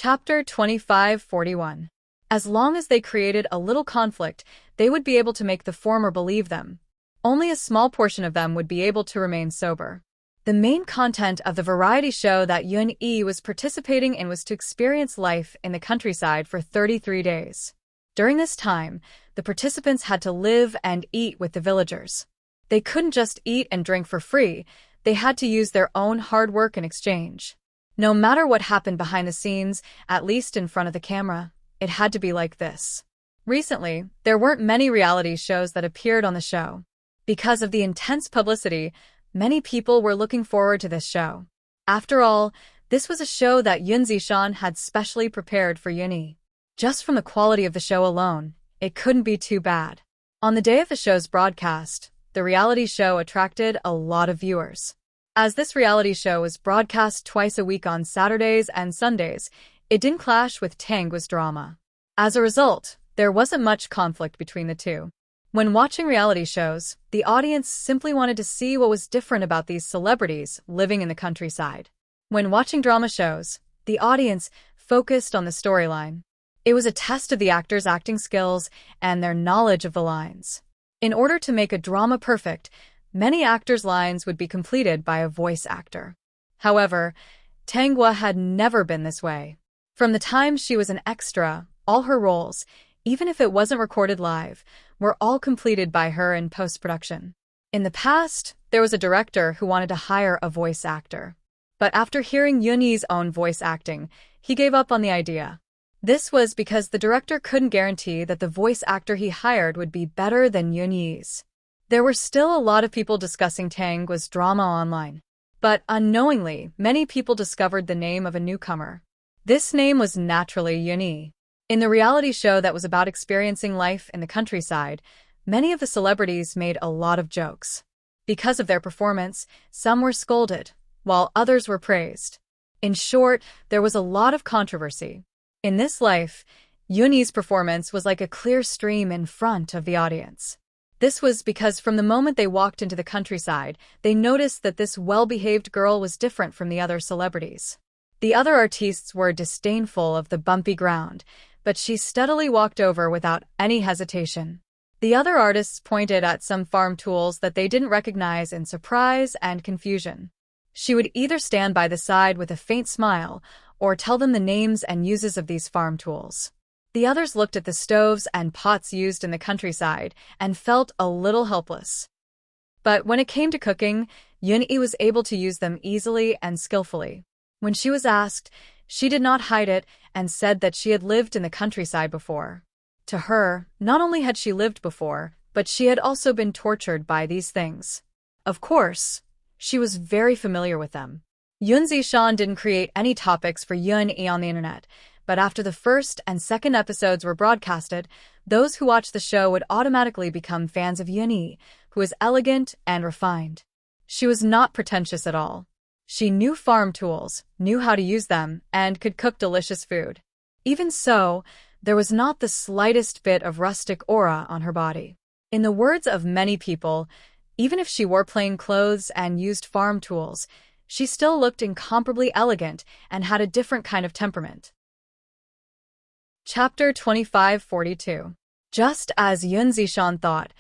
Chapter 2541. As long as they created a little conflict, they would be able to make the former believe them. Only a small portion of them would be able to remain sober. The main content of the variety show that Yun-yi was participating in was to experience life in the countryside for 33 days. During this time, the participants had to live and eat with the villagers. They couldn't just eat and drink for free, they had to use their own hard work in exchange. No matter what happened behind the scenes, at least in front of the camera, it had to be like this. Recently, there weren't many reality shows that appeared on the show. Because of the intense publicity, many people were looking forward to this show. After all, this was a show that Yoon Zishan had specially prepared for Yun-yi. Just from the quality of the show alone, it couldn't be too bad. On the day of the show's broadcast, the reality show attracted a lot of viewers. As this reality show was broadcast twice a week on Saturdays and Sundays, it didn't clash with Tangwa's drama. As a result, there wasn't much conflict between the two. When watching reality shows, the audience simply wanted to see what was different about these celebrities living in the countryside. When watching drama shows, the audience focused on the storyline. It was a test of the actors' acting skills and their knowledge of the lines. In order to make a drama perfect, many actors' lines would be completed by a voice actor. However, Tangwa had never been this way. From the time she was an extra, all her roles, even if it wasn't recorded live, were all completed by her in post-production. In the past, there was a director who wanted to hire a voice actor. But after hearing Yun-yi's own voice acting, he gave up on the idea. This was because the director couldn't guarantee that the voice actor he hired would be better than Yun-yi's. There were still a lot of people discussing Tangwa's drama online. But unknowingly, many people discovered the name of a newcomer. This name was naturally Yun-yi. In the reality show that was about experiencing life in the countryside, many of the celebrities made a lot of jokes. Because of their performance, some were scolded, while others were praised. In short, there was a lot of controversy. In this life, Yun-yi's performance was like a clear stream in front of the audience. This was because from the moment they walked into the countryside, they noticed that this well-behaved girl was different from the other celebrities. The other artistes were disdainful of the bumpy ground, but she steadily walked over without any hesitation. The other artists pointed at some farm tools that they didn't recognize in surprise and confusion. She would either stand by the side with a faint smile or tell them the names and uses of these farm tools. The others looked at the stoves and pots used in the countryside and felt a little helpless. But when it came to cooking, Yun-yi was able to use them easily and skillfully. When she was asked, she did not hide it and said that she had lived in the countryside before. To her, not only had she lived before, but she had also been tortured by these things. Of course, she was very familiar with them. Yoon Zishan didn't create any topics for Yun-yi on the internet, but after the first and second episodes were broadcasted, those who watched the show would automatically become fans of Yun-yi, who was elegant and refined. She was not pretentious at all. She knew farm tools, knew how to use them, and could cook delicious food. Even so, there was not the slightest bit of rustic aura on her body. In the words of many people, even if she wore plain clothes and used farm tools, she still looked incomparably elegant and had a different kind of temperament. Chapter 2542. Just as Yoon Zishan thought,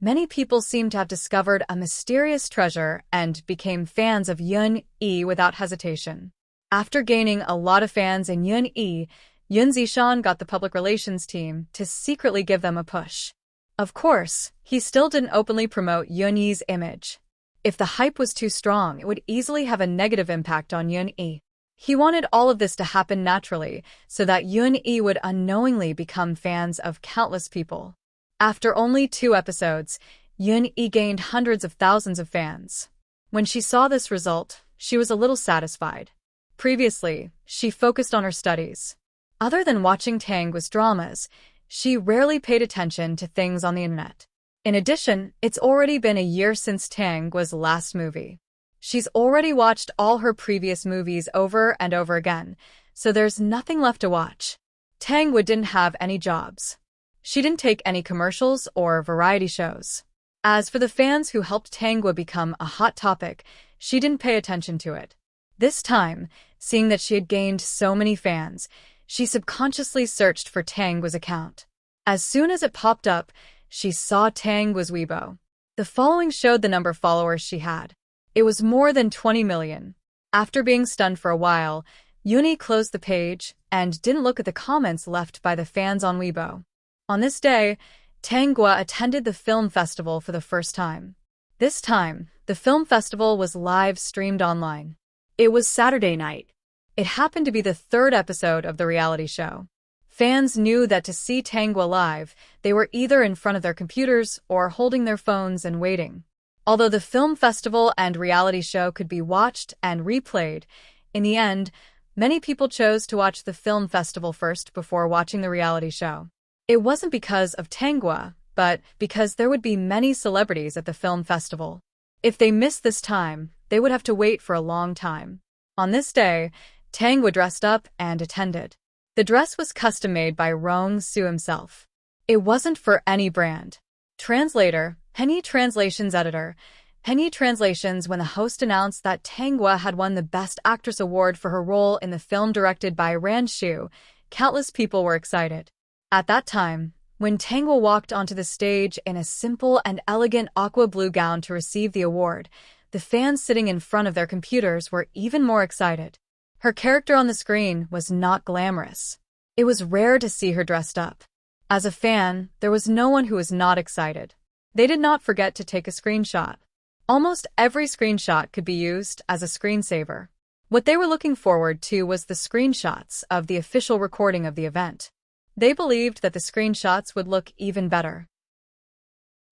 many people seemed to have discovered a mysterious treasure and became fans of Yun-yi without hesitation. After gaining a lot of fans in Yun-yi, Yoon Zishan got the public relations team to secretly give them a push. Of course, he still didn't openly promote Yun-yi's image. If the hype was too strong, it would easily have a negative impact on Yun-yi. He wanted all of this to happen naturally so that Yun-yi would unknowingly become fans of countless people. After only 2 episodes, Yun-yi gained hundreds of thousands of fans. When she saw this result, she was a little satisfied. Previously, she focused on her studies. Other than watching Tangwa's dramas, she rarely paid attention to things on the internet. In addition, it's already been a year since Tangwa's last movie. She's already watched all her previous movies over and over again, so there's nothing left to watch. Tangwa didn't have any jobs. She didn't take any commercials or variety shows. As for the fans who helped Tangwa become a hot topic, she didn't pay attention to it. This time, seeing that she had gained so many fans, she subconsciously searched for Tang's account. As soon as it popped up, she saw Tang's Weibo. The following showed the number of followers she had. It was more than 20 million. After being stunned for a while, Yuni closed the page and didn't look at the comments left by the fans on Weibo. On this day, Tangwa attended the film festival for the first time. This time, the film festival was live streamed online. It was Saturday night. It happened to be the third episode of the reality show. Fans knew that to see Tangwa live, they were either in front of their computers or holding their phones and waiting. Although the film festival and reality show could be watched and replayed, in the end, many people chose to watch the film festival first before watching the reality show. It wasn't because of Tangwa, but because there would be many celebrities at the film festival. If they missed this time, they would have to wait for a long time. On this day, Tangwa dressed up and attended. The dress was custom-made by Rong Su himself. It wasn't for any brand. Translator, Henny Translations Editor. Henny Translations. When the host announced that Tangwa had won the Best Actress Award for her role in the film directed by Ran Shu, countless people were excited. At that time, when Tangwa walked onto the stage in a simple and elegant aqua blue gown to receive the award, the fans sitting in front of their computers were even more excited. Her character on the screen was not glamorous. It was rare to see her dressed up. As a fan, there was no one who was not excited. They did not forget to take a screenshot. Almost every screenshot could be used as a screensaver. What they were looking forward to was the screenshots of the official recording of the event. They believed that the screenshots would look even better.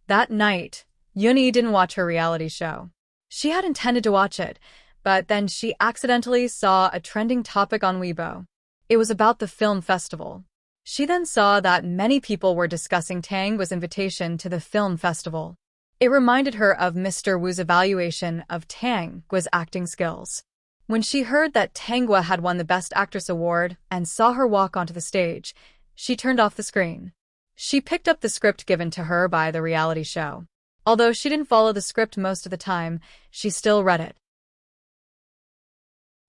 That night, Yuni didn't watch her reality show. She had intended to watch it, but then she accidentally saw a trending topic on Weibo. It was about the film festival. She then saw that many people were discussing Tangwa's invitation to the film festival. It reminded her of Mr. Wu's evaluation of Tangwa's acting skills. When she heard that Tangwa had won the Best Actress Award and saw her walk onto the stage, she turned off the screen. She picked up the script given to her by the reality show. Although she didn't follow the script most of the time, she still read it.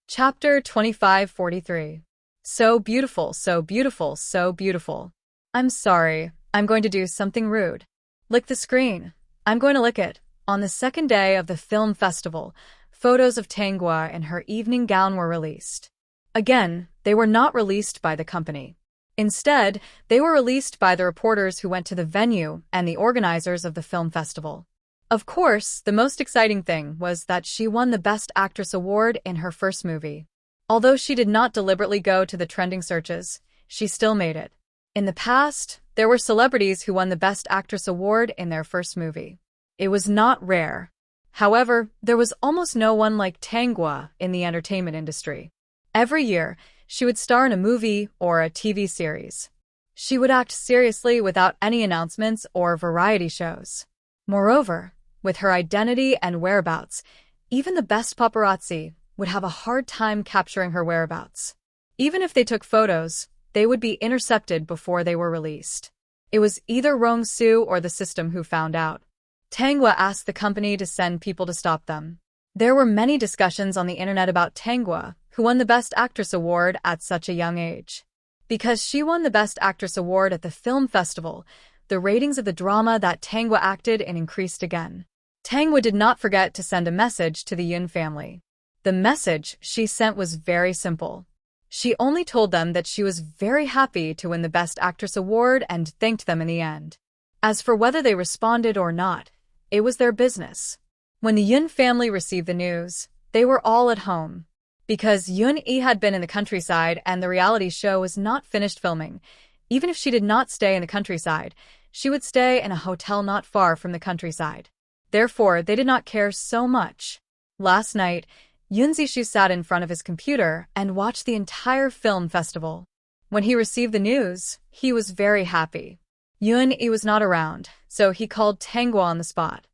Chapter 2543. So beautiful, so beautiful, so beautiful. I'm sorry, I'm going to do something rude. Lick the screen. I'm going to lick it. On the second day of the film festival, photos of Tangwa in her evening gown were released. Again, they were not released by the company. Instead, they were released by the reporters who went to the venue and the organizers of the film festival. Of course, the most exciting thing was that she won the Best Actress Award in her first movie. Although she did not deliberately go to the trending searches, she still made it. In the past, there were celebrities who won the Best Actress Award in their first movie. It was not rare. However, there was almost no one like Tangwa in the entertainment industry. Every year, she would star in a movie or a TV series. She would act seriously without any announcements or variety shows. Moreover, with her identity and whereabouts, even the best paparazzi would have a hard time capturing her whereabouts. Even if they took photos, they would be intercepted before they were released. It was either Rong Su or the system who found out. Tangwa asked the company to send people to stop them. There were many discussions on the internet about Tangwa, who won the Best Actress Award at such a young age. Because she won the Best Actress Award at the film festival, the ratings of the drama that Tangwa acted in increased again. Tangwa did not forget to send a message to the Yun family. The message she sent was very simple. She only told them that she was very happy to win the Best Actress Award and thanked them in the end. As for whether they responded or not, it was their business. When the Yun family received the news, they were all at home. Because Yun-e had been in the countryside and the reality show was not finished filming, even if she did not stay in the countryside, she would stay in a hotel not far from the countryside. Therefore, they did not care so much. Last night, Yun Zishu sat in front of his computer and watched the entire film festival. When he received the news, he was very happy. Yun-e was not around, so he called Tangwa on the spot.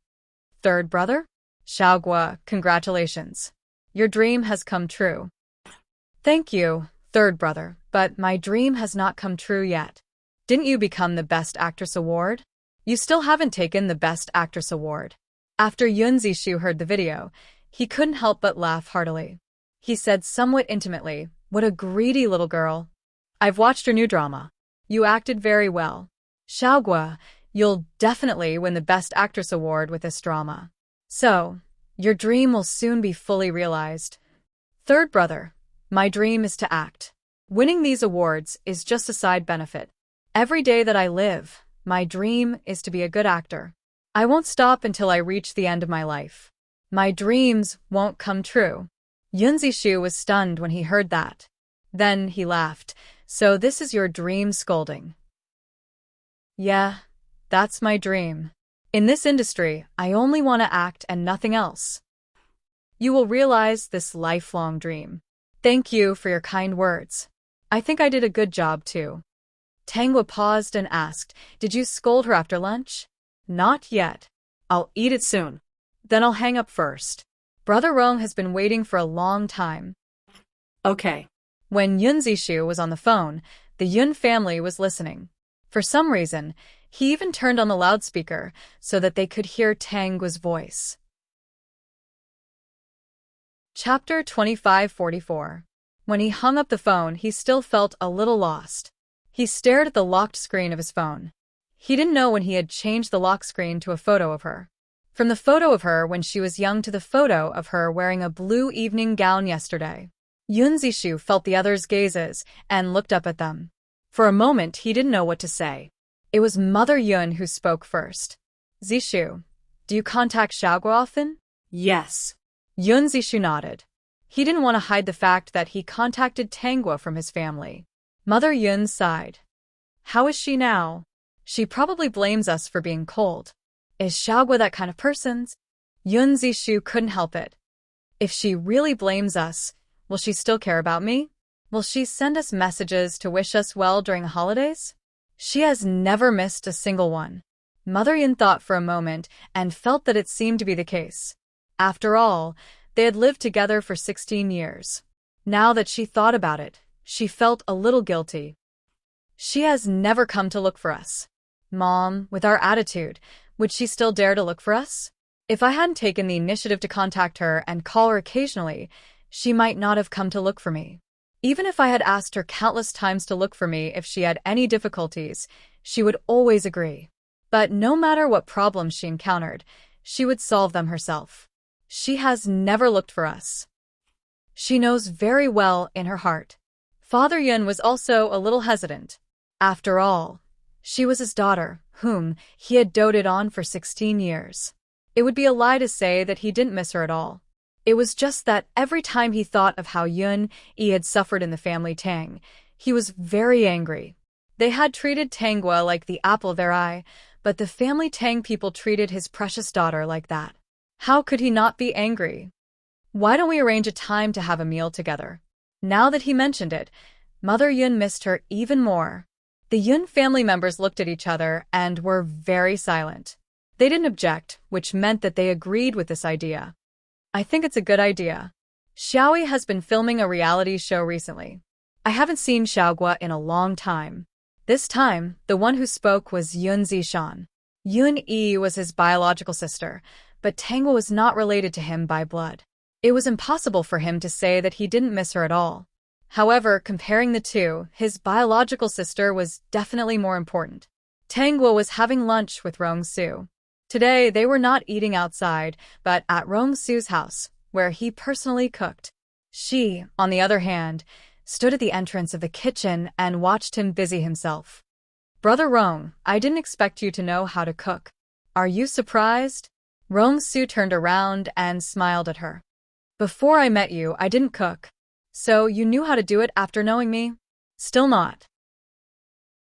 Third brother? Xiaogua, congratulations. Your dream has come true. Thank you, third brother, but my dream has not come true yet. Didn't you become the Best Actress Award? You still haven't taken the Best Actress Award. After Yun Zishu heard the video, he couldn't help but laugh heartily. He said somewhat intimately, "What a greedy little girl. I've watched your new drama. You acted very well. Xiaogua, you'll definitely win the Best Actress award with this drama. So, your dream will soon be fully realized." Third brother, my dream is to act. Winning these awards is just a side benefit. Every day that I live, my dream is to be a good actor. I won't stop until I reach the end of my life. My dreams won't come true. Yun Zishu was stunned when he heard that. Then he laughed. "So this is your dream scolding?" "Yeah, that's my dream. In this industry, I only want to act and nothing else. You will realize this lifelong dream. Thank you for your kind words. I think I did a good job too." Tangwa paused and asked, "Did you scold her after lunch?" "Not yet. I'll eat it soon. Then I'll hang up first. Brother Rong has been waiting for a long time." Okay. When Yun Zishu was on the phone, the Yun family was listening. For some reason, he even turned on the loudspeaker so that they could hear Tangwa's voice. Chapter 2544. When he hung up the phone, he still felt a little lost. He stared at the locked screen of his phone. He didn't know when he had changed the lock screen to a photo of her. From the photo of her when she was young to the photo of her wearing a blue evening gown yesterday. Yun Zishu felt the others' gazes and looked up at them. For a moment, he didn't know what to say. It was Mother Yun who spoke first. "Zishu, do you contact Xiaogua often?" Yes. Yun Zishu nodded. He didn't want to hide the fact that he contacted Tangwa from his family. Mother Yun sighed. "How is she now? She probably blames us for being cold. Is Xiaogua that kind of person?" Yun Zishu couldn't help it. "If she really blames us, will she still care about me? Will she send us messages to wish us well during the holidays?" "She has never missed a single one." Mother Yun thought for a moment and felt that it seemed to be the case. After all, they had lived together for 16 years. Now that she thought about it, she felt a little guilty. "She has never come to look for us. Mom, with our attitude, would she still dare to look for us? If I hadn't taken the initiative to contact her and call her occasionally, she might not have come to look for me. Even if I had asked her countless times to look for me if she had any difficulties, she would always agree. But no matter what problems she encountered, she would solve them herself. She has never looked for us. She knows very well in her heart." Father Yun was also a little hesitant. After all, she was his daughter, whom he had doted on for 16 years. It would be a lie to say that he didn't miss her at all. It was just that every time he thought of how Yun-yi had suffered in the family Tang, he was very angry. They had treated Tangwa like the apple of their eye, but the family Tang people treated his precious daughter like that. How could he not be angry? "Why don't we arrange a time to have a meal together?" Now that he mentioned it, Mother Yun missed her even more. The Yun family members looked at each other and were very silent. They didn't object, which meant that they agreed with this idea. "I think it's a good idea. Xiaoyi has been filming a reality show recently. I haven't seen Xiaogua in a long time." This time, the one who spoke was Yun Zishan. Yun-yi was his biological sister, but Tangwa was not related to him by blood. It was impossible for him to say that he didn't miss her at all. However, comparing the two, his biological sister was definitely more important. Tangwa was having lunch with Rong Su. Today, they were not eating outside, but at Rong Su's house, where he personally cooked. She, on the other hand, stood at the entrance of the kitchen and watched him busy himself. "Brother Rong, I didn't expect you to know how to cook. Are you surprised?" Rong Su turned around and smiled at her. "Before I met you, I didn't cook. So you knew how to do it after knowing me?" "Still not."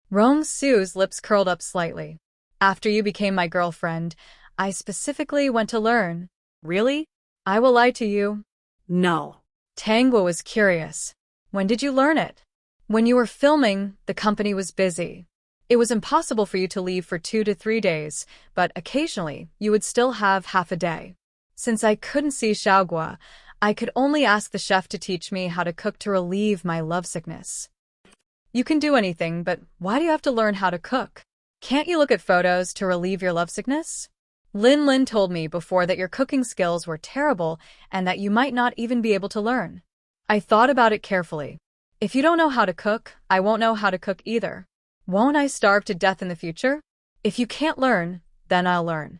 Rong Su's lips curled up slightly. "After you became my girlfriend, I specifically went to learn." "Really?" "I will lie to you." No. Tangwa was curious. "When did you learn it?" "When you were filming, the company was busy. It was impossible for you to leave for 2 to 3 days, but occasionally you would still have half a day. Since I couldn't see Xiaogua, I could only ask the chef to teach me how to cook to relieve my lovesickness." "You can do anything, but why do you have to learn how to cook? Can't you look at photos to relieve your lovesickness?" Lin told me before that your cooking skills were terrible and that you might not even be able to learn." I thought about it carefully. If you don't know how to cook, I won't know how to cook either. Won't I starve to death in the future? If you can't learn, then I'll learn.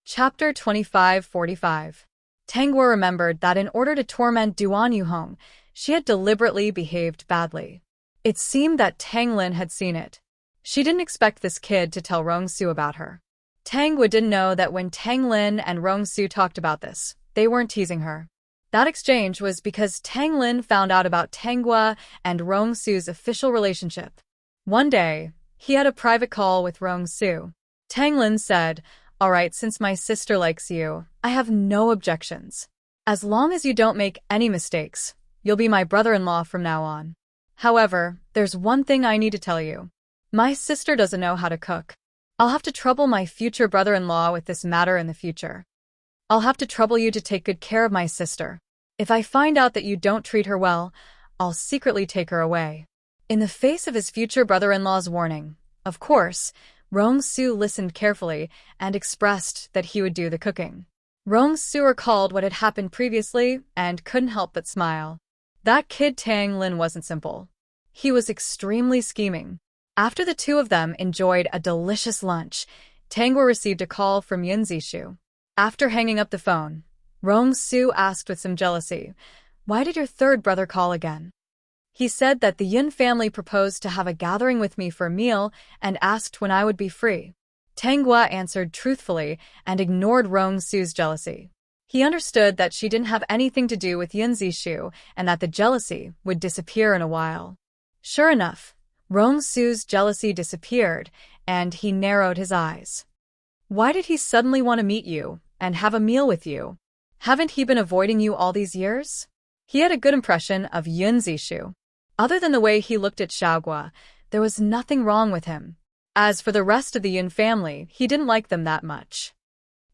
Chapter 25:45. Tangwa remembered that in order to torment Duan Yuhong, she had deliberately behaved badly. It seemed that Tang Lin had seen it. She didn't expect this kid to tell Rong Su about her. Tangwa didn't know that when Tang Lin and Rong Su talked about this, they weren't teasing her. That exchange was because Tang Lin found out about Tangwa and Rong Su's official relationship. One day, he had a private call with Rong Su. Tang Lin said, "All right, since my sister likes you, I have no objections. As long as you don't make any mistakes, you'll be my brother-in-law from now on. However, there's one thing I need to tell you. My sister doesn't know how to cook. I'll have to trouble my future brother-in-law with this matter in the future. I'll have to trouble you to take good care of my sister. If I find out that you don't treat her well, I'll secretly take her away." In the face of his future brother-in-law's warning, of course, Rong Su listened carefully and expressed that he would do the cooking. Rong Su recalled what had happened previously and couldn't help but smile. That kid Tang Lin wasn't simple. He was extremely scheming. After the two of them enjoyed a delicious lunch, Tangwa received a call from Yun Zishu. After hanging up the phone, Rong Su asked with some jealousy, "Why did your third brother call again?" He said that the Yun family proposed to have a gathering with me for a meal and asked when I would be free. Tangwa answered truthfully and ignored Rong Su's jealousy. He understood that she didn't have anything to do with Yun Zishu and that the jealousy would disappear in a while. Sure enough, Rong Su's jealousy disappeared, and he narrowed his eyes. "Why did he suddenly want to meet you and have a meal with you? Haven't he been avoiding you all these years?" He had a good impression of Yun Zishu. Other than the way he looked at Xiaogua, there was nothing wrong with him. As for the rest of the Yun family, he didn't like them that much.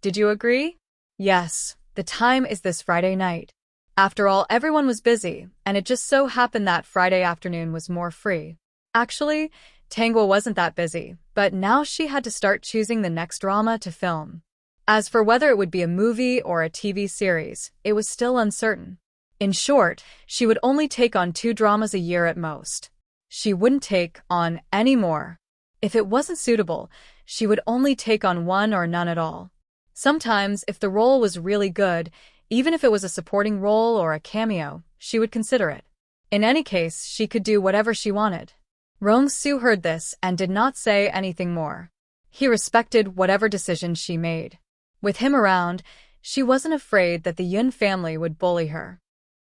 "Did you agree?" "Yes, the time is this Friday night." After all, everyone was busy, and it just so happened that Friday afternoon was more free. Actually, Tangwa wasn't that busy, but now she had to start choosing the next drama to film. As for whether it would be a movie or a TV series, it was still uncertain. In short, she would only take on 2 dramas a year at most. She wouldn't take on any more. If it wasn't suitable, she would only take on 1 or none at all. Sometimes, if the role was really good, even if it was a supporting role or a cameo, she would consider it. In any case, she could do whatever she wanted. Rong Su heard this and did not say anything more. He respected whatever decision she made. With him around, she wasn't afraid that the Yun family would bully her.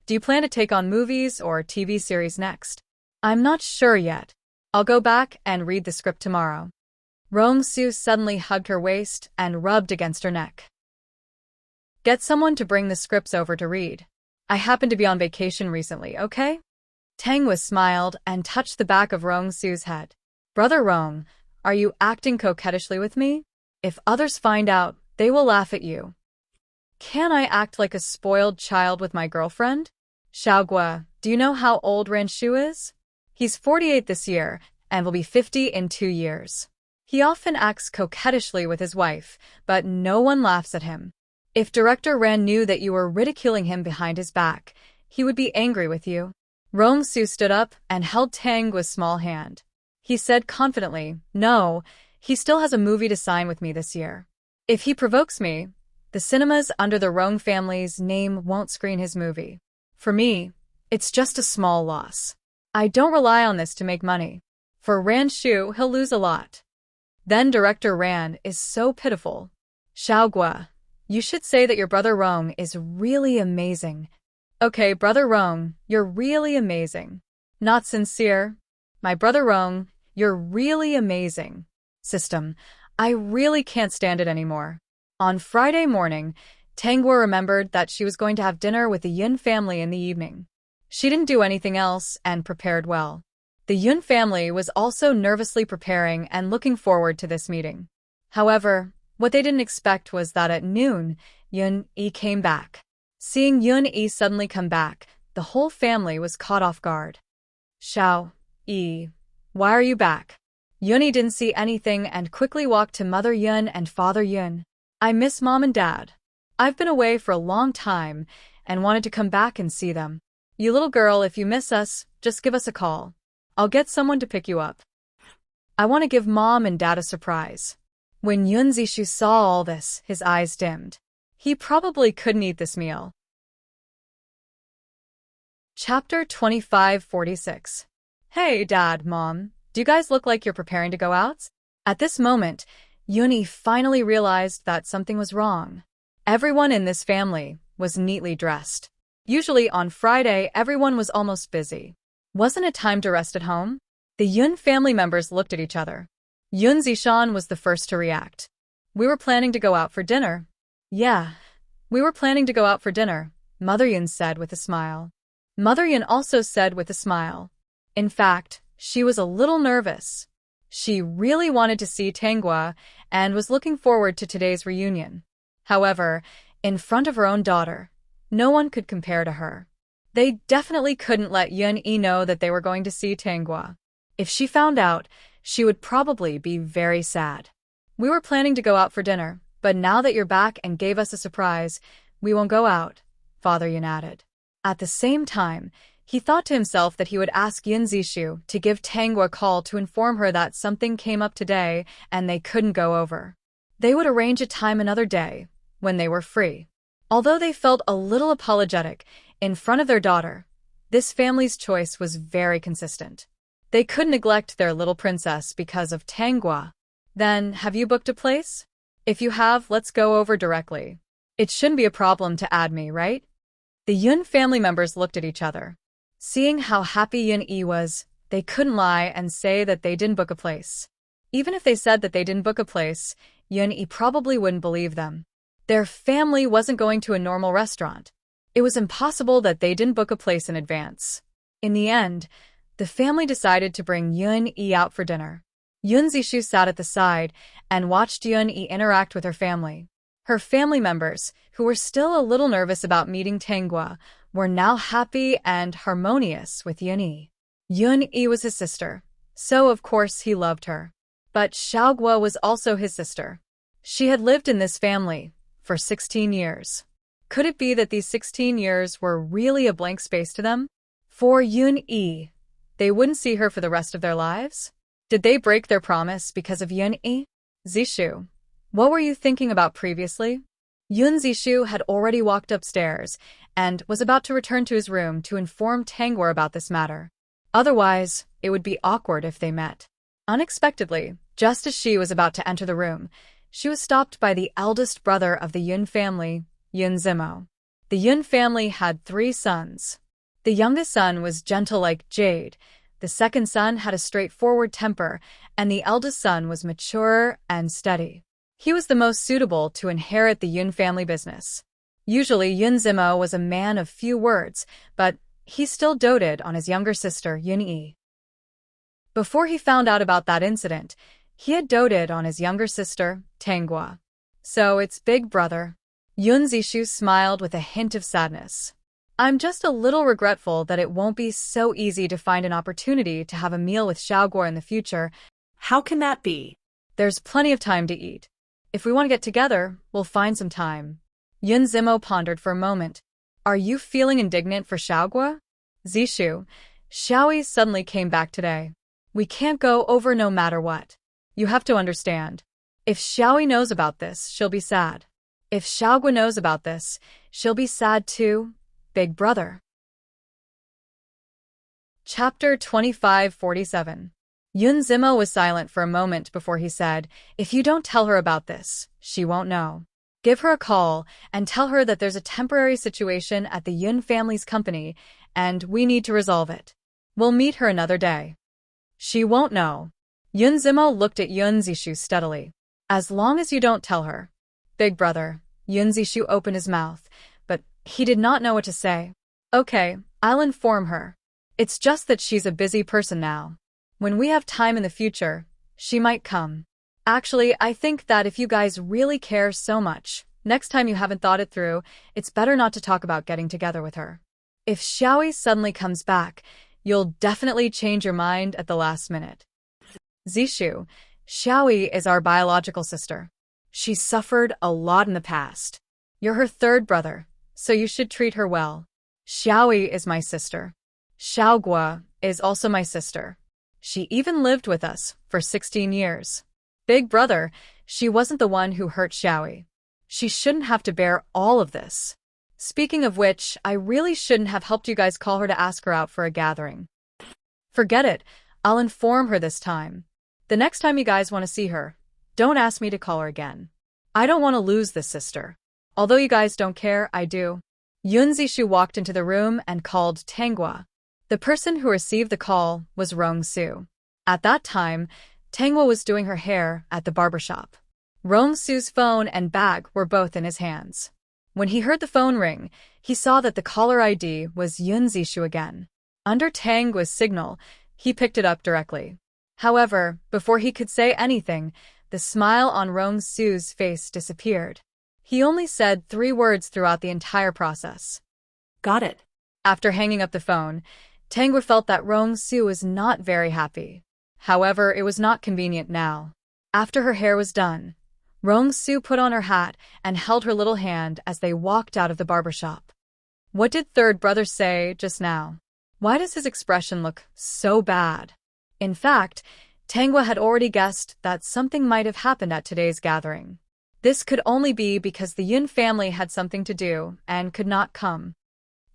"Do you plan to take on movies or TV series next?" "I'm not sure yet. I'll go back and read the script tomorrow." Rong Su suddenly hugged her waist and rubbed against her neck. "Get someone to bring the scripts over to read. I happen to be on vacation recently, okay?" Tangwa smiled and touched the back of Rong Su's head. "Brother Rong, are you acting coquettishly with me? If others find out, they will laugh at you." "Can I act like a spoiled child with my girlfriend?" "Xiaogua, do you know how old Ranshu is? He's 48 this year and will be 50 in 2 years. He often acts coquettishly with his wife, but no one laughs at him. If Director Ran knew that you were ridiculing him behind his back, he would be angry with you." Rong Su stood up and held Tangwa's small hand. He said confidently, "No, he still has a movie to sign with me this year. If he provokes me, the cinemas under the Rong family's name won't screen his movie. For me, it's just a small loss. I don't rely on this to make money. For Ran Shu, he'll lose a lot. Then Director Ran is so pitiful. Xiaogua, you should say that your brother Rong is really amazing." "Okay, brother Rong, you're really amazing." "Not sincere." "My brother Rong, you're really amazing." System, I really can't stand it anymore. On Friday morning, Tangwa remembered that she was going to have dinner with the Yun family in the evening. She didn't do anything else and prepared well. The Yun family was also nervously preparing and looking forward to this meeting. However, what they didn't expect was that at noon, Yun-yi came back. Seeing Yun-yi suddenly come back, the whole family was caught off guard. "Xiao-yi, why are you back?" Yun-yi didn't see anything and quickly walked to Mother Yun and Father Yun. "I miss Mom and Dad." I've been away for a long time and wanted to come back and see them. You little girl, if you miss us, just give us a call. I'll get someone to pick you up. I want to give Mom and Dad a surprise. When Yun Zishu saw all this, his eyes dimmed. He probably couldn't eat this meal. Chapter 2546. Hey, Dad, Mom, do you guys look like you're preparing to go out? At this moment, Yuni finally realized that something was wrong. Everyone in this family was neatly dressed. Usually on Friday, everyone was almost busy. Wasn't it time to rest at home? The Yun family members looked at each other. Yun Zishan was the first to react. We were planning to go out for dinner. Yeah, we were planning to go out for dinner, Mother Yun said with a smile. Mother Yun also said with a smile. In fact, she was a little nervous. She really wanted to see Tanggua and was looking forward to today's reunion. However, in front of her own daughter, no one could compare to her. They definitely couldn't let Yun-yi know that they were going to see Tanggua. If she found out, she would probably be very sad. We were planning to go out for dinner, but now that you're back and gave us a surprise, we won't go out, Father Yun added. At the same time, he thought to himself that he would ask Yun Zishu to give Tanggua a call to inform her that something came up today and they couldn't go over. They would arrange a time another day, when they were free. Although they felt a little apologetic in front of their daughter, this family's choice was very consistent. They couldn't neglect their little princess because of Tanggua. Then, have you booked a place? If you have, let's go over directly. It shouldn't be a problem to add me, right? The Yun family members looked at each other. Seeing how happy Yun-yi was, they couldn't lie and say that they didn't book a place. Even if they said that they didn't book a place, Yun-yi probably wouldn't believe them. Their family wasn't going to a normal restaurant. It was impossible that they didn't book a place in advance. In the end, the family decided to bring Yun-yi out for dinner. Yun Zishu sat at the side and watched Yun-yi interact with her family. Her family members, who were still a little nervous about meeting Tanggua, were now happy and harmonious with Yun-yi. Yun-yi was his sister, so of course he loved her. But Xiaogua was also his sister. She had lived in this family for 16 years. Could it be that these 16 years were really a blank space to them? For Yun-yi, they wouldn't see her for the rest of their lives? Did they break their promise because of Yun-yi? Zishu, what were you thinking about previously? Yun Zishu had already walked upstairs and was about to return to his room to inform Tanggua about this matter. Otherwise, it would be awkward if they met. Unexpectedly, just as she was about to enter the room, she was stopped by the eldest brother of the Yun family, Yun Zimo. The Yun family had 3 sons. The youngest son was gentle like jade, the second son had a straightforward temper, and the eldest son was mature and steady. He was the most suitable to inherit the Yun family business. Usually, Yun Zimo was a man of few words, but he still doted on his younger sister, Yun-yi. Before he found out about that incident, he had doted on his younger sister, Tanggua. So it's big brother. Yun Zishu smiled with a hint of sadness. I'm just a little regretful that it won't be so easy to find an opportunity to have a meal with Xiaogua in the future. How can that be? There's plenty of time to eat. If we want to get together, we'll find some time. Yun Zimo pondered for a moment. Are you feeling indignant for Xiaogua? Zishu, Xiaoyi suddenly came back today. We can't go over no matter what. You have to understand. If Xiaoyi knows about this, she'll be sad. If Xiaogua knows about this, she'll be sad too, big brother. Chapter 2547. Yun Zimo was silent for a moment before he said, If you don't tell her about this, she won't know. Give her a call and tell her that there's a temporary situation at the Yun family's company and we need to resolve it. We'll meet her another day. She won't know. Yun Zimo looked at Yun Zishu steadily. As long as you don't tell her. Big brother. Yun Zishu opened his mouth, but he did not know what to say. Okay, I'll inform her. It's just that she's a busy person now. When we have time in the future, she might come. Actually, I think that if you guys really care so much, next time you haven't thought it through, it's better not to talk about getting together with her. If Xiaoyi suddenly comes back, you'll definitely change your mind at the last minute. Zishu, Xiaoyi is our biological sister. She suffered a lot in the past. You're her third brother, so you should treat her well. Xiaoyi is my sister. Xiaoguo is also my sister. She even lived with us for 16 years. Big brother, she wasn't the one who hurt Xiaoyi. She shouldn't have to bear all of this. Speaking of which, I really shouldn't have helped you guys call her to ask her out for a gathering. Forget it, I'll inform her this time. The next time you guys want to see her, don't ask me to call her again. I don't want to lose this sister. Although you guys don't care, I do. Yun Zishu walked into the room and called Tanghua. The person who received the call was Rong Su. At that time, Tanghua was doing her hair at the barbershop. Rong Su's phone and bag were both in his hands. When he heard the phone ring, he saw that the caller ID was Yun Zishu again. Under Tanghua's signal, he picked it up directly. However, before he could say anything, the smile on Rong Su's face disappeared. He only said 3 words throughout the entire process. Got it. After hanging up the phone, Tanghua felt that Rong Su was not very happy. However, it was not convenient now. After her hair was done, Rong Su put on her hat and held her little hand as they walked out of the barbershop. What did third brother say just now? Why does his expression look so bad? In fact, Tanghua had already guessed that something might have happened at today's gathering. This could only be because the Yun family had something to do and could not come.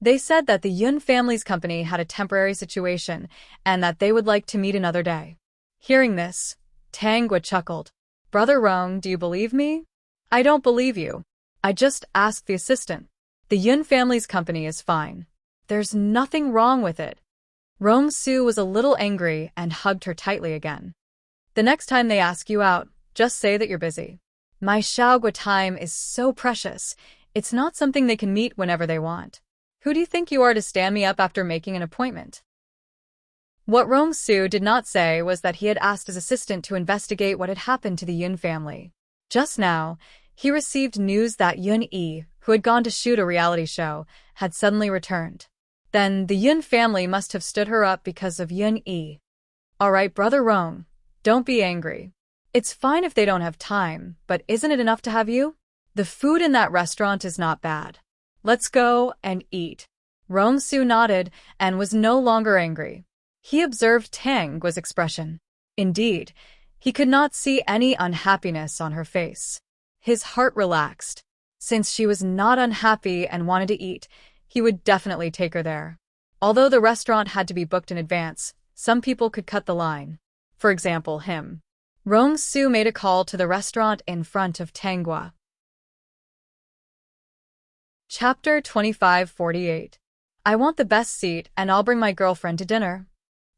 They said that the Yun family's company had a temporary situation and that they would like to meet another day. Hearing this, Tanghua chuckled. Brother Rong, do you believe me? I don't believe you. I just asked the assistant. The Yun family's company is fine. There's nothing wrong with it. Rong Su was a little angry and hugged her tightly again. The next time they ask you out, just say that you're busy. My Xiaoguo time is so precious, it's not something they can meet whenever they want. Who do you think you are to stand me up after making an appointment? What Rong Su did not say was that he had asked his assistant to investigate what had happened to the Yun family. Just now, he received news that Yun Yi, who had gone to shoot a reality show, had suddenly returned. Then the Yun family must have stood her up because of Yun Yi. Alright, Brother Rong, don't be angry. It's fine if they don't have time, but isn't it enough to have you? The food in that restaurant is not bad. Let's go and eat. Rong Su nodded and was no longer angry. He observed Tanghua's expression. Indeed, he could not see any unhappiness on her face. His heart relaxed. Since she was not unhappy and wanted to eat, he would definitely take her there. Although the restaurant had to be booked in advance, some people could cut the line. For example, him. Rong Su made a call to the restaurant in front of Tanghua. Chapter 2548. I want the best seat and I'll bring my girlfriend to dinner.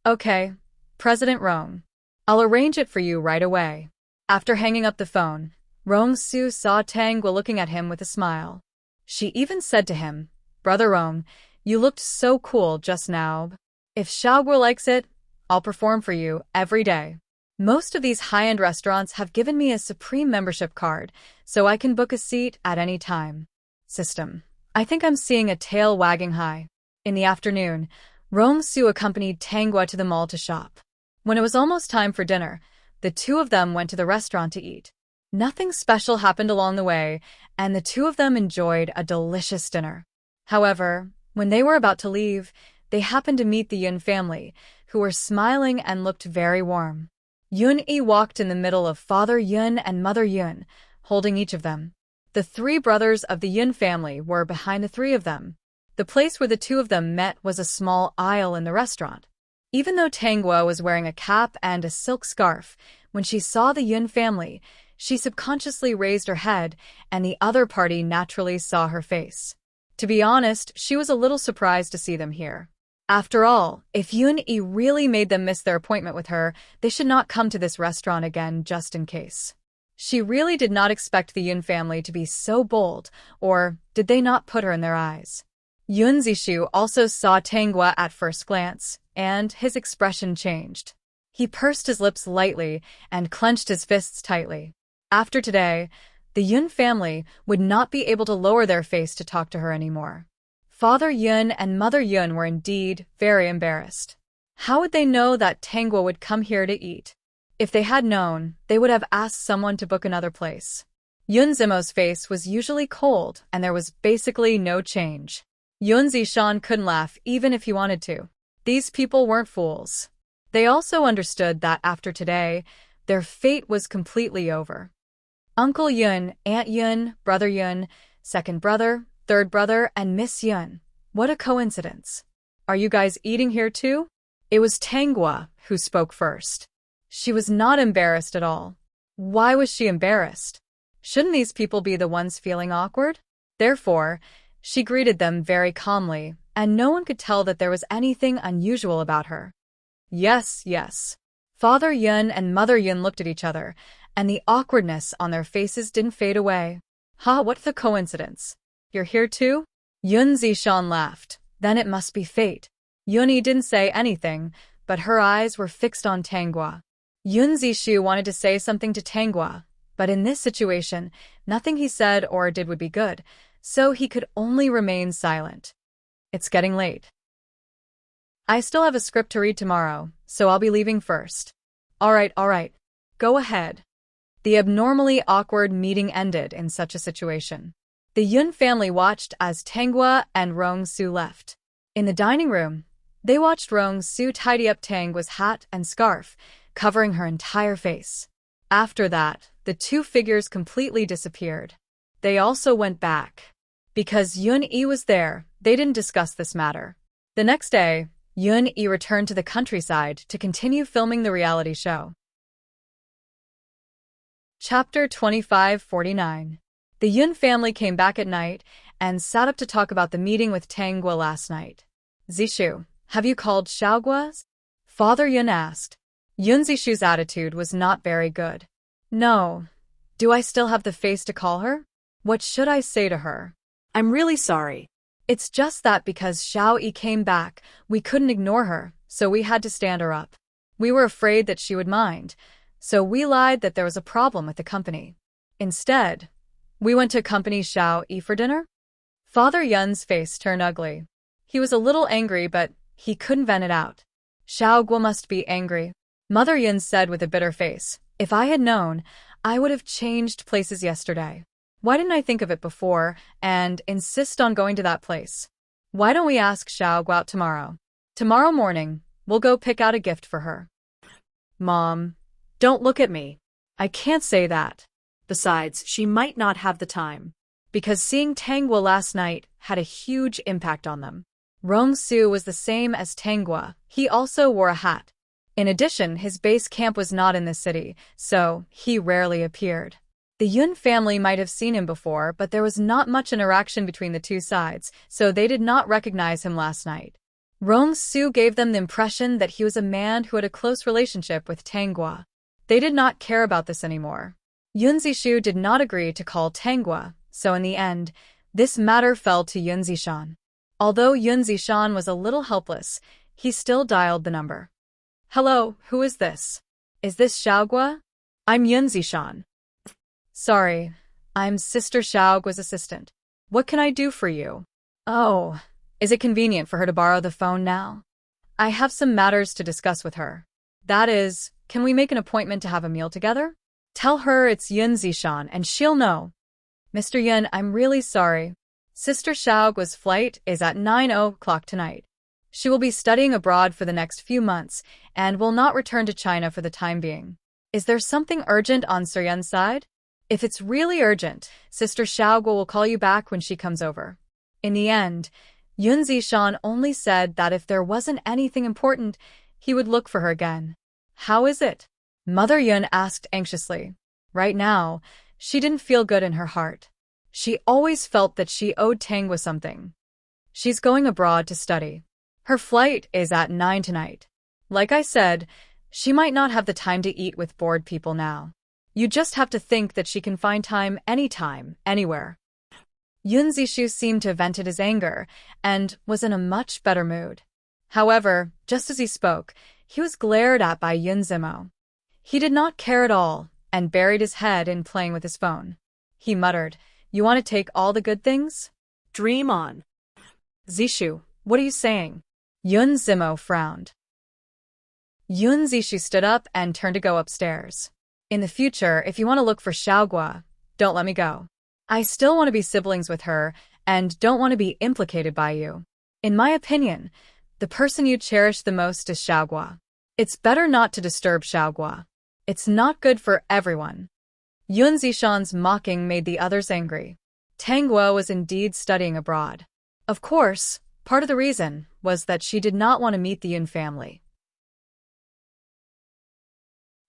Okay, President Rong. I'll arrange it for you right away. After hanging up the phone, Rong Su saw Tanghua looking at him with a smile. She even said to him, Brother Rong, you looked so cool just now. If Xiaoguo likes it, I'll perform for you every day. Most of these high-end restaurants have given me a Supreme membership card, so I can book a seat at any time. System. I think I'm seeing a tail wagging high. In the afternoon, Rong Su accompanied Tanghua to the mall to shop. When it was almost time for dinner, the two of them went to the restaurant to eat. Nothing special happened along the way, and the two of them enjoyed a delicious dinner. However, when they were about to leave, they happened to meet the Yun family, who were smiling and looked very warm. Yun Yi walked in the middle of Father Yun and Mother Yun, holding each of them. The 3 brothers of the Yun family were behind the 3 of them. The place where the 2 of them met was a small aisle in the restaurant. Even though Tanghua was wearing a cap and a silk scarf, when she saw the Yun family, she subconsciously raised her head, and the other party naturally saw her face. To be honest, she was a little surprised to see them here. After all, if Yun Yi really made them miss their appointment with her, they should not come to this restaurant again just in case. She really did not expect the Yun family to be so bold, or did they not put her in their eyes? Yun Zishu also saw Tanghua at first glance, and his expression changed. He pursed his lips lightly and clenched his fists tightly. After today, the Yun family would not be able to lower their face to talk to her anymore. Father Yun and Mother Yun were indeed very embarrassed. How would they know that Tanghua would come here to eat? If they had known, they would have asked someone to book another place. Yun Zimo's face was usually cold, and there was basically no change. Yun Zishan couldn't laugh even if he wanted to. These people weren't fools. They also understood that after today, their fate was completely over. Uncle Yun, Aunt Yun, Brother Yun, second brother, third brother, and Miss Yun. What a coincidence. Are you guys eating here too? It was Tanghua who spoke first. She was not embarrassed at all. Why was she embarrassed? Shouldn't these people be the ones feeling awkward? Therefore, she greeted them very calmly, and no one could tell that there was anything unusual about her. Yes, yes. Father Yun and Mother Yun looked at each other, and the awkwardness on their faces didn't fade away. Ha, what the coincidence. You're here too? Yun Zishan laughed. Then it must be fate. Yunyi didn't say anything, but her eyes were fixed on Tanghua. Yun Zishu wanted to say something to Tanghua, but in this situation, nothing he said or did would be good, so he could only remain silent. It's getting late. I still have a script to read tomorrow, so I'll be leaving first. All right. Go ahead. The abnormally awkward meeting ended in such a situation. The Yun family watched as Tanghua and Rong Su left. In the dining room, they watched Rong Su tidy up Tanghua's hat and scarf, covering her entire face. After that, the two figures completely disappeared. They also went back. Because Yun-yi was there, they didn't discuss this matter. The next day, Yun-yi returned to the countryside to continue filming the reality show. Chapter 2549. The Yun family came back at night and sat up to talk about the meeting with Tanghua last night. Zishu, have you called Xiaogua? Father Yun asked. Yun Zishu's attitude was not very good. No. Do I still have the face to call her? What should I say to her? I'm really sorry. It's just that because Xiao Yi came back, we couldn't ignore her, so we had to stand her up. We were afraid that she would mind, so we lied that there was a problem with the company. Instead, we went to accompany Xiao Yi for dinner. Father Yun's face turned ugly. He was a little angry, but he couldn't vent it out. Xiaogua must be angry. Mother Yun said with a bitter face, if I had known, I would have changed places yesterday. Why didn't I think of it before and insist on going to that place? Why don't we ask Xiaogua out tomorrow? Tomorrow morning, we'll go pick out a gift for her. Mom, don't look at me. I can't say that. Besides, she might not have the time. Because seeing Tanghua last night had a huge impact on them. Rong Su was the same as Tanghua. He also wore a hat. In addition, his base camp was not in the city, so he rarely appeared. The Yun family might have seen him before, but there was not much interaction between the two sides, so they did not recognize him last night. Rong Su gave them the impression that he was a man who had a close relationship with Tanghua. They did not care about this anymore. Yun Zishu did not agree to call Tanghua, so in the end, this matter fell to Yun Zishan. Although Yun Zishan was a little helpless, he still dialed the number. Hello, who is this? Is this Xiaogua? I'm Yun Zishan. Sorry, I'm Sister Xiaogua's assistant. What can I do for you? Oh, is it convenient for her to borrow the phone now? I have some matters to discuss with her. That is, can we make an appointment to have a meal together? Tell her it's Yun Zishan and she'll know. Mr. Yun, I'm really sorry. Sister Xiaogua's flight is at 9:00 tonight. She will be studying abroad for the next few months and will not return to China for the time being. Is there something urgent on Sir Yun's side? If it's really urgent, Sister Xiaogua will call you back when she comes over. In the end, Yun Zishan only said that if there wasn't anything important, he would look for her again. How is it? Mother Yun asked anxiously. Right now, she didn't feel good in her heart. She always felt that she owed Tanghua something. She's going abroad to study. Her flight is at 9 tonight. Like I said, she might not have the time to eat with bored people now. You just have to think that she can find time anytime, anywhere. Yun Zishu seemed to have vented his anger and was in a much better mood. However, just as he spoke, he was glared at by Yun Zimo. He did not care at all and buried his head in playing with his phone. He muttered, "You want to take all the good things? Dream on." Zishu, what are you saying? Yun Zimo frowned. Yun Zishu stood up and turned to go upstairs. In the future, if you want to look for Xiaogua, Don't let me go. I still want to be siblings with her and don't want to be implicated by you. In my opinion, the person you cherish the most is Xiaoguo. It's better not to disturb Xiaoguo. It's not good for everyone. Yun Zishan's mocking made the others angry. Tang Guo was indeed studying abroad. Of course, part of the reason was that she did not want to meet the Yun family.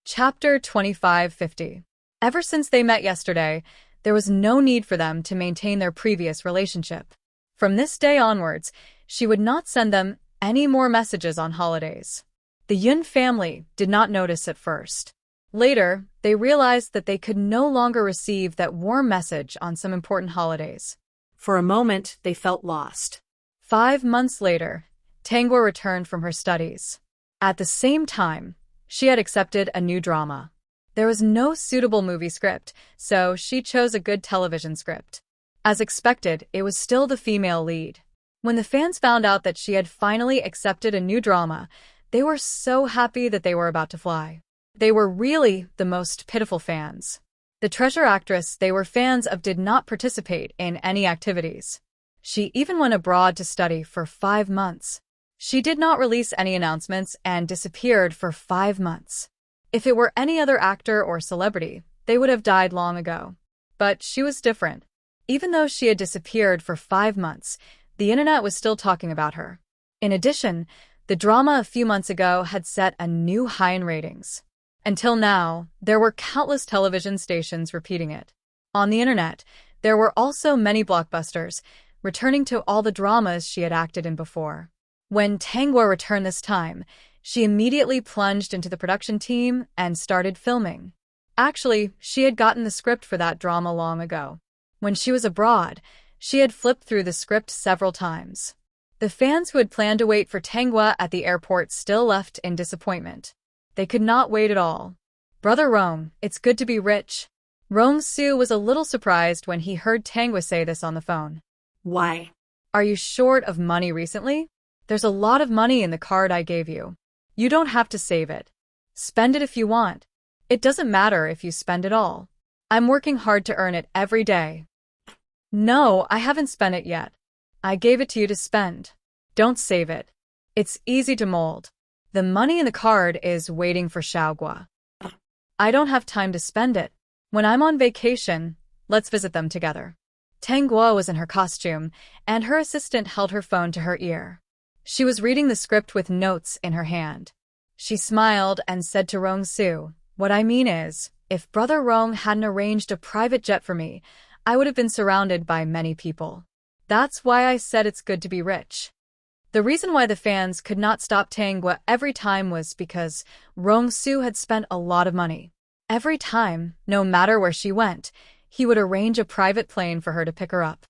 Chapter 2550. Ever since they met yesterday, there was no need for them to maintain their previous relationship. From this day onwards, she would not send them any more messages on holidays. The Yun family did not notice at first. Later, they realized that they could no longer receive that warm message on some important holidays. For a moment, they felt lost. 5 months later, Tang Guo returned from her studies. At the same time, she had accepted a new drama. There was no suitable movie script, so she chose a good television script. As expected, it was still the female lead. When the fans found out that she had finally accepted a new drama, they were so happy that they were about to fly. They were really the most pitiful fans. The treasure actress they were fans of did not participate in any activities. She even went abroad to study for 5 months. She did not release any announcements and disappeared for 5 months. If it were any other actor or celebrity, they would have died long ago. But she was different. Even though she had disappeared for 5 months, the internet was still talking about her. In addition, the drama a few months ago had set a new high in ratings. Until now, there were countless television stations repeating it. On the internet, there were also many blockbusters, returning to all the dramas she had acted in before. When Tang Guo returned this time, she immediately plunged into the production team and started filming. Actually, she had gotten the script for that drama long ago. When she was abroad, she had flipped through the script several times. The fans who had planned to wait for Tang Guo at the airport still left in disappointment. They could not wait at all. Brother Rong, it's good to be rich. Rong Su was a little surprised when he heard Tang Guo say this on the phone. Why? Are you short of money recently? There's a lot of money in the card I gave you. You don't have to save it. Spend it if you want. It doesn't matter if you spend it all. I'm working hard to earn it every day. No, I haven't spent it yet. I gave it to you to spend. Don't save it. It's easy to mold. The money in the card is waiting for Xiaoguo. I don't have time to spend it. When I'm on vacation, let's visit them together. Tang Guo was in her costume, and her assistant held her phone to her ear. She was reading the script with notes in her hand. She smiled and said to Rong Su, "What I mean is, if Brother Rong hadn't arranged a private jet for me, I would have been surrounded by many people. That's why I said it's good to be rich." The reason why the fans could not stop Tang Guo every time was because Rong Su had spent a lot of money. Every time, no matter where she went, he would arrange a private plane for her to pick her up.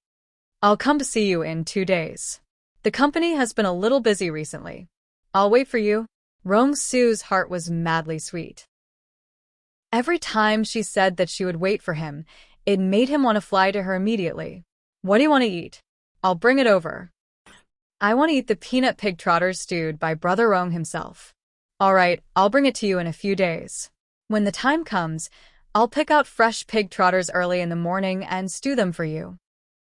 I'll come to see you in 2 days. The company has been a little busy recently. I'll wait for you. Rong Su's heart was madly sweet. Every time she said that she would wait for him, it made him want to fly to her immediately. What do you want to eat? I'll bring it over. I want to eat the peanut pig trotters stewed by Brother Rong himself. All right, I'll bring it to you in a few days. When the time comes, I'll pick out fresh pig trotters early in the morning and stew them for you.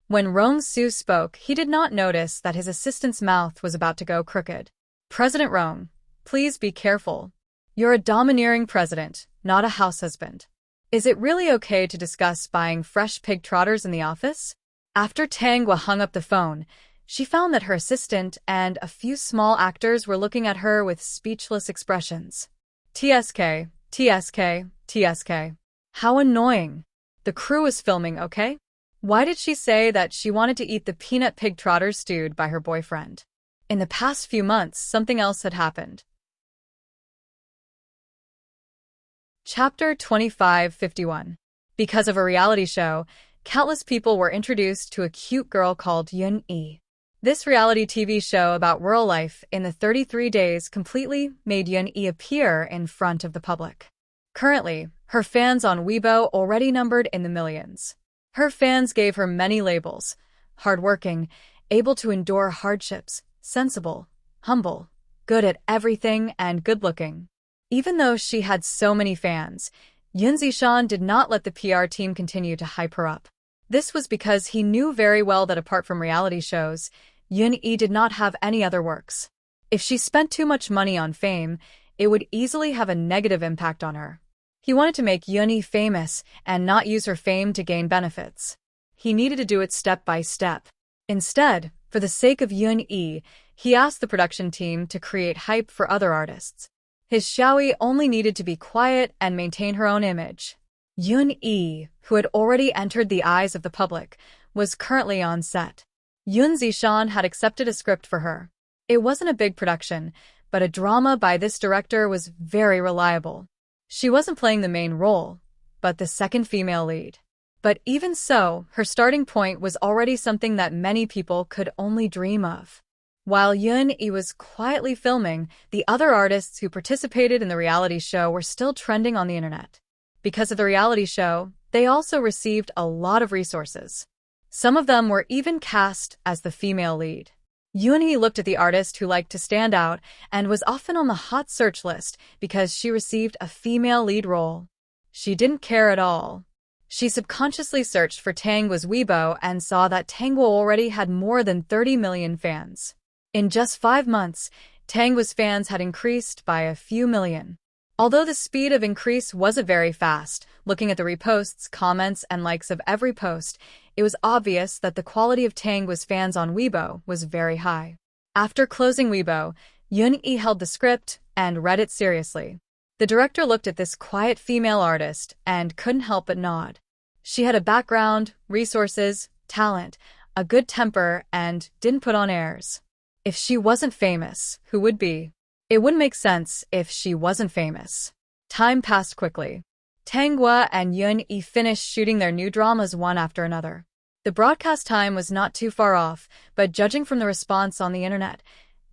When Rong Su spoke, he did not notice that his assistant's mouth was about to go crooked. President Rong, please be careful. You're a domineering president, not a house husband. Is it really okay to discuss buying fresh pig trotters in the office? After Tang Guo hung up the phone, she found that her assistant and a few small actors were looking at her with speechless expressions. TSK, TSK, TSK. How annoying. The crew was filming, okay? Why did she say that she wanted to eat the peanut pig trotters stewed by her boyfriend? In the past few months, something else had happened. Chapter 2551. Because of a reality show, countless people were introduced to a cute girl called Yun Yi. This reality TV show about rural life in the 33 days completely made Yun Yi appear in front of the public. Currently, her fans on Weibo already numbered in the millions. Her fans gave her many labels: hardworking, able to endure hardships, sensible, humble, good at everything, and good-looking. Even though she had so many fans, Yun Zishan did not let the PR team continue to hype her up. This was because he knew very well that apart from reality shows, Yun-yi did not have any other works. If she spent too much money on fame, it would easily have a negative impact on her. He wanted to make Yun-yi famous and not use her fame to gain benefits. He needed to do it step by step. Instead, for the sake of Yun-yi, he asked the production team to create hype for other artists. His Xiaoyi only needed to be quiet and maintain her own image. Yun-yi, who had already entered the eyes of the public, was currently on set. Yun Zishan had accepted a script for her. It wasn't a big production, but a drama by this director was very reliable. She wasn't playing the main role, but the second female lead. But even so, her starting point was already something that many people could only dream of. While Yun-yi was quietly filming, the other artists who participated in the reality show were still trending on the internet. Because of the reality show, they also received a lot of resources. Some of them were even cast as the female lead. Yun-yi looked at the artist who liked to stand out and was often on the hot search list because she received a female lead role. She didn't care at all. She subconsciously searched for Tangwa's Weibo and saw that Tangwa already had more than 30 million fans. In just 5 months, Tangwa's fans had increased by a few million. Although the speed of increase wasn't very fast, looking at the reposts, comments, and likes of every post, it was obvious that the quality of Tangwa's fans on Weibo was very high. After closing Weibo, Yun-yi held the script and read it seriously. The director looked at this quiet female artist and couldn't help but nod. She had a background, resources, talent, a good temper, and didn't put on airs. If she wasn't famous, who would be? It wouldn't make sense if she wasn't famous. Time passed quickly. Tangwa and Yun-yi finished shooting their new dramas one after another. The broadcast time was not too far off, but judging from the response on the internet,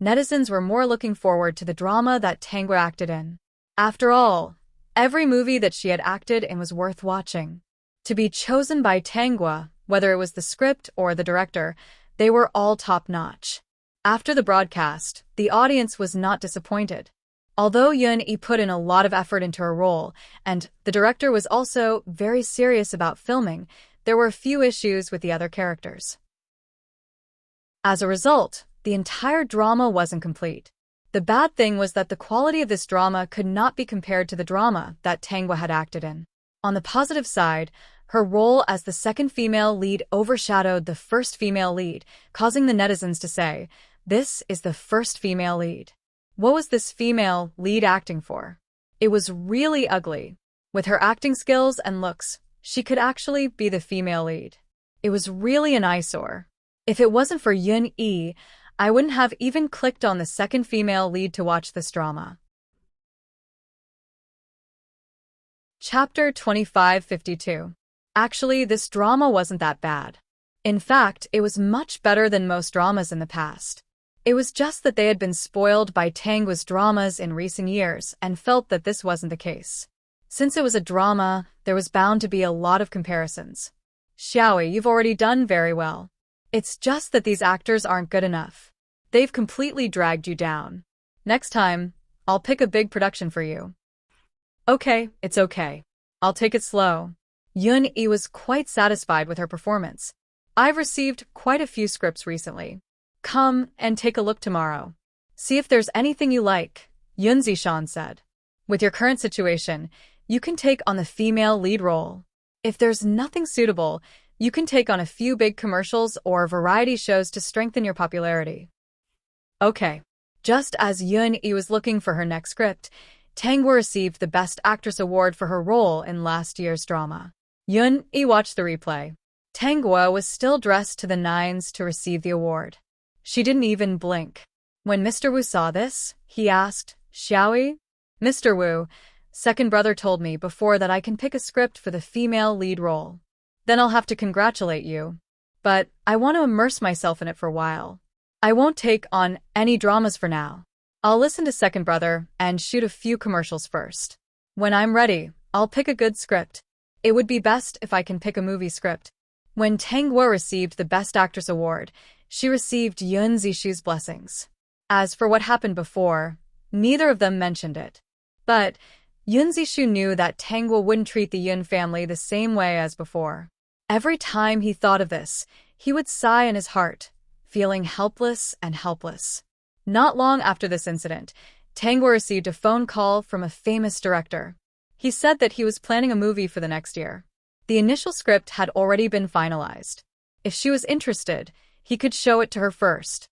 netizens were more looking forward to the drama that Tangwa acted in. After all, every movie that she had acted in was worth watching. To be chosen by Tangwa, whether it was the script or the director, they were all top-notch. After the broadcast, the audience was not disappointed. Although Yun-yi put in a lot of effort into her role, and the director was also very serious about filming, there were a few issues with the other characters. As a result, the entire drama wasn't complete. The bad thing was that the quality of this drama could not be compared to the drama that Tangwa had acted in. On the positive side, her role as the second female lead overshadowed the first female lead, causing the netizens to say, "This is the first female lead." What was this female lead acting for? It was really ugly. With her acting skills and looks, she could actually be the female lead. It was really an eyesore. If it wasn't for Yun-yi, I wouldn't have even clicked on the second female lead to watch this drama. Chapter 2552. Actually, this drama wasn't that bad. In fact, it was much better than most dramas in the past. It was just that they had been spoiled by Tangwa's dramas in recent years and felt that this wasn't the case. Since it was a drama, there was bound to be a lot of comparisons. Xiaoyi, you've already done very well. It's just that these actors aren't good enough. They've completely dragged you down. Next time, I'll pick a big production for you. Okay, it's okay. I'll take it slow. Yun-yi was quite satisfied with her performance. I've received quite a few scripts recently. Come and take a look tomorrow. See if there's anything you like, Yun Zishan said. With your current situation, you can take on the female lead role. If there's nothing suitable, you can take on a few big commercials or variety shows to strengthen your popularity. Okay. Just as Yun-yi was looking for her next script, Tangwa received the Best Actress award for her role in last year's drama. Yun-yi watched the replay. Tangwa was still dressed to the nines to receive the award. She didn't even blink. When Mr. Wu saw this, he asked, "Xiaoyi?" "Mr. Wu, second brother told me before that I can pick a script for the female lead role. Then I'll have to congratulate you. But I want to immerse myself in it for a while. I won't take on any dramas for now. I'll listen to second brother and shoot a few commercials first. When I'm ready, I'll pick a good script. It would be best if I can pick a movie script." When Tangwa received the Best Actress award, she received Yun Zishu's blessings. As for what happened before, neither of them mentioned it. But Yun Zishu knew that Tangwa wouldn't treat the Yun family the same way as before. Every time he thought of this, he would sigh in his heart, feeling helpless and helpless. Not long after this incident, Tangwa received a phone call from a famous director. He said that he was planning a movie for the next year. The initial script had already been finalized. If she was interested, he could show it to her first.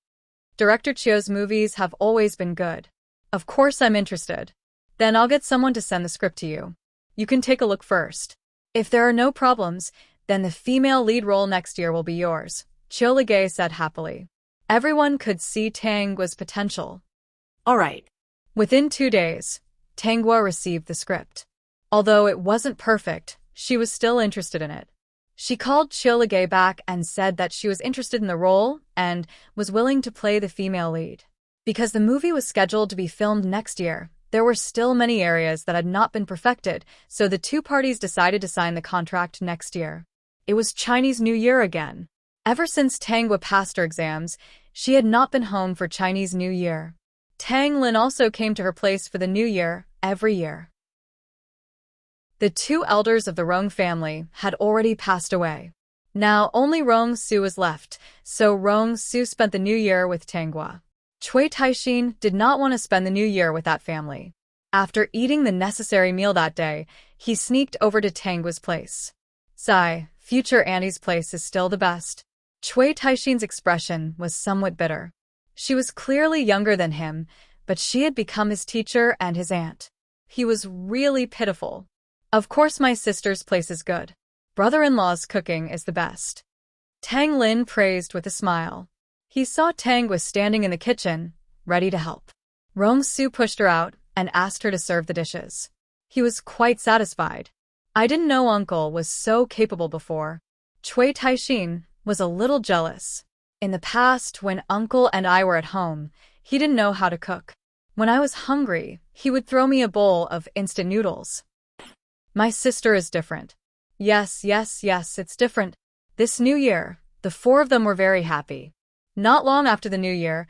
Director Chio's movies have always been good. Of course I'm interested. Then I'll get someone to send the script to you. You can take a look first. If there are no problems, then the female lead role next year will be yours, Chio Ligay said happily. Everyone could see Tangwa's potential. All right. Within 2 days, Tangwa received the script. Although it wasn't perfect, she was still interested in it. She called Chio Ligay back and said that she was interested in the role and was willing to play the female lead. Because the movie was scheduled to be filmed next year, there were still many areas that had not been perfected, so the two parties decided to sign the contract next year. It was Chinese New Year again. Ever since Tangwa passed her exams, she had not been home for Chinese New Year. Tang Lin also came to her place for the New Year every year. The two elders of the Rong family had already passed away. Now only Rong Su was left, so Rong Su spent the New Year with Tangwa. Cui Taixin did not want to spend the New Year with that family. After eating the necessary meal that day, he sneaked over to Tangwa's place. Sigh, future Annie's place is still the best. Cui Taixin's expression was somewhat bitter. She was clearly younger than him, but she had become his teacher and his aunt. He was really pitiful. Of course my sister's place is good. Brother-in-law's cooking is the best. Tang Lin praised with a smile. He saw Tang was standing in the kitchen, ready to help. Rong Su pushed her out and asked her to serve the dishes. He was quite satisfied. I didn't know Uncle was so capable before. Cui Taixin was a little jealous. In the past, when Uncle and I were at home, he didn't know how to cook. When I was hungry, he would throw me a bowl of instant noodles. My sister is different. Yes, it's different. This New Year, the four of them were very happy. Not long after the New Year,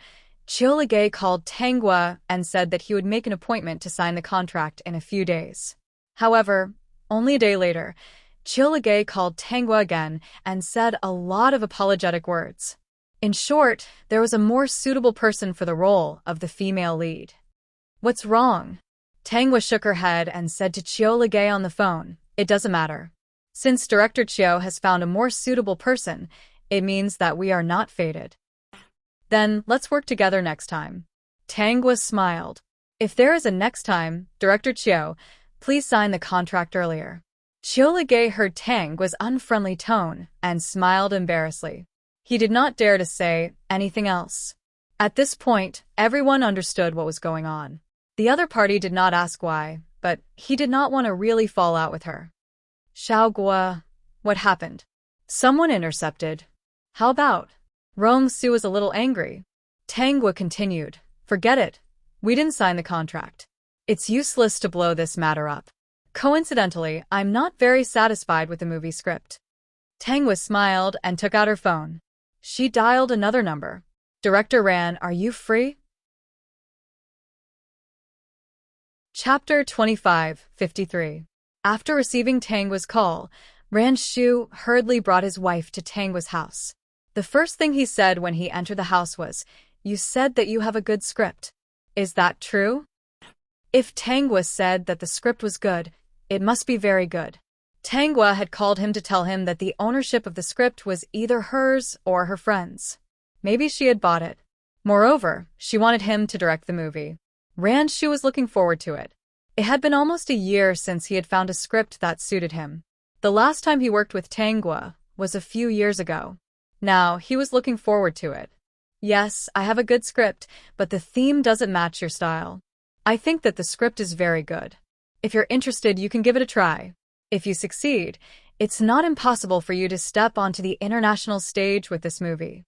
Chio Ligay called Tangwa and said that he would make an appointment to sign the contract in a few days. However, only a day later, Chio Ligay called Tangwa again and said a lot of apologetic words. In short, there was a more suitable person for the role of the female lead. What's wrong? Tangwa shook her head and said to Chio Ligay on the phone, it doesn't matter. Since Director Chio has found a more suitable person, it means that we are not fated. Then, let's work together next time. Tangwa smiled. If there is a next time, Director Chio, please sign the contract earlier. Chio Ligay heard Tangwa's unfriendly tone and smiled embarrassedly. He did not dare to say anything else. At this point, everyone understood what was going on. The other party did not ask why, but he did not want to really fall out with her. Xiaogua, what happened? Someone intercepted. How about? Rong Su was a little angry. Tangwa continued, forget it. We didn't sign the contract. It's useless to blow this matter up. Coincidentally, I'm not very satisfied with the movie script. Tangwa smiled and took out her phone. She dialed another number. Director Ran, are you free? Chapter 25:53. After receiving Tangwa's call, Ran Shu hurriedly brought his wife to Tangwa's house. The first thing he said when he entered the house was, you said that you have a good script. Is that true? If Tangwa said that the script was good, it must be very good. Tangwa had called him to tell him that the ownership of the script was either hers or her friend's. Maybe she had bought it. Moreover, she wanted him to direct the movie. Ran Shu was looking forward to it. It had been almost a year since he had found a script that suited him. The last time he worked with Tangwa was a few years ago. Now, he was looking forward to it. Yes, I have a good script, but the theme doesn't match your style. I think that the script is very good. If you're interested, you can give it a try. If you succeed, it's not impossible for you to step onto the international stage with this movie.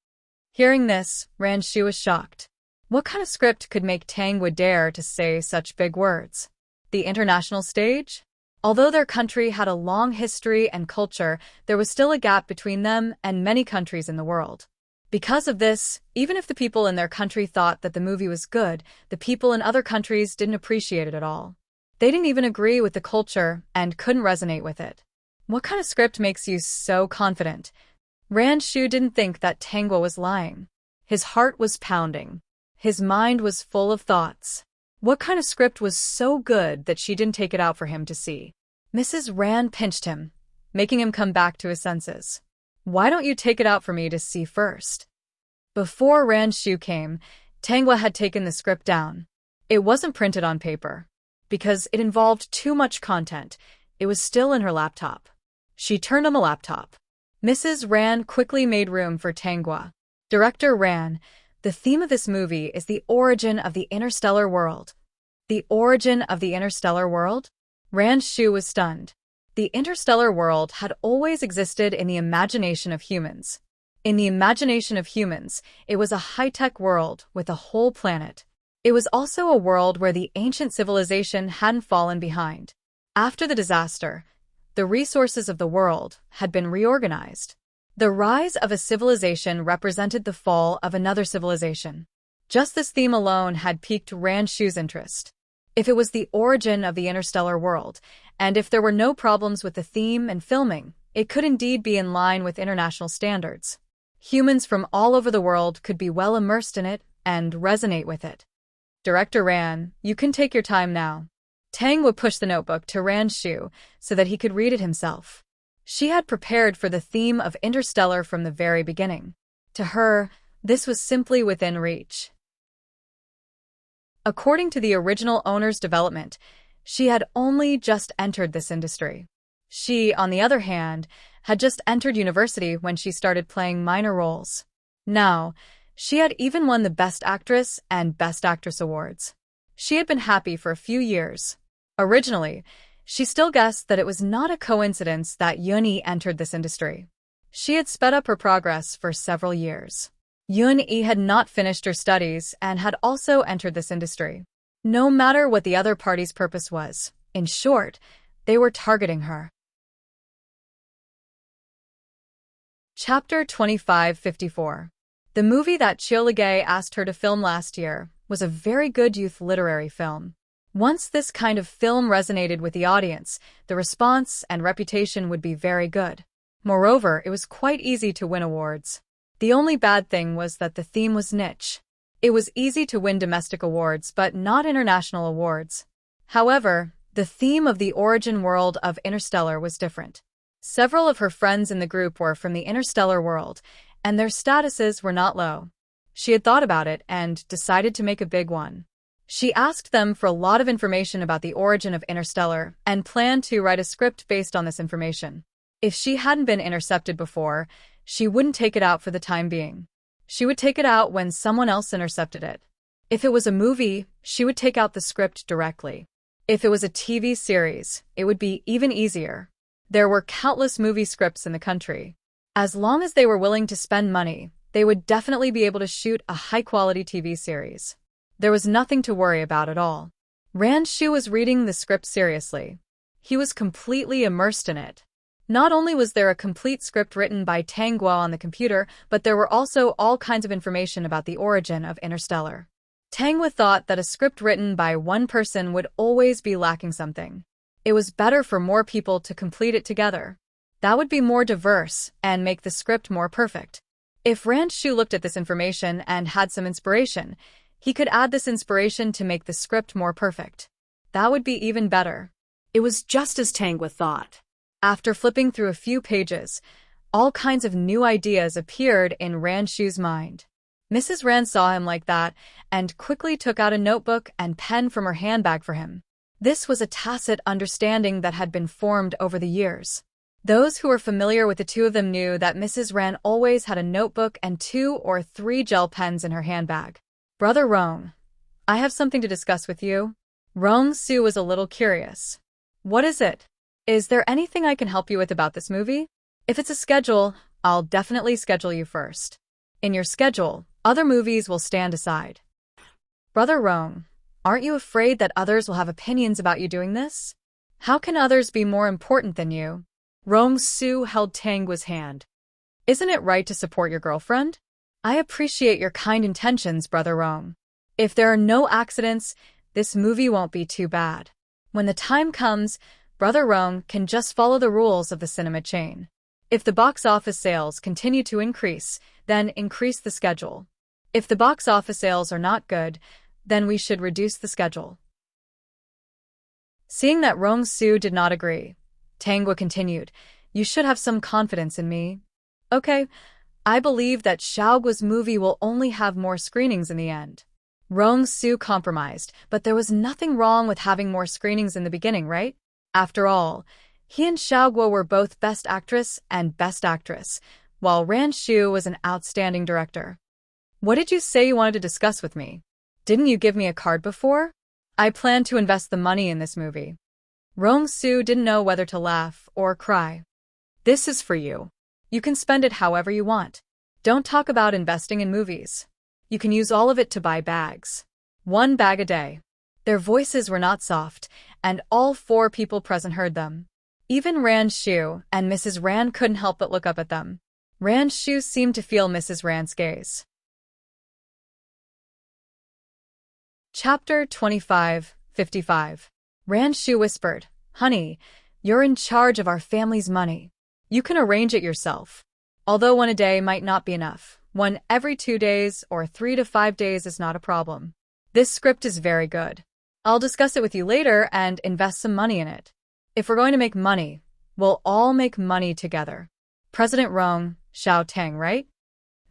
Hearing this, Ran Shu was shocked. What kind of script could make Tangwa dare to say such big words? The international stage? Although their country had a long history and culture, there was still a gap between them and many countries in the world. Because of this, even if the people in their country thought that the movie was good, the people in other countries didn't appreciate it at all. They didn't even agree with the culture and couldn't resonate with it. What kind of script makes you so confident? Ranchu didn't think that Tangwa was lying. His heart was pounding. His mind was full of thoughts. What kind of script was so good that she didn't take it out for him to see? Mrs. Rand pinched him, making him come back to his senses. Why don't you take it out for me to see first? Before Ranchu came, Tangwa had taken the script down. It wasn't printed on paper. Because it involved too much content, it was still in her laptop. She turned on the laptop. Mrs. Rand quickly made room for Tangwa. Director Rand, the theme of this movie is the origin of the interstellar world. The origin of the interstellar world? Ranchu was stunned. The interstellar world had always existed in the imagination of humans. In the imagination of humans, it was a high-tech world with a whole planet. It was also a world where the ancient civilization hadn't fallen behind. After the disaster, the resources of the world had been reorganized. The rise of a civilization represented the fall of another civilization. Just this theme alone had piqued Ranchu's interest. If it was the origin of the interstellar world, and if there were no problems with the theme and filming, it could indeed be in line with international standards. Humans from all over the world could be well immersed in it and resonate with it. Director Rand, you can take your time now. Tangwa pushed the notebook to Ranchu so that he could read it himself. She had prepared for the theme of interstellar from the very beginning. To her, this was simply within reach. According to the original owner's development, she had only just entered this industry. She, on the other hand, had just entered university when she started playing minor roles. Now, she had even won the Best Actress and Best Actress awards. She had been happy for a few years. Originally, she still guessed that it was not a coincidence that Yun-Yi entered this industry. She had sped up her progress for several years. Yun-Yi had not finished her studies and had also entered this industry. No matter what the other party's purpose was, in short, they were targeting her. Chapter 2554. The movie that Chiolage asked her to film last year was a very good youth literary film. Once this kind of film resonated with the audience, the response and reputation would be very good. Moreover, it was quite easy to win awards. The only bad thing was that the theme was niche. It was easy to win domestic awards, but not international awards. However, the theme of the origin world of Interstellar was different. Several of her friends in the group were from the interstellar world, and their statuses were not low. She had thought about it and decided to make a big one. She asked them for a lot of information about the origin of Interstellar and planned to write a script based on this information. If she hadn't been intercepted before, she wouldn't take it out for the time being. She would take it out when someone else intercepted it. If it was a movie, she would take out the script directly. If it was a TV series, it would be even easier. There were countless movie scripts in the country. As long as they were willing to spend money, they would definitely be able to shoot a high-quality TV series. There was nothing to worry about at all. Ranchu was reading the script seriously. He was completely immersed in it. Not only was there a complete script written by Tangwa on the computer, but there were also all kinds of information about the origin of Interstellar. Tangwa thought that a script written by one person would always be lacking something. It was better for more people to complete it together. That would be more diverse and make the script more perfect. If Ranchu looked at this information and had some inspiration, he could add this inspiration to make the script more perfect. That would be even better. It was just as Tangwa thought. After flipping through a few pages, all kinds of new ideas appeared in Ranchu's mind. Mrs. Rand saw him like that and quickly took out a notebook and pen from her handbag for him. This was a tacit understanding that had been formed over the years. Those who were familiar with the two of them knew that Mrs. Rand always had a notebook and 2 or 3 gel pens in her handbag. Brother Rong, I have something to discuss with you. Rong Su was a little curious. What is it? Is there anything I can help you with about this movie? If it's a schedule, I'll definitely schedule you first. In your schedule, other movies will stand aside. Brother Rong, aren't you afraid that others will have opinions about you doing this? How can others be more important than you? Rong Su held Tangwa's hand. Isn't it right to support your girlfriend? I appreciate your kind intentions, Brother Rong. If there are no accidents, this movie won't be too bad. When the time comes, Brother Rong can just follow the rules of the cinema chain. If the box office sales continue to increase, then increase the schedule. If the box office sales are not good, then we should reduce the schedule. Seeing that Rong Su did not agree, Tangwa continued, "You should have some confidence in me. Okay, I believe that Xiaoguo's movie will only have more screenings in the end." Rong Su compromised, but there was nothing wrong with having more screenings in the beginning, right? After all, he and Xiaoguo were both Best Actress and Best Actress, while Ran Xu was an outstanding director. "What did you say you wanted to discuss with me? Didn't you give me a card before? I plan to invest the money in this movie." Rong Su didn't know whether to laugh or cry. "This is for you. You can spend it however you want. Don't talk about investing in movies. You can use all of it to buy bags. 1 bag a day." Their voices were not soft, and all 4 people present heard them. Even Ran Xu and Mrs. Ran couldn't help but look up at them. Ran Xu seemed to feel Mrs. Ran's gaze. Chapter 25:55. Ran Xu whispered, "Honey, you're in charge of our family's money. You can arrange it yourself. Although 1 a day might not be enough, 1 every 2 days or 3 to 5 days is not a problem. This script is very good. I'll discuss it with you later and invest some money in it. If we're going to make money, we'll all make money together. President Rong, Xiao Tang, right?"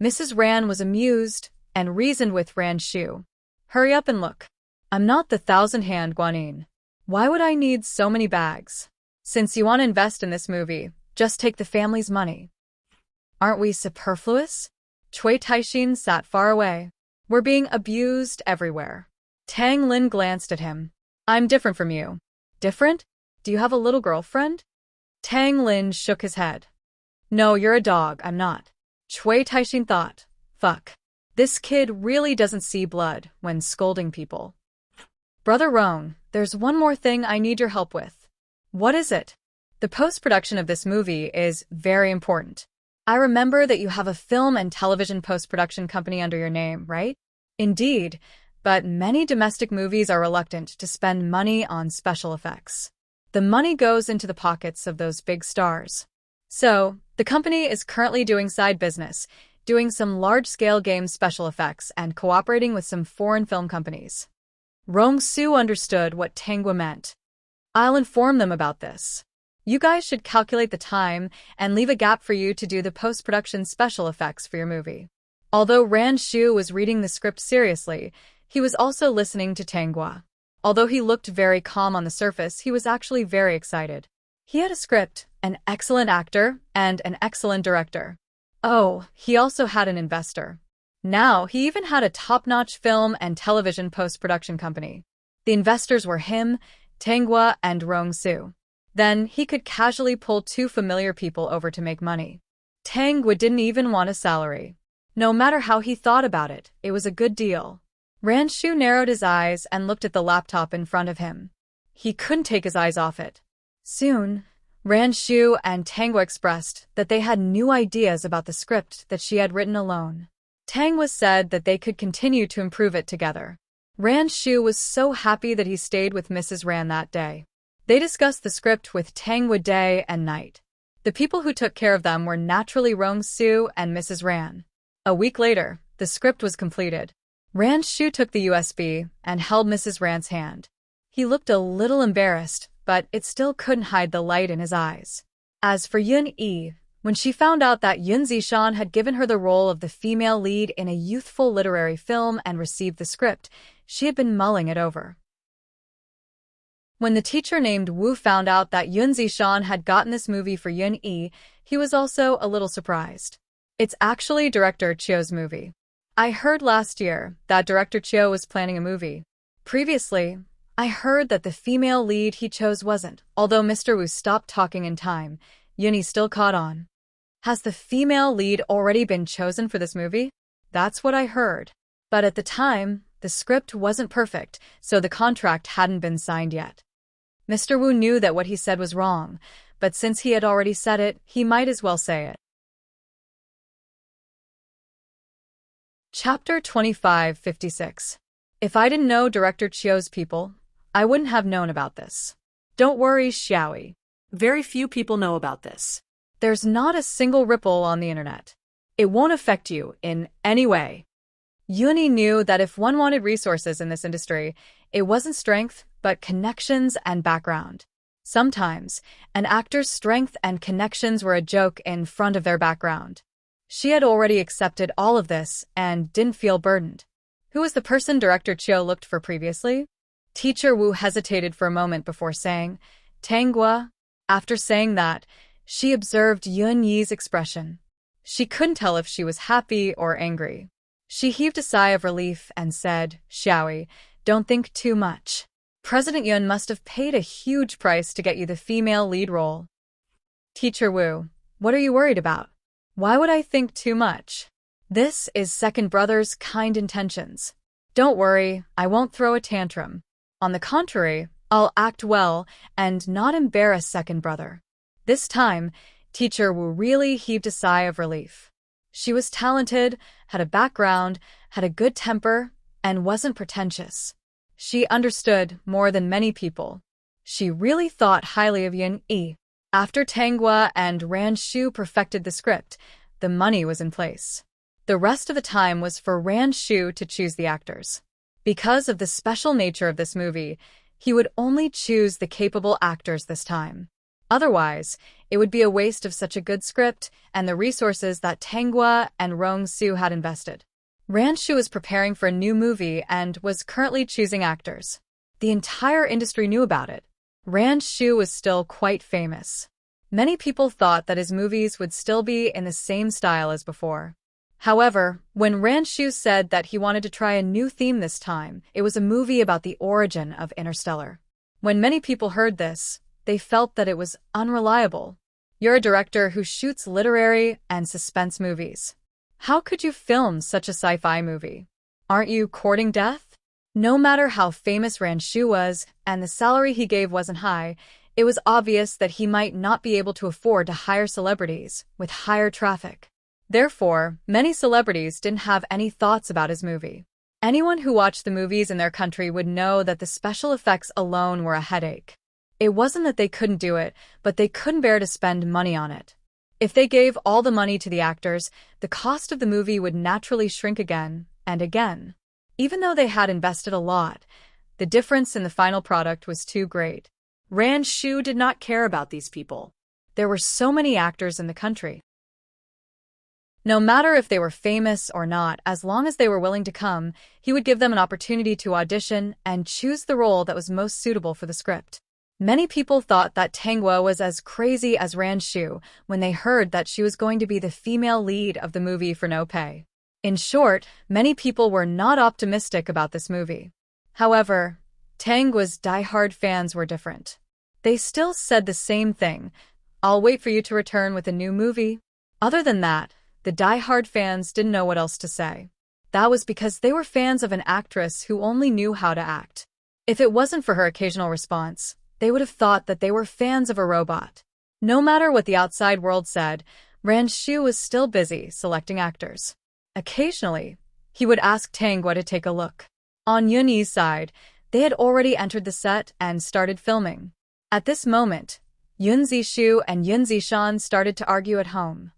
Mrs. Ran was amused and reasoned with Ran Xu. "Hurry up and look. I'm not the 1,000-hand Guanyin. Why would I need so many bags? Since you want to invest in this movie, just take the family's money. Aren't we superfluous?" Cui Taixin sat far away. "We're being abused everywhere." Tang Lin glanced at him. "I'm different from you." "Different? Do you have a little girlfriend?" Tang Lin shook his head. "No, you're a dog, I'm not." Cui Taixin thought, "Fuck. This kid really doesn't see blood when scolding people." "Brother Rong, there's one more thing I need your help with." "What is it?" "The post-production of this movie is very important. I remember that you have a film and television post-production company under your name, right?" "Indeed, but many domestic movies are reluctant to spend money on special effects. The money goes into the pockets of those big stars. So, the company is currently doing side business, doing some large-scale game special effects and cooperating with some foreign film companies." Rong Su understood what Tangwa meant. "I'll inform them about this. You guys should calculate the time and leave a gap for you to do the post-production special effects for your movie." Although Ran Xu was reading the script seriously, he was also listening to Tangwa. Although he looked very calm on the surface, he was actually very excited. He had a script, an excellent actor, and an excellent director. Oh, he also had an investor. Now, he even had a top-notch film and television post-production company. The investors were him, Tangwa, and Rong Su. Then, he could casually pull 2 familiar people over to make money. Tangwa didn't even want a salary. No matter how he thought about it, it was a good deal. Ran Xu narrowed his eyes and looked at the laptop in front of him. He couldn't take his eyes off it. Soon, Ran Xu and Tangwa expressed that they had new ideas about the script that she had written alone. Tangwa said that they could continue to improve it together. Ran Xu was so happy that he stayed with Mrs. Ran that day. They discussed the script with Tangwa day and night. The people who took care of them were naturally Rong Su and Mrs. Ran. A week later, the script was completed. Ran Xu took the USB and held Mrs. Ran's hand. He looked a little embarrassed, but it still couldn't hide the light in his eyes. As for Yun Yi, when she found out that Yun Zishan had given her the role of the female lead in a youthful literary film and received the script, she had been mulling it over. When the teacher named Wu found out that Yun Zishan had gotten this movie for Yun Yi, he was also a little surprised. "It's actually director Chio's movie. I heard last year that director Chio was planning a movie. Previously, I heard that the female lead he chose wasn't. Although Mr. Wu stopped talking in time, Yuni still caught on. Has the female lead already been chosen for this movie? That's what I heard. But at the time, the script wasn't perfect, so the contract hadn't been signed yet." Mr. Wu knew that what he said was wrong, but since he had already said it, he might as well say it. Chapter 25:56. If I didn't know Director Chio's people, I wouldn't have known about this. Don't worry, Xiaoyi. Very few people know about this. There's not a single ripple on the internet. It won't affect you in any way. Yuni knew that if one wanted resources in this industry, it wasn't strength, but connections and background. Sometimes, an actor's strength and connections were a joke in front of their background. She had already accepted all of this and didn't feel burdened. Who was the person Director Chiu looked for previously? Teacher Wu hesitated for a moment before saying, Tanghua. After saying that, she observed Yun Yi's expression. She couldn't tell if she was happy or angry. She heaved a sigh of relief and said, Xiaoyi, don't think too much. President Yun must have paid a huge price to get you the female lead role. Teacher Wu, what are you worried about? Why would I think too much? This is second brother's kind intentions. Don't worry, I won't throw a tantrum. On the contrary, I'll act well and not embarrass second brother. This time, Teacher Wu really heaved a sigh of relief. She was talented, had a background, had a good temper, and wasn't pretentious. She understood more than many people. She really thought highly of Yun Yi. After Tanghua and Ran Shu perfected the script, the money was in place. The rest of the time was for Ran Shu to choose the actors. Because of the special nature of this movie, he would only choose the capable actors this time. Otherwise, it would be a waste of such a good script and the resources that Tanghua and Rong Su had invested. Ran Shu was preparing for a new movie and was currently choosing actors. The entire industry knew about it. Ran Shu was still quite famous. Many people thought that his movies would still be in the same style as before. However, when Ran Shu said that he wanted to try a new theme this time, it was a movie about the origin of Interstellar. When many people heard this, they felt that it was unreliable. You're a director who shoots literary and suspense movies. How could you film such a sci-fi movie? Aren't you courting death? No matter how famous Ran Shu was and the salary he gave wasn't high, it was obvious that he might not be able to afford to hire celebrities with higher traffic. Therefore, many celebrities didn't have any thoughts about his movie. Anyone who watched the movies in their country would know that the special effects alone were a headache. It wasn't that they couldn't do it, but they couldn't bear to spend money on it. If they gave all the money to the actors, the cost of the movie would naturally shrink again and again. Even though they had invested a lot, the difference in the final product was too great. Ran Shu did not care about these people. There were so many actors in the country. No matter if they were famous or not, as long as they were willing to come, he would give them an opportunity to audition and choose the role that was most suitable for the script. Many people thought that Tanghua was as crazy as Ran Shu when they heard that she was going to be the female lead of the movie for no pay. In short, many people were not optimistic about this movie. However, Tanghua's die-hard fans were different. They still said the same thing, I'll wait for you to return with a new movie. Other than that, the die-hard fans didn't know what else to say. That was because they were fans of an actress who only knew how to act. If it wasn't for her occasional response, they would have thought that they were fans of a robot. No matter what the outside world said, Ran Shu was still busy selecting actors. Occasionally, he would ask Tanghua to take a look. On Yun Yi's side, they had already entered the set and started filming. At this moment, Yun Zishu and Yun Zishan started to argue at home.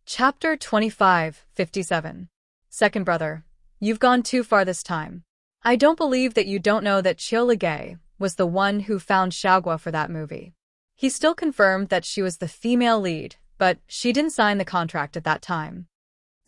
Chapter 25:57. Second brother, you've gone too far this time. I don't believe that you don't know that Chiu Ligay was the one who found Xiaogua for that movie. He still confirmed that she was the female lead, but she didn't sign the contract at that time.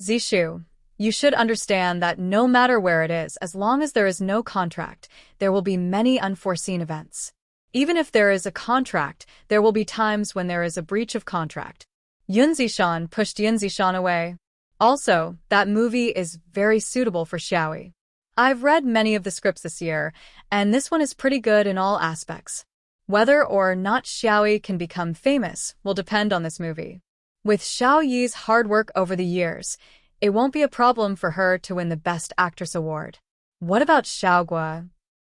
Zishu, you should understand that no matter where it is, as long as there is no contract, there will be many unforeseen events. Even if there is a contract, there will be times when there is a breach of contract. Yun Zishan pushed Yun Zishan away. Also, that movie is very suitable for Xiaoyi. I've read many of the scripts this year, and this one is pretty good in all aspects. Whether or not Xiaoyi can become famous will depend on this movie. With Xiao Yi's hard work over the years, it won't be a problem for her to win the Best Actress award. What about Xiaogua?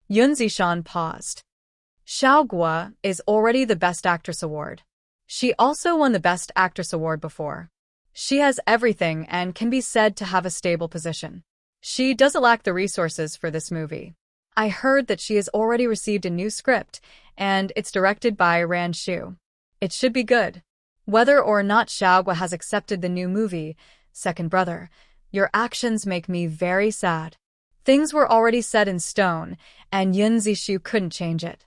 Yun Zishan paused. Xiaogua is already the Best Actress award. She also won the Best Actress award before. She has everything and can be said to have a stable position. She doesn't lack the resources for this movie. I heard that she has already received a new script, and it's directed by Ran Shu. It should be good. Whether or not Xiaogua has accepted the new movie, second brother, your actions make me very sad. Things were already set in stone, and Yun Zishu couldn't change it.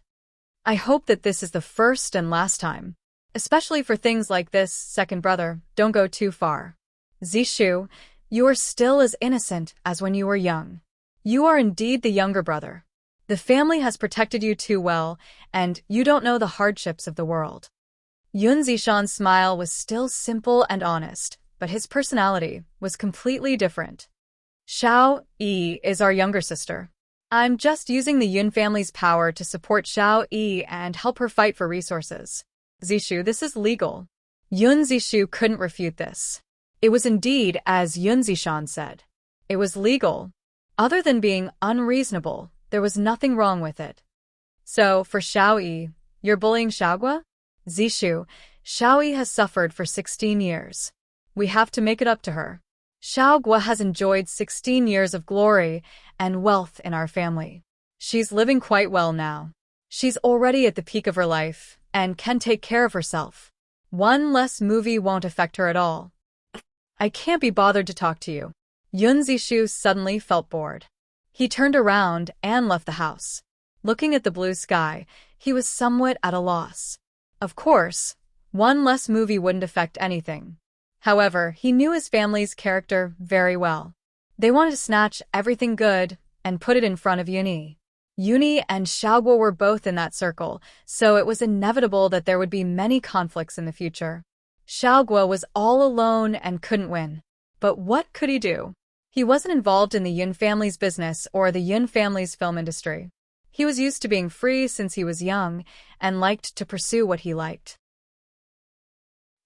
I hope that this is the first and last time. Especially for things like this, second brother, don't go too far. Zishu, you are still as innocent as when you were young. You are indeed the younger brother. The family has protected you too well, and you don't know the hardships of the world. Yun Zishan's smile was still simple and honest, but his personality was completely different. Xiao Yi is our younger sister. I'm just using the Yun family's power to support Xiao Yi and help her fight for resources. Zishu, this is legal. Yun Zishu couldn't refute this. It was indeed as Yun Zishan said. It was legal. Other than being unreasonable, there was nothing wrong with it. So, for Xiao Yi, you're bullying Xiaogua? Zishu, Xiao Yi has suffered for 16 years. We have to make it up to her. Xiaogua has enjoyed 16 years of glory and wealth in our family. She's living quite well now. She's already at the peak of her life and can take care of herself. One less movie won't affect her at all. I can't be bothered to talk to you. Yun Zishu suddenly felt bored. He turned around and left the house. Looking at the blue sky, he was somewhat at a loss. Of course, one less movie wouldn't affect anything. However, he knew his family's character very well. They wanted to snatch everything good and put it in front of Yuni. Yuni and Xiaogua were both in that circle, so it was inevitable that there would be many conflicts in the future. Xiaogua was all alone and couldn't win. But what could he do? He wasn't involved in the Yun family's business or the Yun family's film industry. He was used to being free since he was young and liked to pursue what he liked.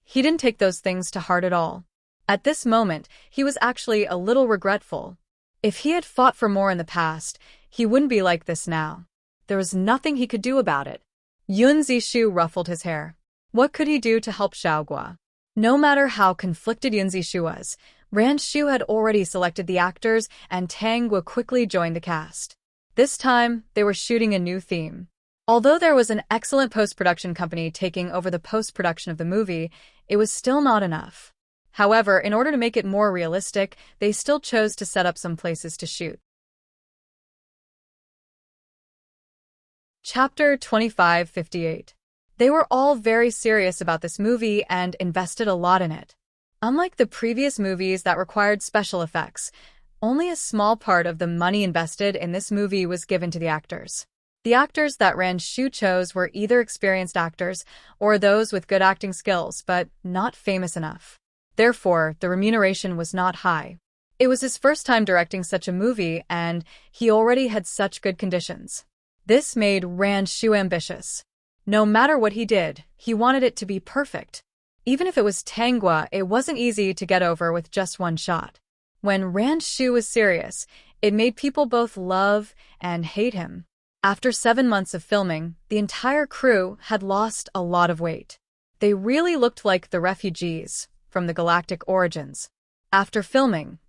He didn't take those things to heart at all. At this moment, he was actually a little regretful. If he had fought for more in the past, he wouldn't be like this now. There was nothing he could do about it. Yun Zishu ruffled his hair. What could he do to help Xiaogua? No matter how conflicted Yun Zishu was, Ran Shu had already selected the actors and Tang Gua quickly joined the cast. This time, they were shooting a new theme. Although there was an excellent post-production company taking over the post-production of the movie, it was still not enough. However, in order to make it more realistic, they still chose to set up some places to shoot. Chapter 2558. They were all very serious about this movie and invested a lot in it. Unlike the previous movies that required special effects, only a small part of the money invested in this movie was given to the actors. The actors that Ran Shu chose were either experienced actors or those with good acting skills, but not famous enough. Therefore, the remuneration was not high. It was his first time directing such a movie, and he already had such good conditions. This made Ran Shu ambitious. No matter what he did, he wanted it to be perfect. Even if it was Tang Gua, it wasn't easy to get over with just one shot. When Ran Shu was serious, it made people both love and hate him. After 7 months of filming, the entire crew had lost a lot of weight. They really looked like the refugees from the Galactic Origins. After filming,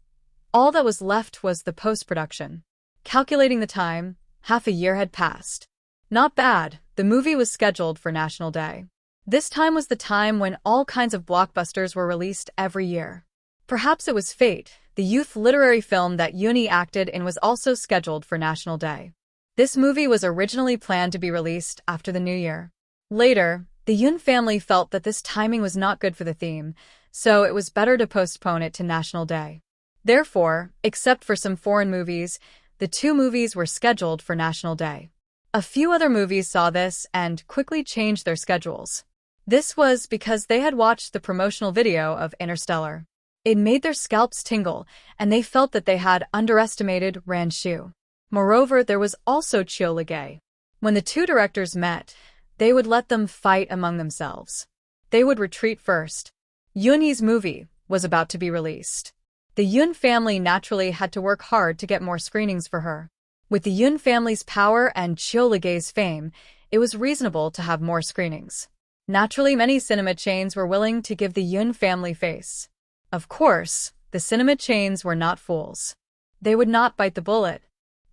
all that was left was the post-production. Calculating the time, half a year had passed. Not bad, the movie was scheduled for National Day. This time was the time when all kinds of blockbusters were released every year. Perhaps it was fate. The youth literary film that Yuni acted in was also scheduled for National Day. This movie was originally planned to be released after the New Year. Later, the Yun family felt that this timing was not good for the theme, so it was better to postpone it to National Day. Therefore, except for some foreign movies, the 2 movies were scheduled for National Day. A few other movies saw this and quickly changed their schedules. This was because they had watched the promotional video of Interstellar. It made their scalps tingle, and they felt that they had underestimated Ran Shu. Moreover, there was also Chiu Ligay. When the 2 directors met, they would let them fight among themselves. They would retreat first. Yunyi's movie was about to be released. The Yun family naturally had to work hard to get more screenings for her. With the Yun family's power and Chiu Ligay's fame, it was reasonable to have more screenings. Naturally, many cinema chains were willing to give the Yun family face. Of course, the cinema chains were not fools. They would not bite the bullet.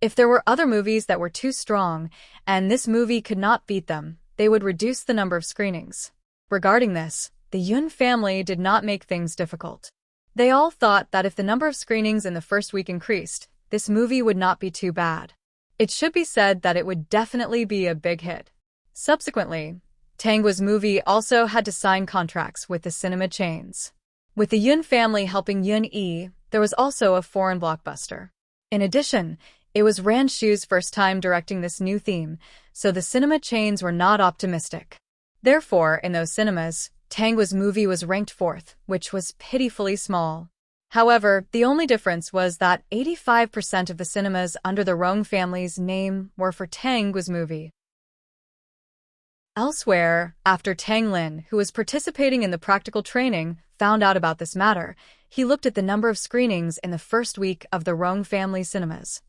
If there were other movies that were too strong, and this movie could not beat them, they would reduce the number of screenings. Regarding this, the Yun family did not make things difficult. They all thought that if the number of screenings in the first week increased, this movie would not be too bad. It should be said that it would definitely be a big hit. Subsequently, Tangwa's movie also had to sign contracts with the cinema chains. With the Yun family helping Yun-e, there was also a foreign blockbuster. In addition, it was Ran Shu's first time directing this new theme, so the cinema chains were not optimistic. Therefore, in those cinemas, Tangwa's movie was ranked 4th, which was pitifully small. However, the only difference was that 85% of the cinemas under the Rong family's name were for Tangwa's movie. Elsewhere, after Tang Lin, who was participating in the practical training, found out about this matter, he looked at the number of screenings in the first week of the Rong family cinemas.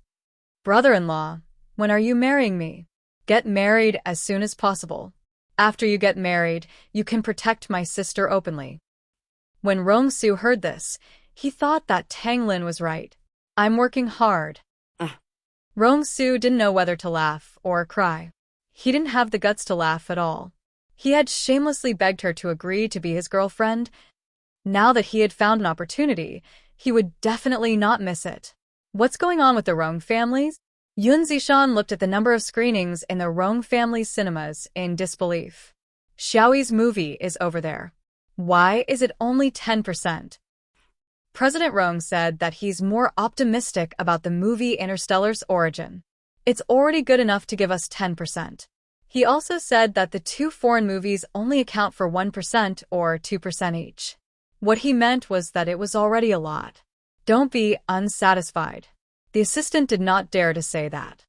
"Brother-in-law, when are you marrying me? Get married as soon as possible. After you get married, you can protect my sister openly." When Rong Su heard this, he thought that Tang Lin was right. "I'm working hard." Rong Su didn't know whether to laugh or cry. He didn't have the guts to laugh at all. He had shamelessly begged her to agree to be his girlfriend. Now that he had found an opportunity, he would definitely not miss it. What's going on with the Rong families? Yun Zishan looked at the number of screenings in the Rong family cinemas in disbelief. Xiaoyi's movie is over there. Why is it only 10%? President Rong said that he's more optimistic about the movie Interstellar's origin. It's already good enough to give us 10%. He also said that the 2 foreign movies only account for 1% or 2% each. What he meant was that it was already a lot. Don't be unsatisfied. The assistant did not dare to say that.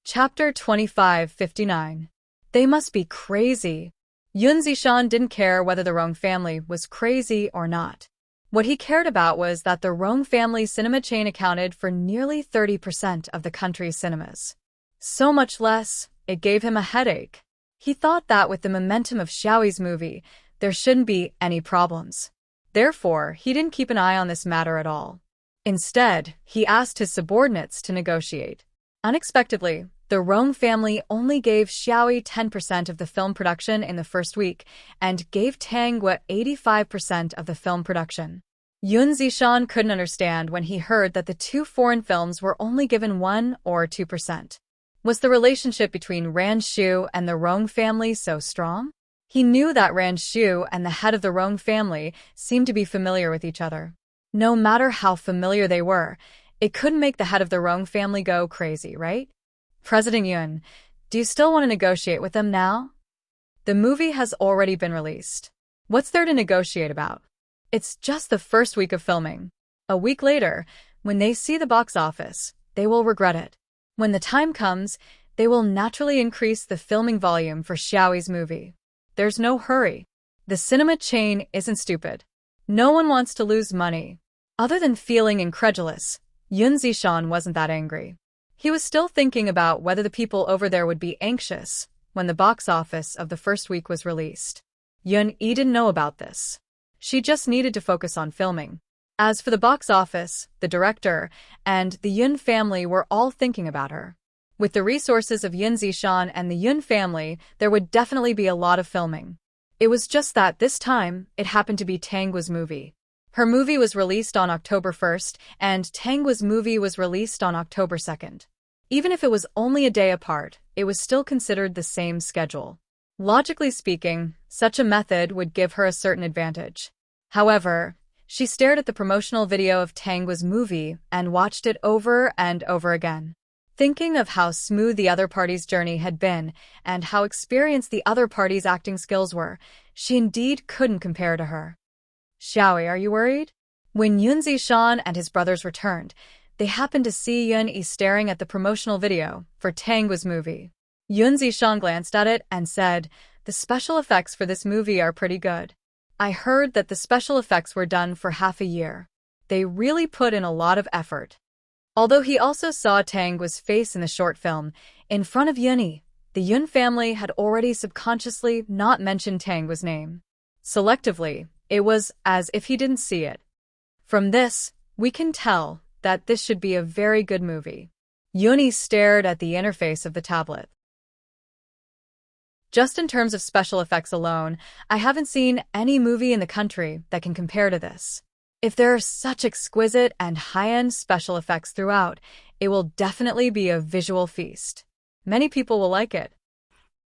Chapter 25:59. They must be crazy. Yun Zishan didn't care whether the Rong family was crazy or not. What he cared about was that the Rong family cinema chain accounted for nearly 30% of the country's cinemas. So much less, it gave him a headache. He thought that with the momentum of Xiaoyi's movie, there shouldn't be any problems. Therefore, he didn't keep an eye on this matter at all. Instead, he asked his subordinates to negotiate. Unexpectedly, the Rong family only gave Xiaoyi 10% of the film production in the first week and gave Tangwa 85% of the film production. Yun Zishan couldn't understand when he heard that the 2 foreign films were only given 1 or 2%. Was the relationship between Ran Shu and the Rong family so strong? He knew that Ran Shu and the head of the Rong family seemed to be familiar with each other. No matter how familiar they were, it couldn't make the head of the Rong family go crazy, right? "President Yun, do you still want to negotiate with them now? The movie has already been released. What's there to negotiate about? It's just the first week of filming. A week later, when they see the box office, they will regret it. When the time comes, they will naturally increase the filming volume for Xiaoyi's movie. There's no hurry. The cinema chain isn't stupid. No one wants to lose money." Other than feeling incredulous, Yun Zishan wasn't that angry. He was still thinking about whether the people over there would be anxious when the box office of the first week was released. Yun-e didn't know about this. She just needed to focus on filming. As for the box office, the director, and the Yun family were all thinking about her. With the resources of Yun Zishan and the Yun family, there would definitely be a lot of filming. It was just that this time, it happened to be Tangwa's movie. Her movie was released on October 1st, and Tangwa's movie was released on October 2nd. Even if it was only a day apart, it was still considered the same schedule. Logically speaking, such a method would give her a certain advantage. However, she stared at the promotional video of Tangwa's movie and watched it over and over again. Thinking of how smooth the other party's journey had been and how experienced the other party's acting skills were, she indeed couldn't compare to her. "Xiaoyi, are you worried?" When Yun Zishan and his brothers returned, they happened to see Yun-e staring at the promotional video for Tangwa's movie. Yun Zishan glanced at it and said, "The special effects for this movie are pretty good. I heard that the special effects were done for half a year. They really put in a lot of effort." Although he also saw Tangwa's face in the short film, in front of Yun-e, the Yun family had already subconsciously not mentioned Tangwa's name. Selectively, it was as if he didn't see it. From this, we can tell that this should be a very good movie. Yoon-hee stared at the interface of the tablet. Just in terms of special effects alone, I haven't seen any movie in the country that can compare to this. If there are such exquisite and high-end special effects throughout, it will definitely be a visual feast. Many people will like it.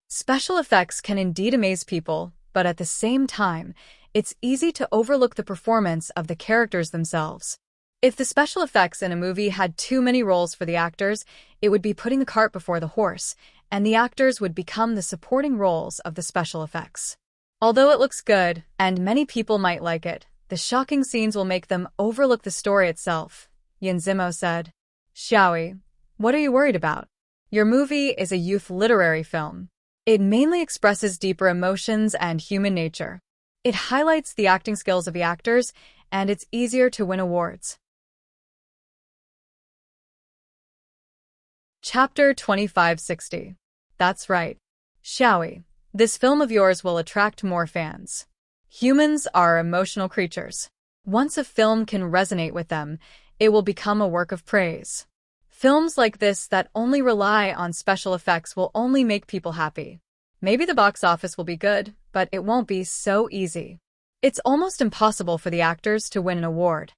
Special effects can indeed amaze people, but at the same time, it's easy to overlook the performance of the characters themselves. If the special effects in a movie had too many roles for the actors, it would be putting the cart before the horse, and the actors would become the supporting roles of the special effects. Although it looks good, and many people might like it, the shocking scenes will make them overlook the story itself, Yin Zimo said. Xiaoyi, what are you worried about? Your movie is a youth literary film. It mainly expresses deeper emotions and human nature. It highlights the acting skills of the actors, and it's easier to win awards. Chapter 2560. That's right. Xiaoyi, this film of yours will attract more fans. Humans are emotional creatures. Once a film can resonate with them, it will become a work of praise. Films like this that only rely on special effects will only make people happy. Maybe the box office will be good, but it won't be so easy. It's almost impossible for the actors to win an award.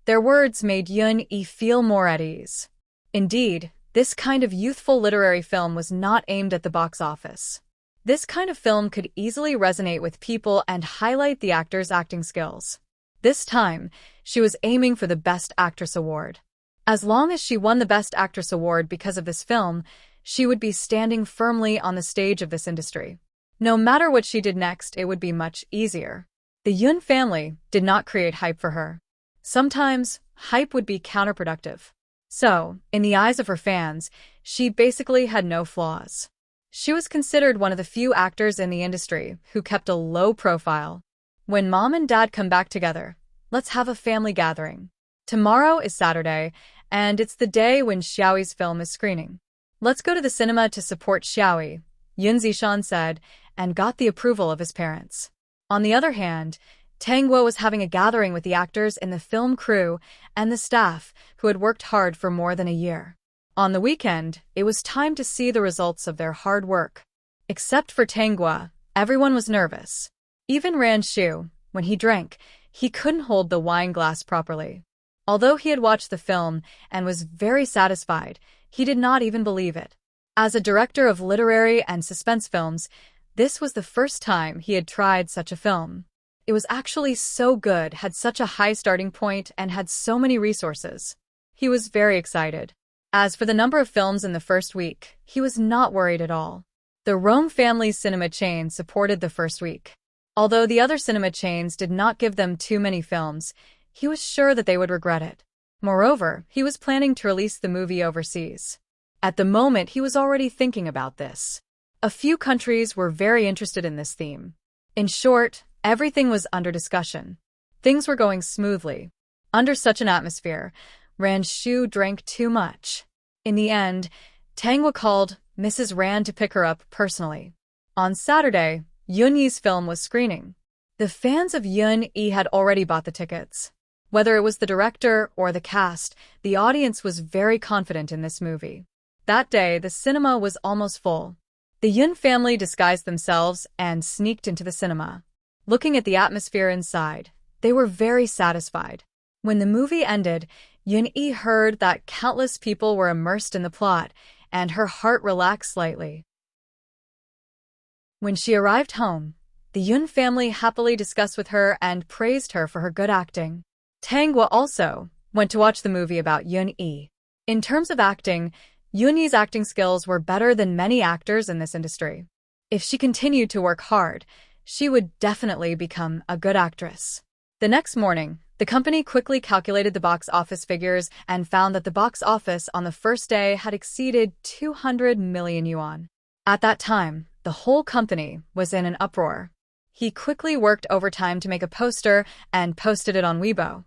Their words made Yoon-hee feel more at ease. Indeed, this kind of youthful literary film was not aimed at the box office. This kind of film could easily resonate with people and highlight the actors' acting skills. This time, she was aiming for the Best Actress award. As long as she won the Best Actress award because of this film, she would be standing firmly on the stage of this industry. No matter what she did next, it would be much easier. The Yoon family did not create hype for her. Sometimes, hype would be counterproductive. So, in the eyes of her fans, she basically had no flaws. She was considered one of the few actors in the industry who kept a low profile. When mom and dad come back together, let's have a family gathering. Tomorrow is Saturday, and it's the day when Xiaoyi's film is screening. Let's go to the cinema to support Xiaoyi, Yoon Zishan said, and got the approval of his parents. On the other hand, Tangguo was having a gathering with the actors in the film crew and the staff who had worked hard for more than a year. On the weekend, it was time to see the results of their hard work. Except for Tangguo, everyone was nervous. Even Ran Shu, when he drank, he couldn't hold the wine glass properly. Although he had watched the film and was very satisfied, he did not even believe it. As a director of literary and suspense films, this was the first time he had tried such a film. It was actually so good, had such a high starting point, and had so many resources. He was very excited. As for the number of films in the first week, he was not worried at all. The Rome family's cinema chain supported the first week. Although the other cinema chains did not give them too many films, he was sure that they would regret it. Moreover, he was planning to release the movie overseas. At the moment, he was already thinking about this. A few countries were very interested in this theme. In short, everything was under discussion. Things were going smoothly. Under such an atmosphere, Ran Shu drank too much. In the end, Tangguo called Mrs. Ran to pick her up personally. On Saturday, Yoon-hee's film was screening. The fans of Yoon-hee had already bought the tickets. Whether it was the director or the cast, the audience was very confident in this movie. That day, the cinema was almost full. The Yoon family disguised themselves and sneaked into the cinema. Looking at the atmosphere inside, they were very satisfied. When the movie ended, Yoon-hee heard that countless people were immersed in the plot, and her heart relaxed slightly. When she arrived home, the Yoon family happily discussed with her and praised her for her good acting. Tangguo also went to watch the movie about Yoon-hee. In terms of acting, Yoon-hee's acting skills were better than many actors in this industry. If she continued to work hard, she would definitely become a good actress. The next morning, the company quickly calculated the box office figures and found that the box office on the first day had exceeded 200 million yuan. At that time, the whole company was in an uproar. He quickly worked overtime to make a poster and posted it on Weibo.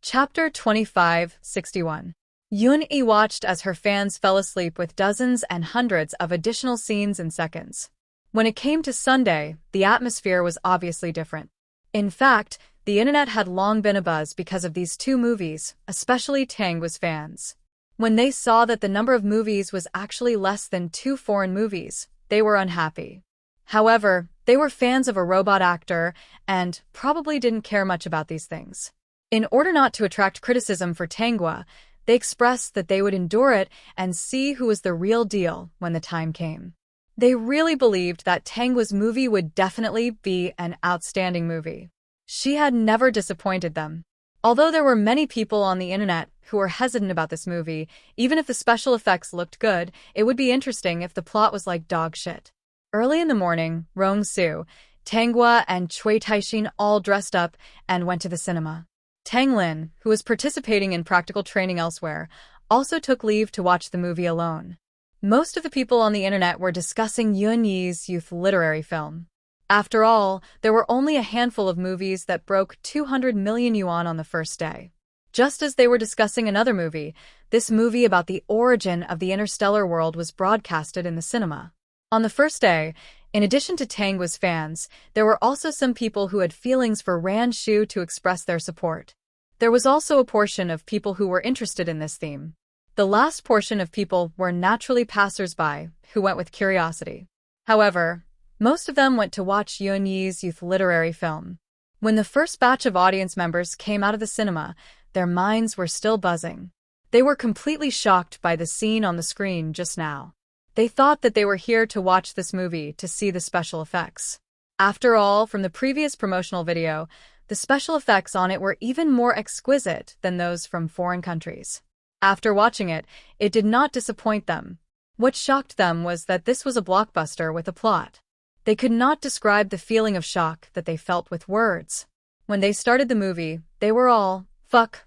Chapter 2561. Yoon-hee watched as her fans fell asleep with dozens and hundreds of additional scenes in seconds. When it came to Sunday, the atmosphere was obviously different. In fact, the internet had long been abuzz because of these two movies, especially Tangwa's fans. When they saw that the number of movies was actually less than 2 foreign movies, they were unhappy. However, they were fans of a robot actor and probably didn't care much about these things. In order not to attract criticism for Tangwa, they expressed that they would endure it and see who was the real deal when the time came. They really believed that Tangwa's movie would definitely be an outstanding movie. She had never disappointed them. Although there were many people on the internet who were hesitant about this movie, even if the special effects looked good, it would be interesting if the plot was like dog shit. Early in the morning, Rong-su, Tangwa, and Chui Taixin all dressed up and went to the cinema. Tang Lin, who was participating in practical training elsewhere, also took leave to watch the movie alone. Most of the people on the internet were discussing Yun Yi's youth literary film. After all, there were only a handful of movies that broke 200 million yuan on the first day. Just as they were discussing another movie, this movie about the origin of the interstellar world was broadcasted in the cinema. On the first day, in addition to Tangwa's fans, there were also some people who had feelings for Ran Shu to express their support. There was also a portion of people who were interested in this theme. The last portion of people were naturally passers-by who went with curiosity. However, most of them went to watch Yun Yi's youth literary film. When the first batch of audience members came out of the cinema, their minds were still buzzing. They were completely shocked by the scene on the screen just now. They thought that they were here to watch this movie to see the special effects. After all, from the previous promotional video, the special effects on it were even more exquisite than those from foreign countries. After watching it, it did not disappoint them. What shocked them was that this was a blockbuster with a plot. They could not describe the feeling of shock that they felt with words. When they started the movie, they were all, fuck,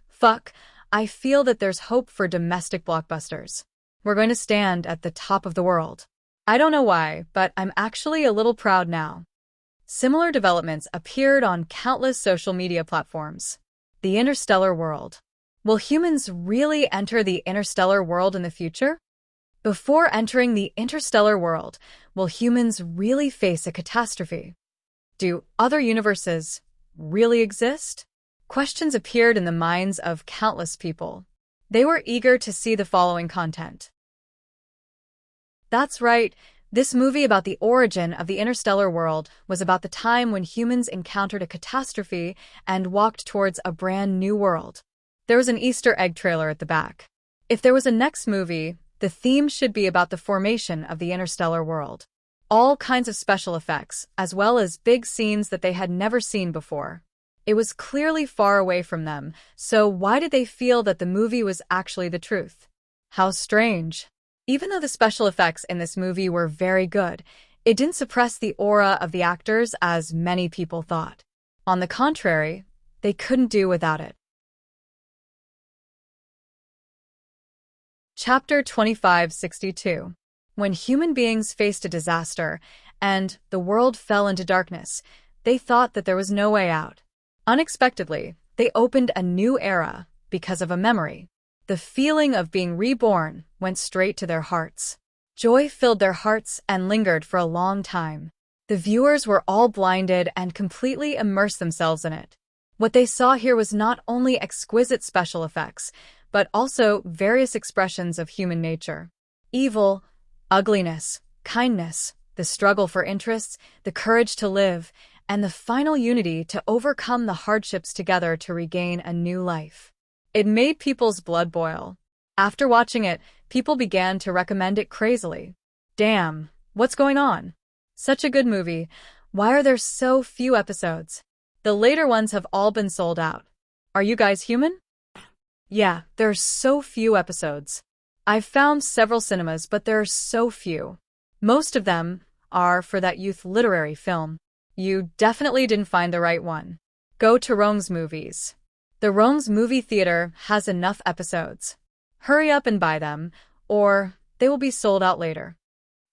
I feel that there's hope for domestic blockbusters. We're going to stand at the top of the world. I don't know why, but I'm actually a little proud now. Similar developments appeared on countless social media platforms. The interstellar world. Will humans really enter the interstellar world in the future? Before entering the interstellar world, will humans really face a catastrophe? Do other universes really exist? Questions appeared in the minds of countless people. They were eager to see the following content. That's right, this movie about the origin of the interstellar world was about the time when humans encountered a catastrophe and walked towards a brand new world. There was an Easter egg trailer at the back. If there was a next movie, the theme should be about the formation of the interstellar world. All kinds of special effects, as well as big scenes that they had never seen before. It was clearly far away from them, so why did they feel that the movie was actually the truth? How strange. Even though the special effects in this movie were very good, it didn't suppress the aura of the actors as many people thought. On the contrary, they couldn't do without it. Chapter 2562. When human beings faced a disaster and the world fell into darkness, they thought that there was no way out. Unexpectedly, they opened a new era because of a memory. The feeling of being reborn went straight to their hearts. Joy filled their hearts and lingered for a long time. The viewers were all blinded and completely immersed themselves in it. What they saw here was not only exquisite special effects, but also various expressions of human nature. Evil, ugliness, kindness, the struggle for interests, the courage to live, and the final unity to overcome the hardships together to regain a new life. It made people's blood boil. After watching it, people began to recommend it crazily. Damn, what's going on? Such a good movie. Why are there so few episodes? The later ones have all been sold out. Are you guys human? Yeah, there are so few episodes. I've found several cinemas, but there are so few. Most of them are for that youth literary film. You definitely didn't find the right one. Go to Rong's Movies. The Rong's Movie Theater has enough episodes. Hurry up and buy them, or they will be sold out later.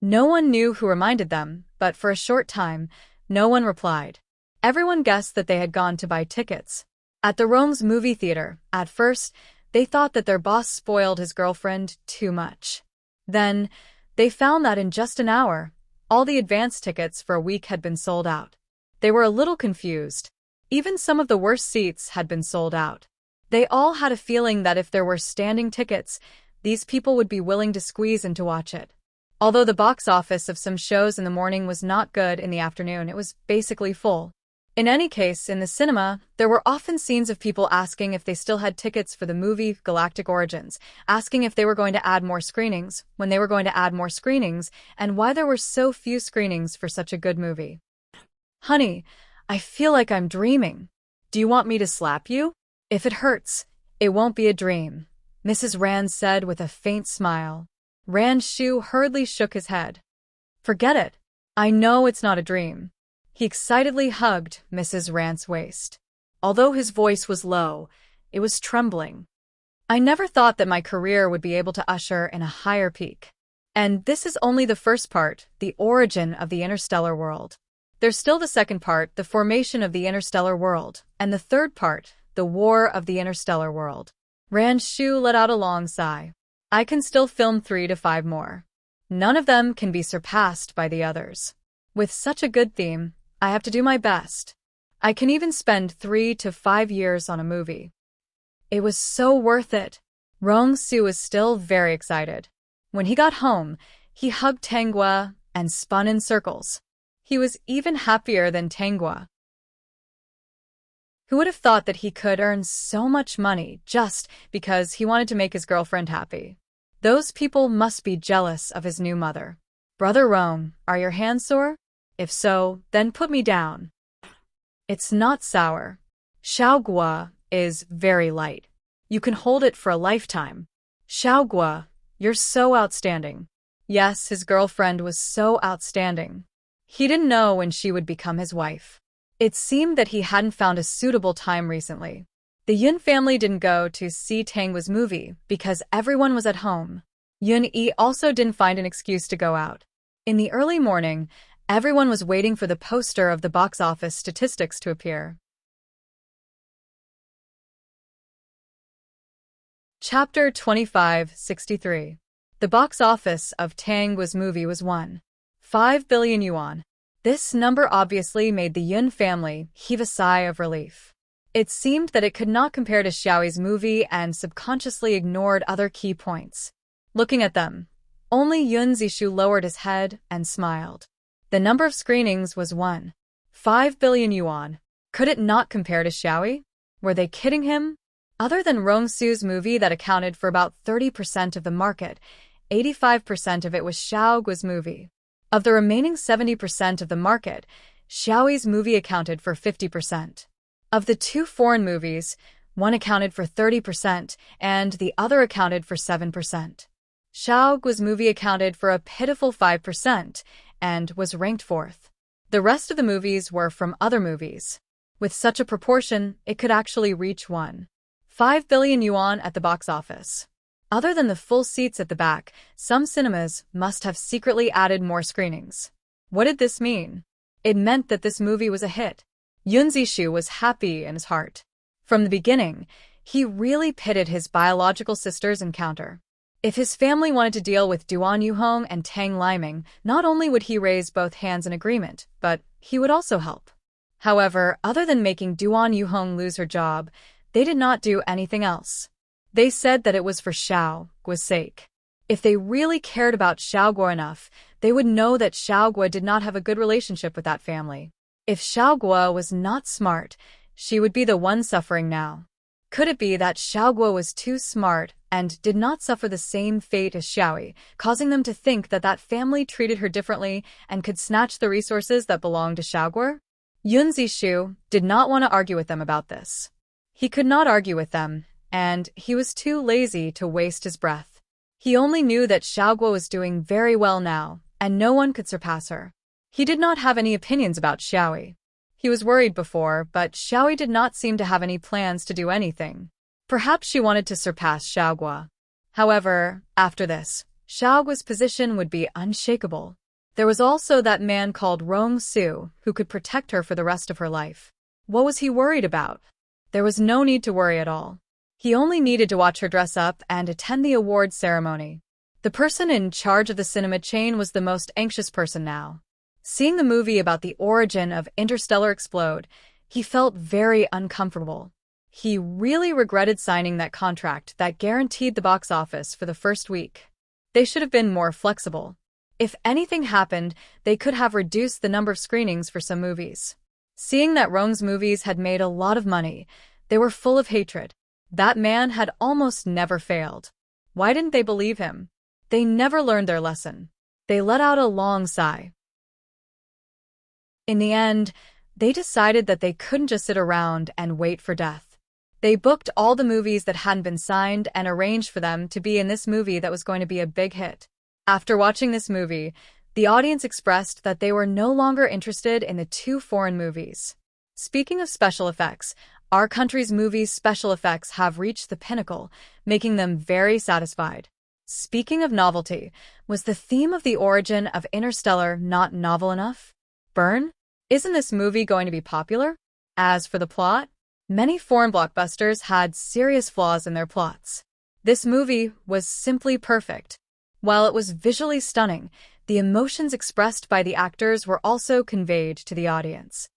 No one knew who reminded them, but for a short time, no one replied. Everyone guessed that they had gone to buy tickets. At the Rong's Movie Theater, at first, they thought that their boss spoiled his girlfriend too much. Then, they found that in just an hour, All the advance tickets for a week had been sold out. They were a little confused. Even some of the worst seats had been sold out. They all had a feeling that if there were standing tickets, these people would be willing to squeeze in to watch it. Although the box office of some shows in the morning was not good in the afternoon, it was basically full. In any case, in the cinema, there were often scenes of people asking if they still had tickets for the movie Galactic Origins, asking if they were going to add more screenings, when they were going to add more screenings, and why there were so few screenings for such a good movie. "Honey, I feel like I'm dreaming. Do you want me to slap you? If it hurts, it won't be a dream," Mrs. Rand said with a faint smile. Rand Shu hurriedly shook his head. "Forget it. I know it's not a dream." He excitedly hugged Mrs. Rand's waist. Although his voice was low, it was trembling. "I never thought that my career would be able to usher in a higher peak. And this is only the first part, the origin of the interstellar world. There's still the second part, the formation of the interstellar world, and the third part, the war of the interstellar world." Rand Shu let out a long sigh. "I can still film 3 to 5 more. None of them can be surpassed by the others. With such a good theme, I have to do my best. I can even spend 3 to 5 years on a movie." It was so worth it. Rong Su was still very excited. When he got home, he hugged Tanggua and spun in circles. He was even happier than Tanggua. Who would have thought that he could earn so much money just because he wanted to make his girlfriend happy? Those people must be jealous of his new mother. "Brother Rong, are your hands sore? If so, then put me down." "It's not sour. Xiaogua is very light. You can hold it for a lifetime." "Xiaogua, you're so outstanding." Yes, his girlfriend was so outstanding. He didn't know when she would become his wife. It seemed that he hadn't found a suitable time recently. The Yun family didn't go to see Tangwa's movie because everyone was at home. Yun Yi also didn't find an excuse to go out. In the early morning, everyone was waiting for the poster of the box office statistics to appear. Chapter 2563. The box office of Tangwa's movie was 1.5 billion yuan. This number obviously made the Yun family heave a sigh of relief. It seemed that it could not compare to Xiaoyi's movie and subconsciously ignored other key points. Looking at them, only Yun Zishu lowered his head and smiled. The number of screenings was 1.5 billion yuan. Could it not compare to Xiaoyi? Were they kidding him? Other than Rong Su's movie that accounted for about 30% of the market, 85% of it was Xiaogua's movie. Of the remaining 70% of the market, Xiaoyi's movie accounted for 50%. Of the 2 foreign movies, one accounted for 30% and the other accounted for 7%. Xiaogua's movie accounted for a pitiful 5% and was ranked 4th. The rest of the movies were from other movies. With such a proportion, it could actually reach 1.5 billion yuan at the box office. Other than the full seats at the back, some cinemas must have secretly added more screenings. What did this mean? It meant that this movie was a hit. Yun Zishu was happy in his heart. From the beginning, he really pitted his biological sister's encounter. If his family wanted to deal with Duan Yuhong and Tang Liming, not only would he raise both hands in agreement, but he would also help. However, other than making Duan Yuhong lose her job, they did not do anything else. They said that it was for Xiaogua's sake. If they really cared about Xiaogua enough, they would know that Xiaogua did not have a good relationship with that family. If Xiaogua was not smart, she would be the one suffering now. Could it be that Xiaogua was too smart and did not suffer the same fate as Xiaoyi, causing them to think that that family treated her differently and could snatch the resources that belonged to Xiaogua? Yun Zishu did not want to argue with them about this. He could not argue with them, and he was too lazy to waste his breath. He only knew that Xiaogua was doing very well now, and no one could surpass her. He did not have any opinions about Xiaoyi. He was worried before, but Xiaoyi did not seem to have any plans to do anything. Perhaps she wanted to surpass Xiaogua. However, after this, Xiaogua's position would be unshakable. There was also that man called Rong Su, who could protect her for the rest of her life. What was he worried about? There was no need to worry at all. He only needed to watch her dress up and attend the award ceremony. The person in charge of the cinema chain was the most anxious person now. Seeing the movie about the origin of interstellar explode, he felt very uncomfortable. He really regretted signing that contract that guaranteed the box office for the first week. They should have been more flexible. If anything happened, they could have reduced the number of screenings for some movies. Seeing that Rong's movies had made a lot of money, they were full of hatred. That man had almost never failed. Why didn't they believe him? They never learned their lesson. They let out a long sigh. In the end, they decided that they couldn't just sit around and wait for death. They booked all the movies that hadn't been signed and arranged for them to be in this movie that was going to be a big hit. After watching this movie, the audience expressed that they were no longer interested in the two foreign movies. Speaking of special effects, our country's movies' special effects have reached the pinnacle, making them very satisfied. Speaking of novelty, was the theme of the origin of Interstellar not novel enough? Burn? Isn't this movie going to be popular? As for the plot, many foreign blockbusters had serious flaws in their plots. This movie was simply perfect. While it was visually stunning, the emotions expressed by the actors were also conveyed to the audience.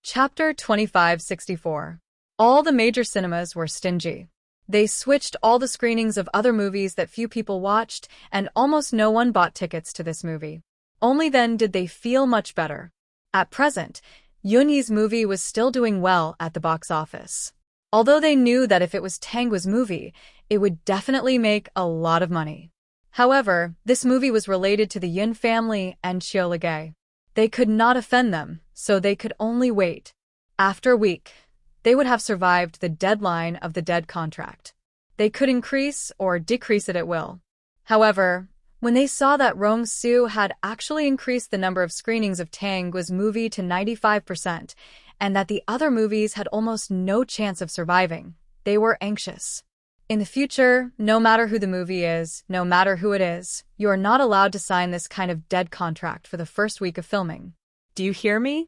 Chapter 2564. All the major cinemas were stingy. They switched all the screenings of other movies that few people watched, and almost no one bought tickets to this movie. Only then did they feel much better. At present, Yoon Yee's movie was still doing well at the box office. Although they knew that if it was Tangwa's movie, it would definitely make a lot of money. However, this movie was related to the Yoon family and Cheo Legay. They could not offend them, so they could only wait. After a week, they would have survived the deadline of the dead contract. They could increase or decrease it at will. However, when they saw that Rong Soo had actually increased the number of screenings of Tangwa's movie to 95%, and that the other movies had almost no chance of surviving, they were anxious. In the future, no matter who the movie is, no matter who it is, you are not allowed to sign this kind of dead contract for the first week of filming. Do you hear me?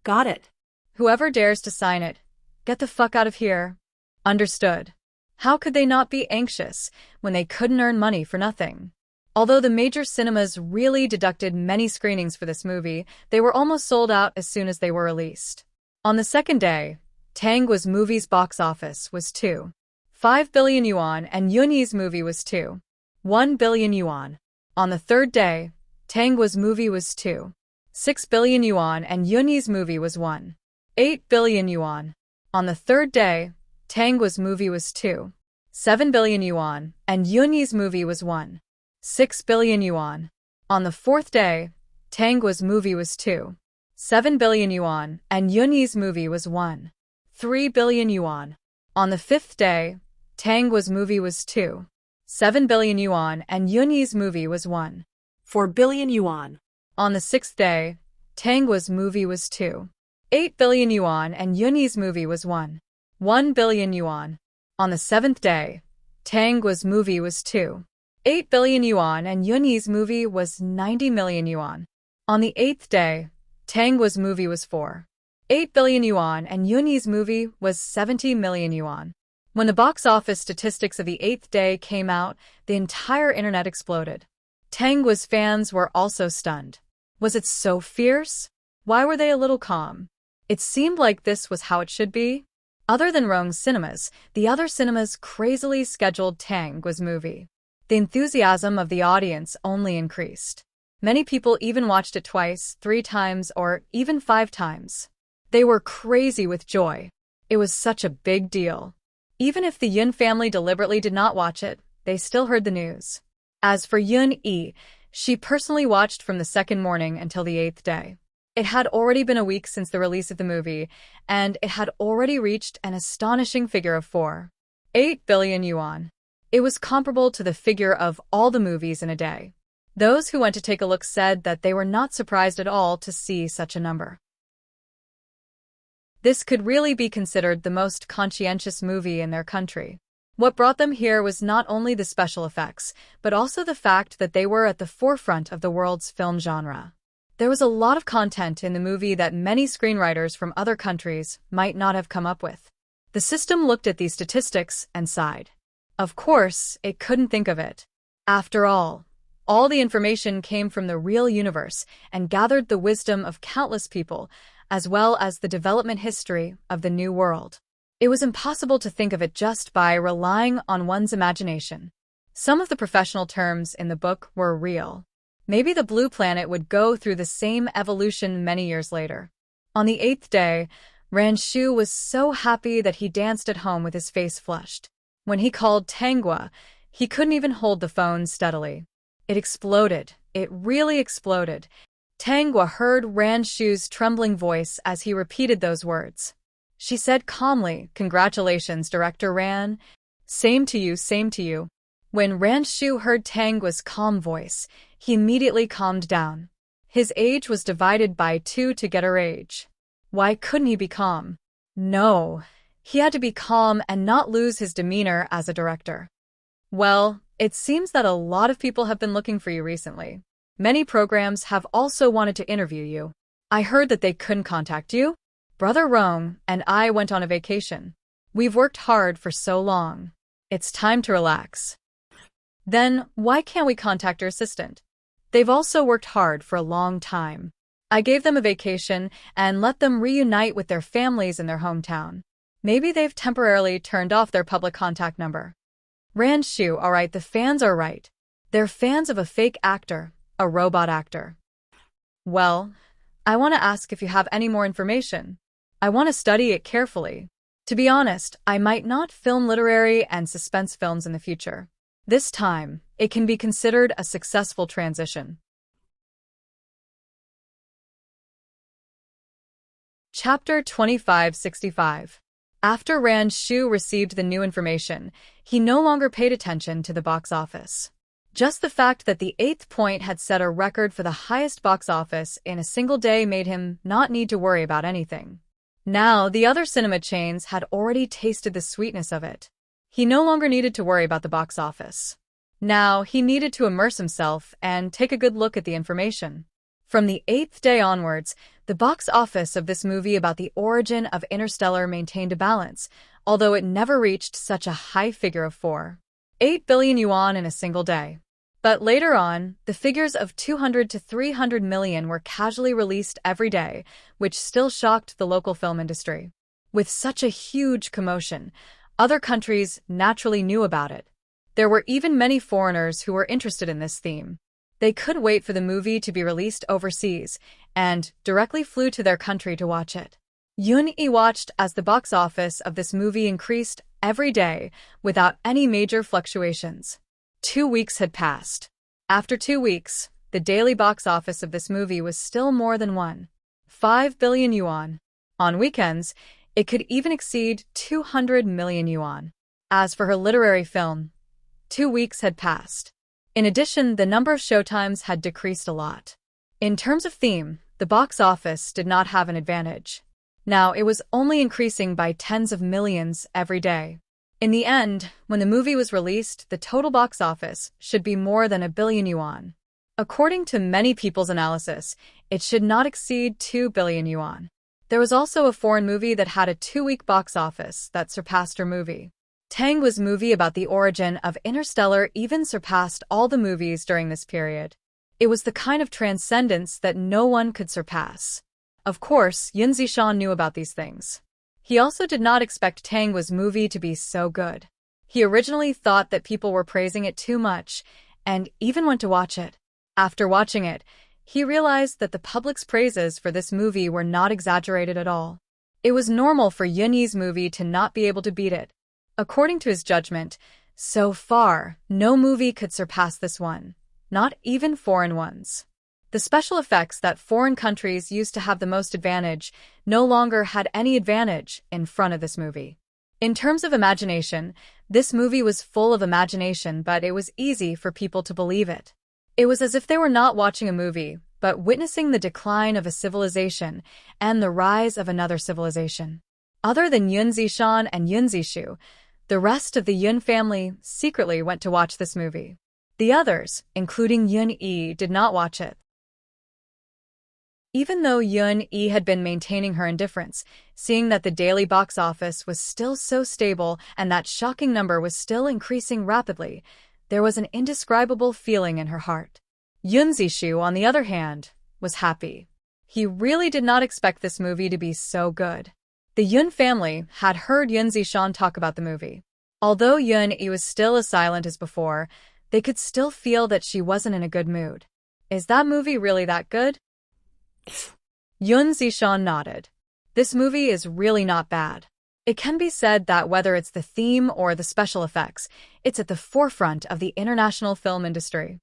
Got it. Whoever dares to sign it, get the fuck out of here. Understood. How could they not be anxious when they couldn't earn money for nothing? Although the major cinemas really deducted many screenings for this movie, they were almost sold out as soon as they were released. On the second day, Tangwa's movie's box office was 2.5 billion yuan and Yoon Yee's movie was 2.1 billion yuan. On the third day, Tangwa's movie was 2.6 billion yuan and Yoon Yee's movie was 1.8 billion yuan. On the third day, Tangwa's movie was 2.7 billion yuan and Yoon Yee's movie was 1.6 billion yuan. On the fourth day, Tangwa's movie was 2.7 billion yuan and Yoon Yee's movie was 1.3 billion yuan. On the fifth day, Tangwa's movie was 2.7 billion yuan and Yoon Yee's movie was 1.4 billion yuan. On the sixth day, Tangwa's movie was 2.8 billion yuan and Yoon Yee's movie was 1 billion yuan. On the seventh day, Tangwa's movie was 2.8 billion yuan and Yoon Yee's movie was 90 million yuan. On the eighth day, Tangwa's movie was 4.8 billion yuan and Yoon Yee's movie was 70 million yuan. When the box office statistics of the eighth day came out, the entire internet exploded. Tangwa's fans were also stunned. Was it so fierce? Why were they a little calm? It seemed like this was how it should be. Other than Rong's cinemas, the other cinemas crazily scheduled Tangwa's movie. The enthusiasm of the audience only increased. Many people even watched it twice, 3 times, or even 5 times. They were crazy with joy. It was such a big deal. Even if the Yoon family deliberately did not watch it, they still heard the news. As for Yoon Yi, she personally watched from the second morning until the 8th day. It had already been a week since the release of the movie, and it had already reached an astonishing figure of 4.8 billion yuan. It was comparable to the figure of all the movies in a day. Those who went to take a look said that they were not surprised at all to see such a number. This could really be considered the most conscientious movie in their country. What brought them here was not only the special effects, but also the fact that they were at the forefront of the world's film genre. There was a lot of content in the movie that many screenwriters from other countries might not have come up with. The system looked at these statistics and sighed. Of course, it couldn't think of it. After all the information came from the real universe and gathered the wisdom of countless people, as well as the development history of the new world. It was impossible to think of it just by relying on one's imagination. Some of the professional terms in the book were real. Maybe the blue planet would go through the same evolution many years later. On the 8th day, Ranshu was so happy that he danced at home with his face flushed. When he called Tangua, he couldn't even hold the phone steadily. It exploded. It really exploded. Tangua heard Ranshu's trembling voice as he repeated those words. She said calmly, "Congratulations, Director Ran. Same to you, same to you." When Ranshu heard Tangua's calm voice, he immediately calmed down. His age was divided by 2 to get her age. Why couldn't he be calm? No, he had to be calm and not lose his demeanor as a director. Well, it seems that a lot of people have been looking for you recently. Many programs have also wanted to interview you. I heard that they couldn't contact you. Brother Rome and I went on a vacation. We've worked hard for so long. It's time to relax. Then, why can't we contact your assistant? They've also worked hard for a long time. I gave them a vacation and let them reunite with their families in their hometown. Maybe they've temporarily turned off their public contact number. Ranshu, alright, the fans are right. They're fans of a fake actor, a robot actor. Well, I want to ask if you have any more information. I want to study it carefully. To be honest, I might not film literary and suspense films in the future. This time, it can be considered a successful transition. Chapter 2565. After Ranshu received the new information, he no longer paid attention to the box office. Just the fact that the 8th point had set a record for the highest box office in a single day made him not need to worry about anything. Now, the other cinema chains had already tasted the sweetness of it. He no longer needed to worry about the box office. Now, he needed to immerse himself and take a good look at the information. From the 8th day onwards, the box office of this movie about the origin of Interstellar maintained a balance, although it never reached such a high figure of 4.8 billion yuan in a single day. But later on, the figures of 200 to 300 million were casually released every day, which still shocked the local film industry. With such a huge commotion, other countries naturally knew about it. There were even many foreigners who were interested in this theme. They couldn't wait for the movie to be released overseas, and directly flew to their country to watch it. Yun-Yi watched as the box office of this movie increased every day without any major fluctuations. 2 weeks had passed. After 2 weeks, the daily box office of this movie was still more than 1.5 billion yuan. On weekends, it could even exceed 200 million yuan. As for her literary film, 2 weeks had passed. In addition, the number of showtimes had decreased a lot. In terms of theme, the box office did not have an advantage. Now, it was only increasing by tens of millions every day. In the end, when the movie was released, the total box office should be more than 1 billion yuan. According to many people's analysis, it should not exceed 2 billion yuan. There was also a foreign movie that had a 2-week box office that surpassed her movie. Tangua's movie about the origin of Interstellar even surpassed all the movies during this period. It was the kind of transcendence that no one could surpass. Of course, Yun Zishan knew about these things. He also did not expect Tangua's movie to be so good. He originally thought that people were praising it too much, and even went to watch it. After watching it, he realized that the public's praises for this movie were not exaggerated at all. It was normal for Yun-Yi's movie to not be able to beat it. According to his judgment, so far, no movie could surpass this one, not even foreign ones. The special effects that foreign countries used to have the most advantage no longer had any advantage in front of this movie. In terms of imagination, this movie was full of imagination, but it was easy for people to believe it. It was as if they were not watching a movie, but witnessing the decline of a civilization and the rise of another civilization. Other than Yun Zishan and Yun Zishu, the rest of the Yun family secretly went to watch this movie. The others, including Yun-Yi, did not watch it. Even though Yun-yi had been maintaining her indifference, seeing that the daily box office was still so stable and that shocking number was still increasing rapidly, there was an indescribable feeling in her heart. Yun Zishu, on the other hand, was happy. He really did not expect this movie to be so good. The Yun family had heard Yun Zishan talk about the movie. Although Yun-yi was still as silent as before, they could still feel that she wasn't in a good mood. Is that movie really that good? Yun Zishan nodded. This movie is really not bad. It can be said that whether it's the theme or the special effects, it's at the forefront of the international film industry.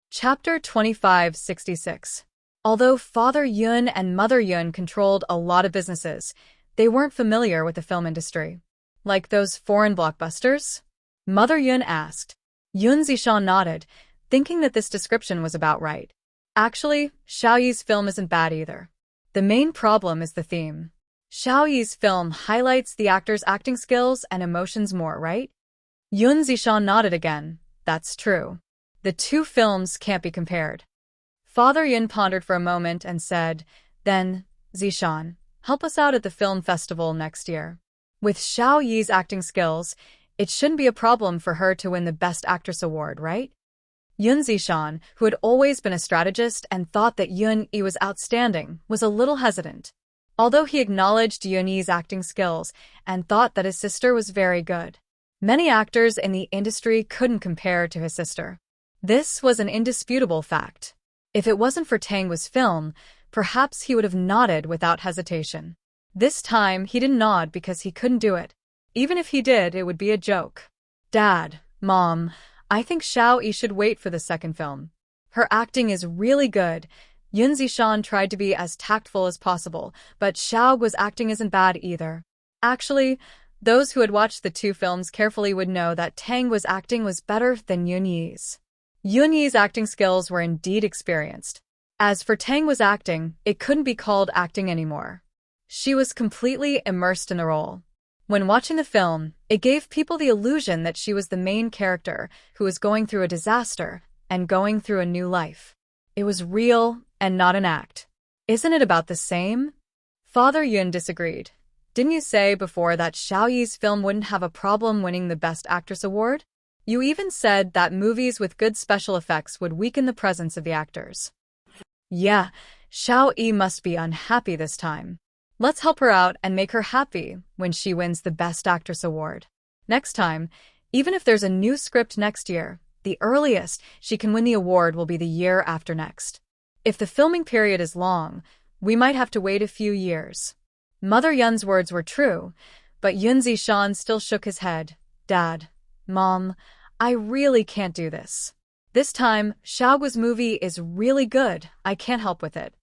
Chapter 2566. Although Father Yun and Mother Yun controlled a lot of businesses, they weren't familiar with the film industry. Like those foreign blockbusters? Mother Yun asked. Yun Zishan nodded, thinking that this description was about right. Actually, Xiaoyi's film isn't bad either. The main problem is the theme. Xiaoyi's film highlights the actor's acting skills and emotions more, right? Yun Zishan nodded again. That's true. The two films can't be compared. Father Yun pondered for a moment and said, Then, Zishan, help us out at the film festival next year. With Xiaoyi's acting skills, it shouldn't be a problem for her to win the Best Actress award, right? Yun Zishan, who had always been a strategist and thought that Yun-yi was outstanding, was a little hesitant. Although he acknowledged Yun-yi's acting skills and thought that his sister was very good, many actors in the industry couldn't compare to his sister. This was an indisputable fact. If it wasn't for Tang's film, perhaps he would have nodded without hesitation. This time, he didn't nod because he couldn't do it. Even if he did, it would be a joke. Dad, Mom, I think Xiaoyi should wait for the second film. Her acting is really good. Yun Zishan tried to be as tactful as possible, but Xiaogu's acting isn't bad either. Actually, those who had watched the two films carefully would know that Tang's acting was better than Yun-yi's. Yun-yi's acting skills were indeed experienced. As for Tang's acting, it couldn't be called acting anymore. She was completely immersed in the role. When watching the film, it gave people the illusion that she was the main character who was going through a disaster and going through a new life. It was real and not an act. Isn't it about the same? Father Yun disagreed. Didn't you say before that Xiaoyi's film wouldn't have a problem winning the Best Actress award? You even said that movies with good special effects would weaken the presence of the actors. Yeah, Xiaoyi must be unhappy this time. Let's help her out and make her happy when she wins the Best Actress award. Next time, even if there's a new script next year, the earliest she can win the award will be the year after next. If the filming period is long, we might have to wait a few years. Mother Yun's words were true, but Yun Zishan still shook his head. Dad, Mom, I really can't do this. This time, Xiaogu's movie is really good. I can't help with it.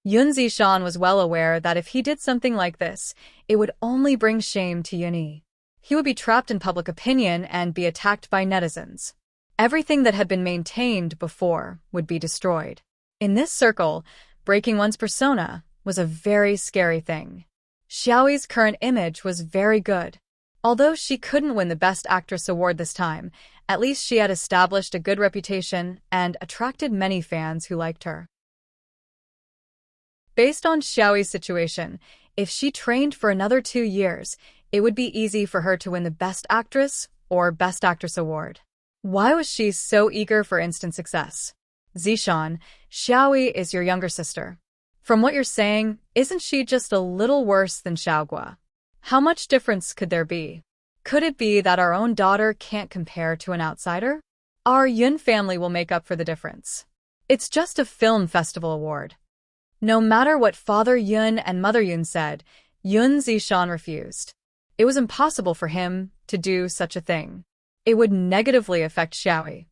Yun Zishan was well aware that if he did something like this, it would only bring shame to Yun-yi. He would be trapped in public opinion and be attacked by netizens. Everything that had been maintained before would be destroyed. In this circle, breaking one's persona was a very scary thing. Xiaoyi's current image was very good. Although she couldn't win the Best Actress award this time, at least she had established a good reputation and attracted many fans who liked her. Based on Xiaoyi's situation, if she trained for another 2 years, it would be easy for her to win the Best Actress or Best Actress award. Why was she so eager for instant success? Zishan, Xiaoyi is your younger sister. From what you're saying, isn't she just a little worse than Xiaogua? How much difference could there be? Could it be that our own daughter can't compare to an outsider? Our Yun family will make up for the difference. It's just a film festival award. No matter what Father Yun and Mother Yun said, Yun Zishan refused. It was impossible for him to do such a thing. It would negatively affect Xiaoyi.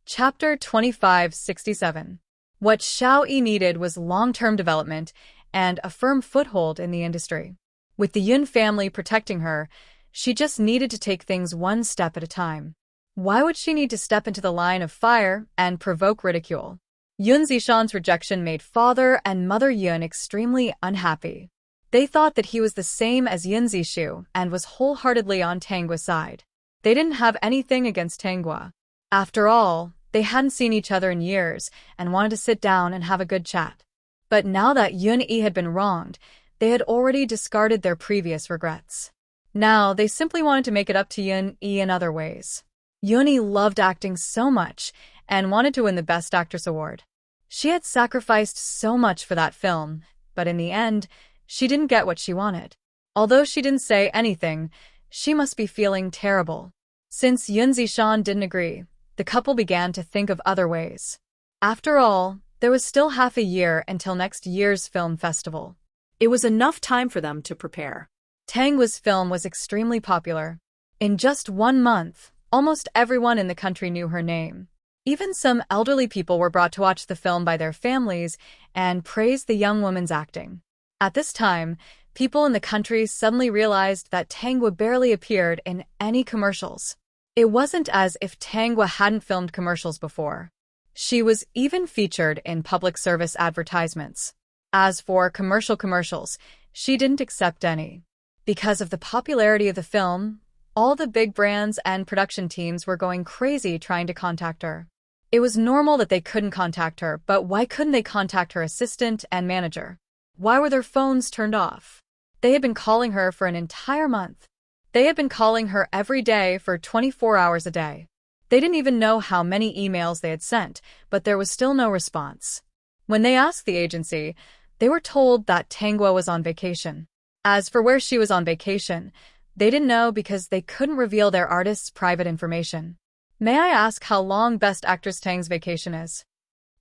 Chapter 2567. What Xiaoyi needed was long-term development and a firm foothold in the industry. With the Yun family protecting her, she just needed to take things one step at a time. Why would she need to step into the line of fire and provoke ridicule? Yun Zishan's rejection made Father and Mother Yun extremely unhappy. They thought that he was the same as Yun Zishu and was wholeheartedly on Tang's side. They didn't have anything against Tanghua. After all, they hadn't seen each other in years and wanted to sit down and have a good chat. But now that Yun-yi had been wronged, they had already discarded their previous regrets. Now, they simply wanted to make it up to Yun-yi in other ways. Yun-yi loved acting so much and wanted to win the Best Actress award. She had sacrificed so much for that film, but in the end, she didn't get what she wanted. Although she didn't say anything, she must be feeling terrible. Since Yun Zishan didn't agree, the couple began to think of other ways. After all, there was still half a year until next year's film festival. It was enough time for them to prepare. Tanghua's film was extremely popular. In just 1 month, almost everyone in the country knew her name. Even some elderly people were brought to watch the film by their families and praised the young woman's acting. At this time, people in the country suddenly realized that Tanghua barely appeared in any commercials. It wasn't as if Tanghua hadn't filmed commercials before. She was even featured in public service advertisements. As for commercials, she didn't accept any. Because of the popularity of the film, all the big brands and production teams were going crazy trying to contact her. It was normal that they couldn't contact her, but why couldn't they contact her assistant and manager? Why were their phones turned off? They had been calling her for an entire month. They had been calling her every day for 24 hours a day. They didn't even know how many emails they had sent, but there was still no response. When they asked the agency, they were told that Tanghua was on vacation. As for where she was on vacation, they didn't know because they couldn't reveal their artist's private information. May I ask how long Best Actress Tang's vacation is?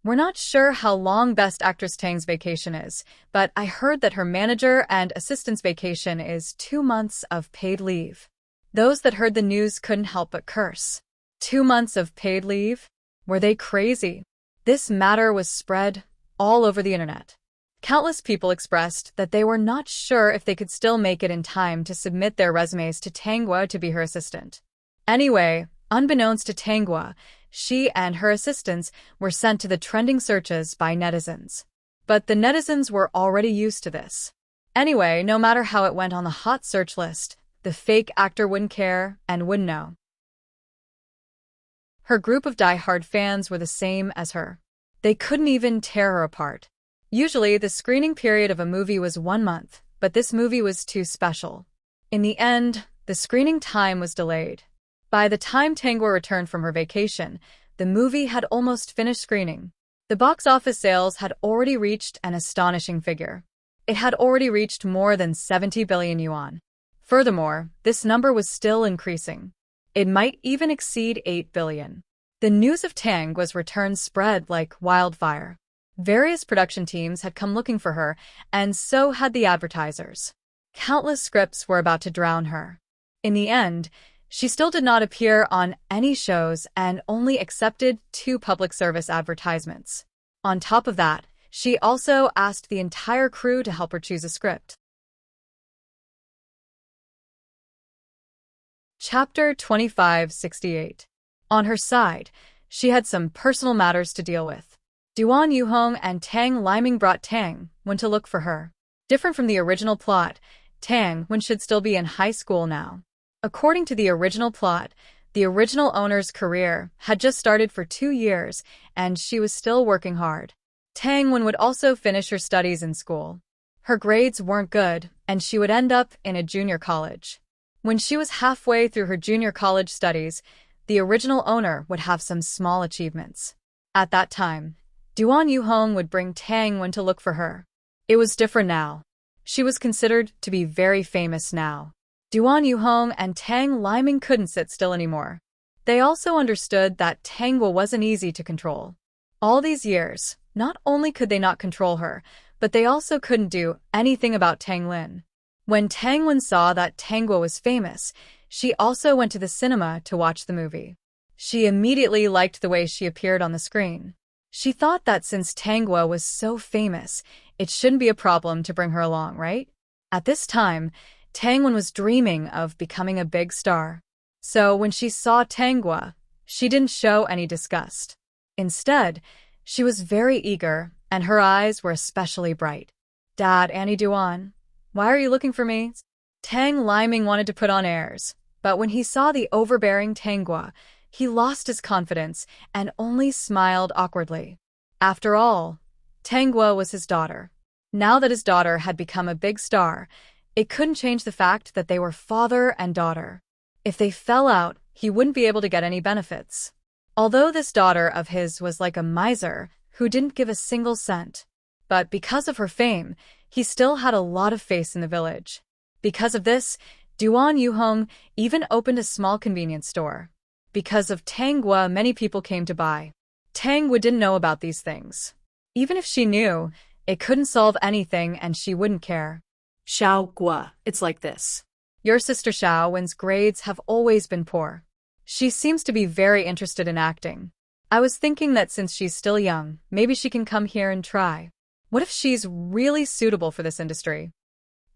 We're not sure how long Best Actress Tang's vacation is, but I heard that her manager and assistant's vacation is 2 months of paid leave. Those that heard the news couldn't help but curse. 2 months of paid leave? Were they crazy? This matter was spread all over the internet. Countless people expressed that they were not sure if they could still make it in time to submit their resumes to Tanghua to be her assistant. Anyway, unbeknownst to Tanghua, she and her assistants were sent to the trending searches by netizens. But the netizens were already used to this. Anyway, no matter how it went on the hot search list, the fake actor wouldn't care and wouldn't know. Her group of die-hard fans were the same as her. They couldn't even tear her apart. Usually, the screening period of a movie was 1 month, but this movie was too special. In the end, the screening time was delayed. By the time Tanghua returned from her vacation, the movie had almost finished screening. The box office sales had already reached an astonishing figure. It had already reached more than 70 billion yuan. Furthermore, this number was still increasing. It might even exceed 8 billion. The news of Tanghua's return spread like wildfire. Various production teams had come looking for her, and so had the advertisers. Countless scripts were about to drown her. In the end, she still did not appear on any shows and only accepted 2 public service advertisements. On top of that, she also asked the entire crew to help her choose a script. Chapter 2568. On her side, she had some personal matters to deal with. Duan Yuhong and Tang Liming brought Tang Wen to look for her. Different from the original plot, Tang Wen should still be in high school now. According to the original plot, the original owner's career had just started for 2 years, and she was still working hard. Tang Wen would also finish her studies in school. Her grades weren't good, and she would end up in a junior college. When she was halfway through her junior college studies, the original owner would have some small achievements. At that time, Duan Yuhong would bring Tang Wen to look for her. It was different now. She was considered to be very famous now. Duan Yuhong and Tang Liming couldn't sit still anymore. They also understood that Tanghua wasn't easy to control. All these years, not only could they not control her, but they also couldn't do anything about Tang Lin. When Tang Lin saw that Tanghua was famous, she also went to the cinema to watch the movie. She immediately liked the way she appeared on the screen. She thought that since Tanghua was so famous, it shouldn't be a problem to bring her along, right? At this time, Tang Wen was dreaming of becoming a big star. So when she saw Tanghua, she didn't show any disgust. Instead, she was very eager, and her eyes were especially bright. "Dad, Annie Duan, why are you looking for me?" Tang Liming wanted to put on airs, But when he saw the overbearing Tanghua, he lost his confidence and only smiled awkwardly. After all, Tanghua was his daughter. Now that his daughter had become a big star, it couldn't change the fact that they were father and daughter. If they fell out, he wouldn't be able to get any benefits. Although this daughter of his was like a miser who didn't give a single cent. But because of her fame, he still had a lot of face in the village. Because of this, Duan Yuhong even opened a small convenience store. Because of Tanghua, many people came to buy. Tanghua didn't know about these things. Even if she knew, it couldn't solve anything and she wouldn't care. Xiao Gua, it's like this. Your sister Xiao Wen's grades have always been poor. She seems to be very interested in acting. I was thinking that since she's still young, maybe she can come here and try. What if she's really suitable for this industry?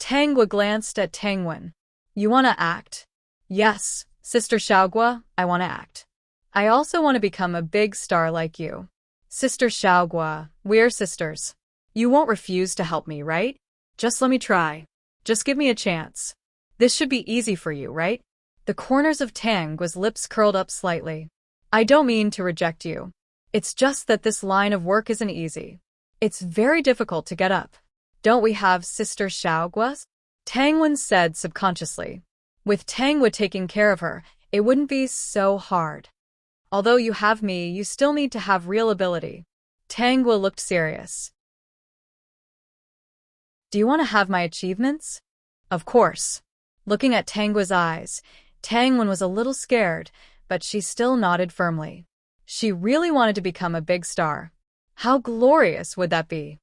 Tanghua glanced at Tangwen. You want to act? Yes, Sister Xiaogua, I want to act. I also want to become a big star like you. Sister Xiaogua, we're sisters. You won't refuse to help me, right? Just let me try. Just give me a chance. This should be easy for you, right? The corners of Tangua's lips curled up slightly. I don't mean to reject you. It's just that this line of work isn't easy. It's very difficult to get up. Don't we have Sister Xiaogua's? Tangwen said subconsciously. With Tanghua taking care of her, it wouldn't be so hard. Although you have me, you still need to have real ability. Tanghua looked serious. Do you want to have my achievements? Of course. Looking at Tangua's eyes, Tangwen was a little scared, but she still nodded firmly. She really wanted to become a big star. How glorious would that be?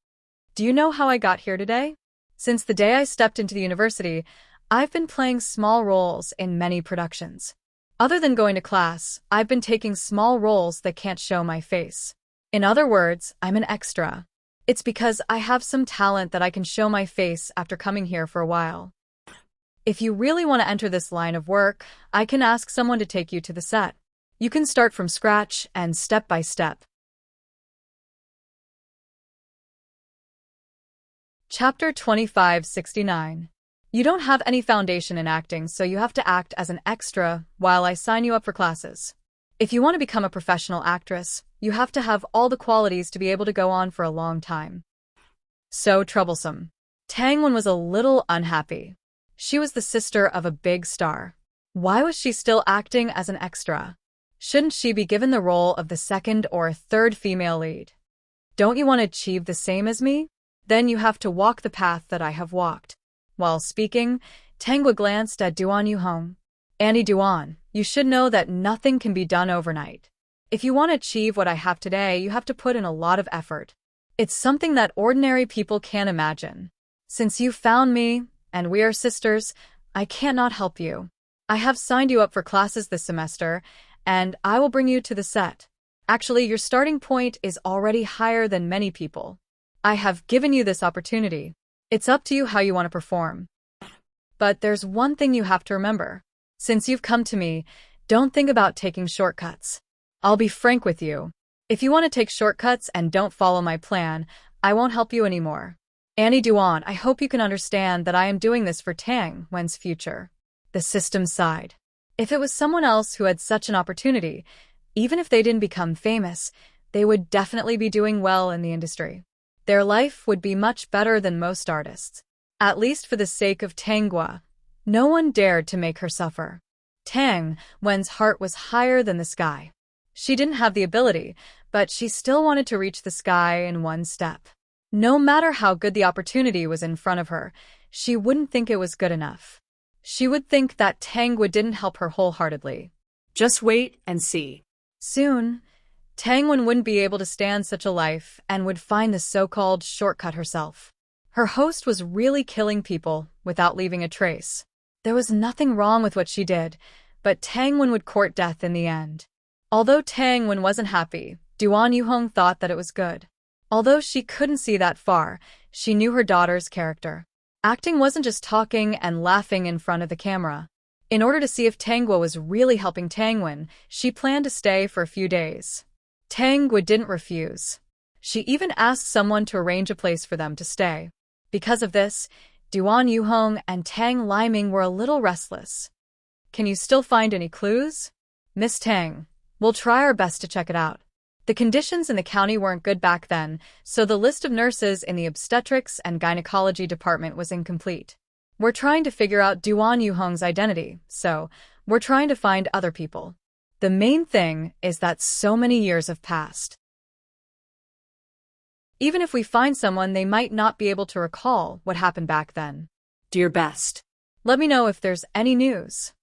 Do you know how I got here today? Since the day I stepped into the university, I've been playing small roles in many productions. Other than going to class, I've been taking small roles that can't show my face. In other words, I'm an extra. It's because I have some talent that I can show my face after coming here for a while. If you really want to enter this line of work, I can ask someone to take you to the set. You can start from scratch and step by step. Chapter 2569. You don't have any foundation in acting, so you have to act as an extra while I sign you up for classes. If you want to become a professional actress, you have to have all the qualities to be able to go on for a long time. So troublesome. Tangwen was a little unhappy. She was the sister of a big star. Why was she still acting as an extra? Shouldn't she be given the role of the second or third female lead? Don't you want to achieve the same as me? Then you have to walk the path that I have walked. While speaking, Tanghua glanced at Duan Yuhong. Annie Duan, you should know that nothing can be done overnight. If you want to achieve what I have today, you have to put in a lot of effort. It's something that ordinary people can't imagine. Since you found me, and we are sisters, I can't not help you. I have signed you up for classes this semester, and I will bring you to the set. Actually, your starting point is already higher than many people. I have given you this opportunity. It's up to you how you want to perform. But there's one thing you have to remember. Since you've come to me, don't think about taking shortcuts. I'll be frank with you. If you want to take shortcuts and don't follow my plan, I won't help you anymore. Annie Duan, I hope you can understand that I am doing this for Tang Wen's future. The system sighed. If it was someone else who had such an opportunity, even if they didn't become famous, they would definitely be doing well in the industry. Their life would be much better than most artists. At least for the sake of Tanghua, no one dared to make her suffer. Tang Wen's heart was higher than the sky. She didn't have the ability, but she still wanted to reach the sky in one step. No matter how good the opportunity was in front of her, she wouldn't think it was good enough. She would think that Tanghua didn't help her wholeheartedly. Just wait and see. Soon, Tangwen wouldn't be able to stand such a life and would find the so-called shortcut herself. Her host was really killing people without leaving a trace. There was nothing wrong with what she did, but Tangwen would court death in the end. Although Tangwen wasn't happy, Duan Yuhong thought that it was good. Although she couldn't see that far, she knew her daughter's character. Acting wasn't just talking and laughing in front of the camera. In order to see if Tanghua was really helping Tangwen, she planned to stay for a few days. Tanghua didn't refuse. She even asked someone to arrange a place for them to stay. Because of this, Duan Yuhong and Tang Liming were a little restless. can you still find any clues? Miss Tang, we'll try our best to check it out. The conditions in the county weren't good back then, so the list of nurses in the obstetrics and gynecology department was incomplete. We're trying to figure out Duan Yuhong's identity, so we're trying to find other people. The main thing is that so many years have passed. Even if we find someone, they might not be able to recall what happened back then. Do your best. Let me know if there's any news.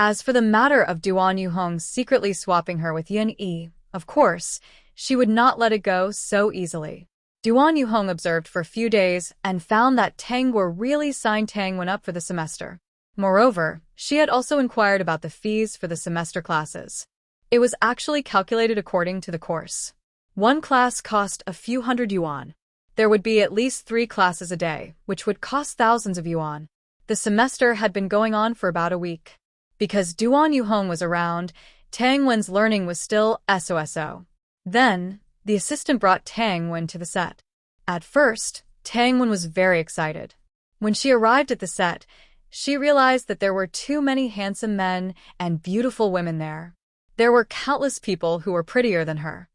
As for the matter of Duan Yuhong secretly swapping her with Yin Yi, of course, she would not let it go so easily. Duan Yuhong observed for a few days and found that Tang were really signed Tang went up for the semester. Moreover, she had also inquired about the fees for the semester classes. It was actually calculated according to the course. One class cost a few hundred yuan. There would be at least 3 classes a day, which would cost thousands of yuan. The semester had been going on for about a week. Because Duan Yuhong was around, Tang Wen's learning was still SOSO. Then, the assistant brought Tang Wen to the set. At first, Tang Wen was very excited. When she arrived at the set, she realized that there were too many handsome men and beautiful women there. There were countless people who were prettier than her.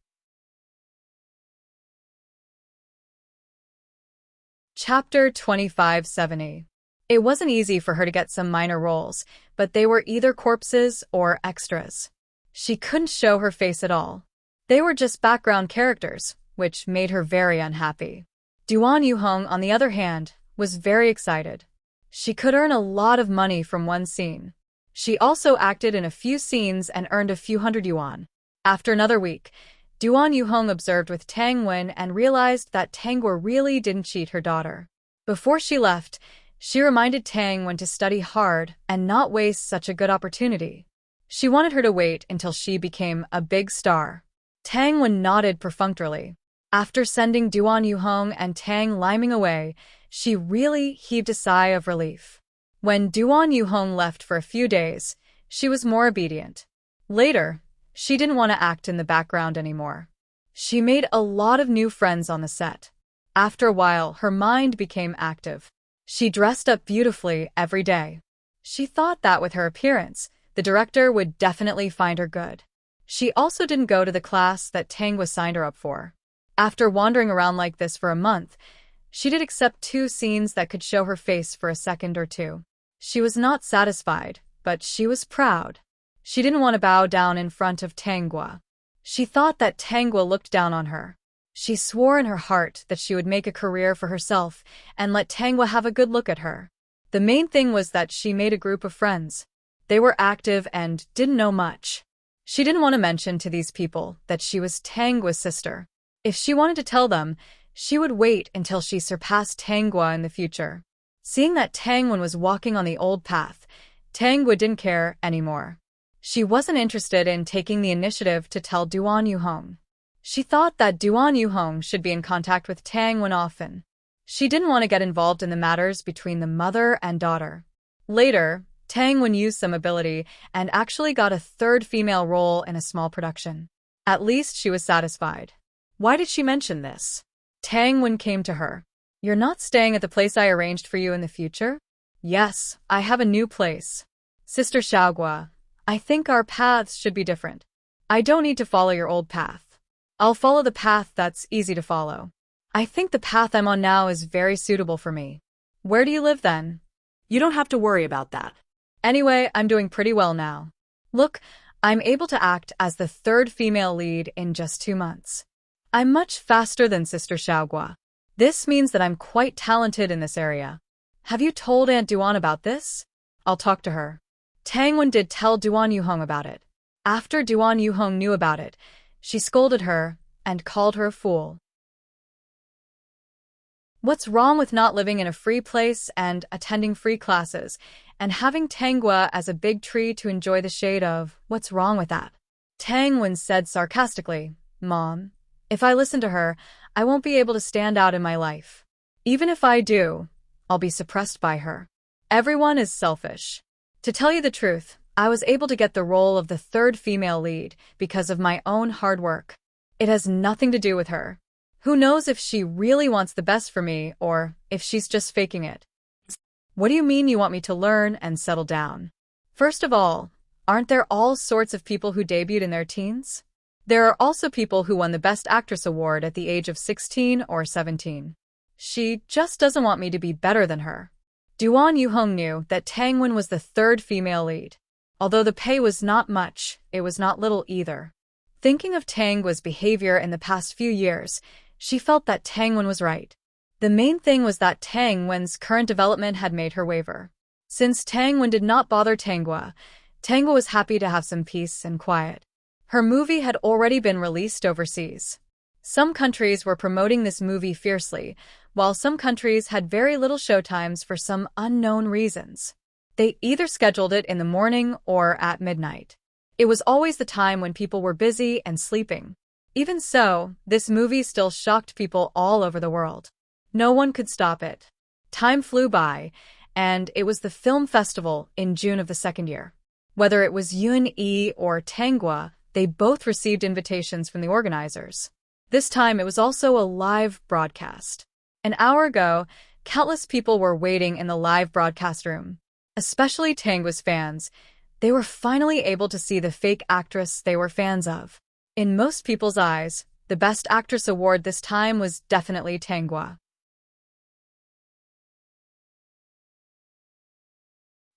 Chapter 2570. It wasn't easy for her to get some minor roles, but they were either corpses or extras. She couldn't show her face at all. They were just background characters, which made her very unhappy. Duan Yuhong, on the other hand, was very excited. She could earn a lot of money from one scene. She also acted in a few scenes and earned a few hundred yuan. After another week, Duan Yuhong observed with Tang Wen and realized that Tang Wen really didn't cheat her daughter. Before she left, she reminded Tang Wen to study hard and not waste such a good opportunity. She wanted her to wait until she became a big star. Tang Wen nodded perfunctorily. After sending Duan Yuhong and Tang liming away, she really heaved a sigh of relief. When Duan Yuhong left for a few days, she was more obedient. Later, she didn't want to act in the background anymore. She made a lot of new friends on the set. After a while, her mind became active. She dressed up beautifully every day. She thought that with her appearance, the director would definitely find her good. She also didn't go to the class that Tang was signed her up for. After wandering around like this for a month, she did accept 2 scenes that could show her face for a second or two. She was not satisfied, but she was proud. She didn't want to bow down in front of Tang Gua. She thought that Tang Gua looked down on her. She swore in her heart that she would make a career for herself and let Tang Gua have a good look at her. The main thing was that she made a group of friends. They were active and didn't know much. She didn't want to mention to these people that she was Tang Gua's sister. If she wanted to tell them, she would wait until she surpassed Tang Gua in the future. Seeing that Tang Wen was walking on the old path, Tang Gua didn't care anymore. She wasn't interested in taking the initiative to tell Duan Yuhong. She thought that Duan Yuhong should be in contact with Tang Wen often. She didn't want to get involved in the matters between the mother and daughter. Later, Tang Wen used some ability and actually got a 3rd female role in a small production. At least she was satisfied. Why did she mention this? Tang Wen came to her. You're not staying at the place I arranged for you in the future? Yes, I have a new place. Sister Xiaogua, I think our paths should be different. I don't need to follow your old path. I'll follow the path that's easy to follow. I think the path I'm on now is very suitable for me. Where do you live then? You don't have to worry about that. Anyway, I'm doing pretty well now. Look, I'm able to act as the 3rd female lead in just 2 months. I'm much faster than Sister Xiaogua. This means that I'm quite talented in this area. Have you told Aunt Duan about this? I'll talk to her. Tang Wen did tell Duan Yuhong about it. After Duan Yuhong knew about it, she scolded her and called her a fool. What's wrong with not living in a free place and attending free classes, and having Tang Gua as a big tree to enjoy the shade of? What's wrong with that? Tang Wen said sarcastically, Mom, if I listen to her, I won't be able to stand out in my life. Even if I do, I'll be suppressed by her. Everyone is selfish. To tell you the truth, I was able to get the role of the 3rd female lead because of my own hard work. It has nothing to do with her. Who knows if she really wants the best for me or if she's just faking it. What do you mean you want me to learn and settle down? First of all, aren't there all sorts of people who debuted in their teens? There are also people who won the Best Actress award at the age of 16 or 17. She just doesn't want me to be better than her. Duan Yuhong knew that Tang Wen was the third female lead. Although the pay was not much, it was not little either. Thinking of Tang Wen's behavior in the past few years, she felt that Tang Wen was right. The main thing was that Tang Wen's current development had made her waver. Since Tang Wen did not bother Tangwa was happy to have some peace and quiet. Her movie had already been released overseas. Some countries were promoting this movie fiercely, while some countries had very little showtimes for some unknown reasons. They either scheduled it in the morning or at midnight. It was always the time when people were busy and sleeping. Even so, this movie still shocked people all over the world. No one could stop it. Time flew by, and it was the film festival in June of the second year. Whether it was Yun-yi or Tangwa, they both received invitations from the organizers. This time it was also a live broadcast. An hour ago, countless people were waiting in the live broadcast room. Especially Tangwa's fans. They were finally able to see the fake actress they were fans of. In most people's eyes, the Best Actress award this time was definitely Tangwa.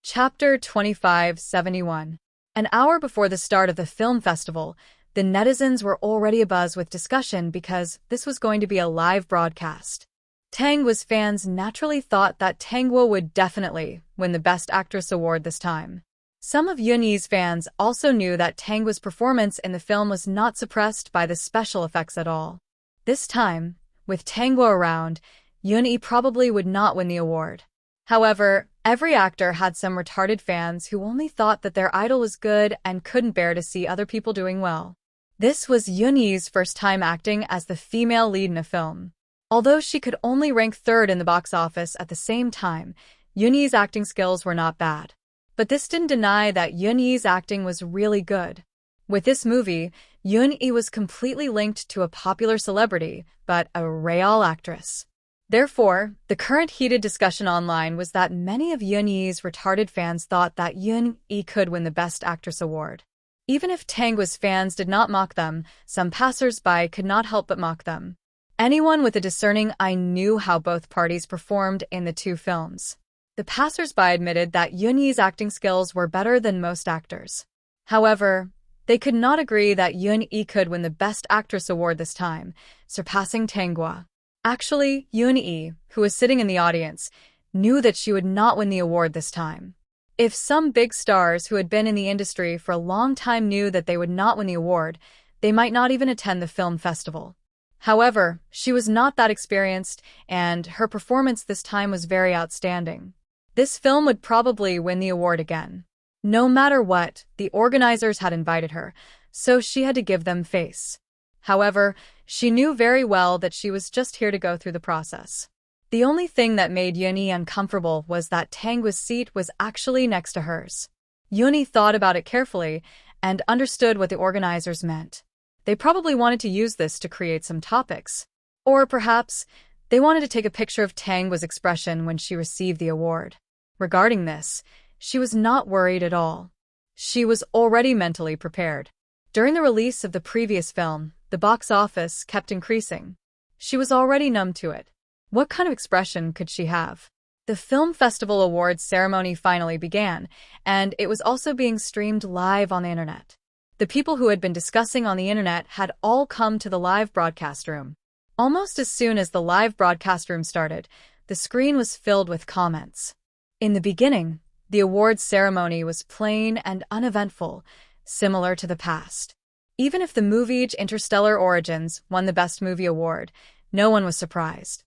Chapter 2571. An hour before the start of the film festival, the netizens were already abuzz with discussion because this was going to be a live broadcast. Tangwa's fans naturally thought that Tangwa would definitely win the Best Actress award this time. Some of Yun-yi's fans also knew that Tangwa's performance in the film was not suppressed by the special effects at all. This time, with Tangwa around, Yun-yi probably would not win the award. However, every actor had some retarded fans who only thought that their idol was good and couldn't bear to see other people doing well. This was Yun-yi's first time acting as the female lead in a film. Although she could only rank third in the box office at the same time, Yun-yi's acting skills were not bad. But this didn't deny that Yun-yi's acting was really good. With this movie, Yun-yi was completely linked to a popular celebrity, but a real actress. Therefore, the current heated discussion online was that many of Yun-yi's retarded fans thought that Yun-yi could win the Best Actress award. Even if Tangwa's fans did not mock them, some passers-by could not help but mock them. Anyone with a discerning eye knew how both parties performed in the two films. The passers-by admitted that Yun-yi's acting skills were better than most actors. However, they could not agree that Yun-yi could win the Best Actress award this time, surpassing Tangwa. Actually, Yun-yi, who was sitting in the audience, knew that she would not win the award this time. If some big stars who had been in the industry for a long time knew that they would not win the award, they might not even attend the film festival. However, she was not that experienced, and her performance this time was very outstanding. This film would probably win the award again. No matter what, the organizers had invited her, so she had to give them face. However, she knew very well that she was just here to go through the process. The only thing that made Yun-yi uncomfortable was that Tangwa's seat was actually next to hers. Yun-yi thought about it carefully and understood what the organizers meant. They probably wanted to use this to create some topics. Or perhaps, they wanted to take a picture of Tangwa's expression when she received the award. Regarding this, she was not worried at all. She was already mentally prepared. During the release of the previous film, the box office kept increasing. She was already numb to it. What kind of expression could she have? The Film Festival Awards ceremony finally began, and it was also being streamed live on the internet. The people who had been discussing on the internet had all come to the live broadcast room. Almost as soon as the live broadcast room started, the screen was filled with comments. In the beginning, the awards ceremony was plain and uneventful, similar to the past. Even if the movie Interstellar Origins won the Best Movie award, no one was surprised.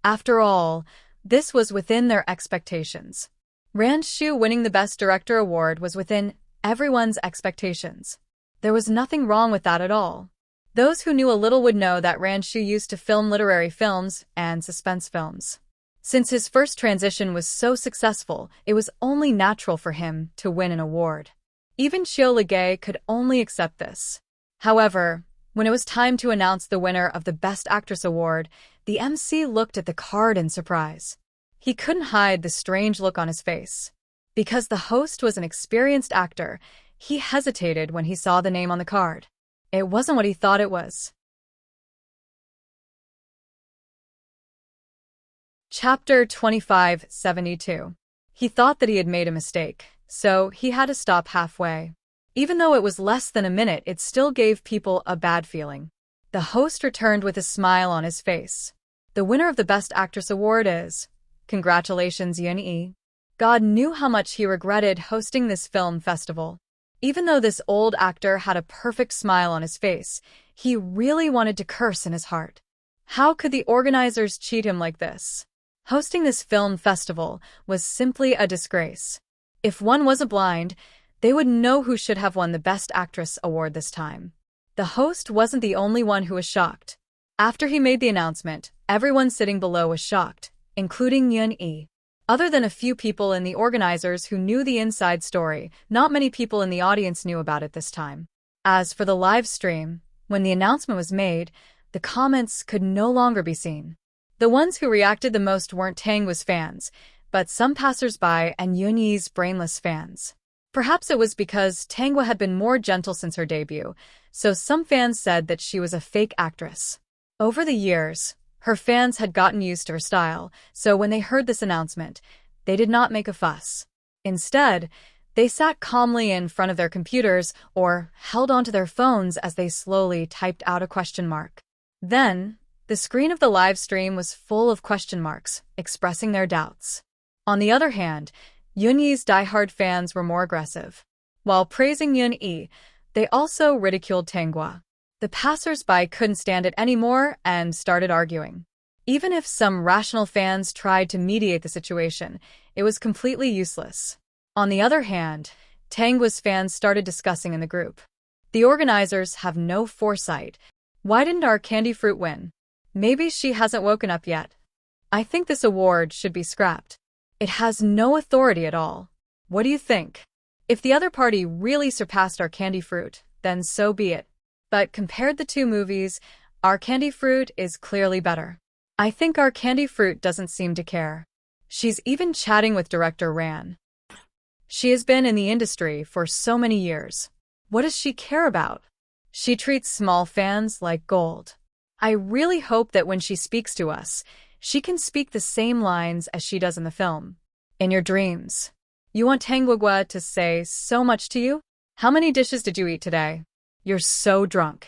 After all, this was within their expectations. Ran Shu winning the Best Director award was within everyone's expectations. There was nothing wrong with that at all. Those who knew a little would know that Ran Shu used to film literary films and suspense films. Since his first transition was so successful, it was only natural for him to win an award. Even Xiao Ligay could only accept this. However, when it was time to announce the winner of the Best Actress award, the MC looked at the card in surprise. He couldn't hide the strange look on his face. Because the host was an experienced actor, he hesitated when he saw the name on the card. It wasn't what he thought it was. Chapter 2572. He thought that he had made a mistake, so he had to stop halfway. Even though it was less than a minute, it still gave people a bad feeling. The host returned with a smile on his face. The winner of the Best Actress award is... Congratulations, Yun-yi. God knew how much he regretted hosting this film festival. Even though this old actor had a perfect smile on his face, he really wanted to curse in his heart. How could the organizers cheat him like this? Hosting this film festival was simply a disgrace. If one wasn't blind, they would know who should have won the Best Actress award this time. The host wasn't the only one who was shocked. After he made the announcement, everyone sitting below was shocked, including Yun-yi. Other than a few people and the organizers who knew the inside story, not many people in the audience knew about it this time. As for the live stream, when the announcement was made, the comments could no longer be seen. The ones who reacted the most weren't Tangwa's fans, but some passers-by and Yun-yi's brainless fans. Perhaps it was because Tangwa had been more gentle since her debut, so some fans said that she was a fake actress. Over the years, her fans had gotten used to her style, so when they heard this announcement, they did not make a fuss. Instead, they sat calmly in front of their computers or held onto their phones as they slowly typed out a question mark. Then, the screen of the live stream was full of question marks, expressing their doubts. On the other hand, Yun-yi's diehard fans were more aggressive. While praising Yun-yi, they also ridiculed Tangwa. The passers-by couldn't stand it anymore and started arguing. Even if some rational fans tried to mediate the situation, it was completely useless. On the other hand, Tangwa's fans started discussing in the group. The organizers have no foresight. Why didn't our candy fruit win? Maybe she hasn't woken up yet. I think this award should be scrapped. It has no authority at all. What do you think? If the other party really surpassed our candy fruit, then so be it. But compared the two movies, our candy fruit is clearly better. I think our candy fruit doesn't seem to care. She's even chatting with director Ran. She has been in the industry for so many years. What does she care about? She treats small fans like gold. I really hope that when she speaks to us, she can speak the same lines as she does in the film. In your dreams. You want Tangwa to say so much to you? How many dishes did you eat today? You're so drunk.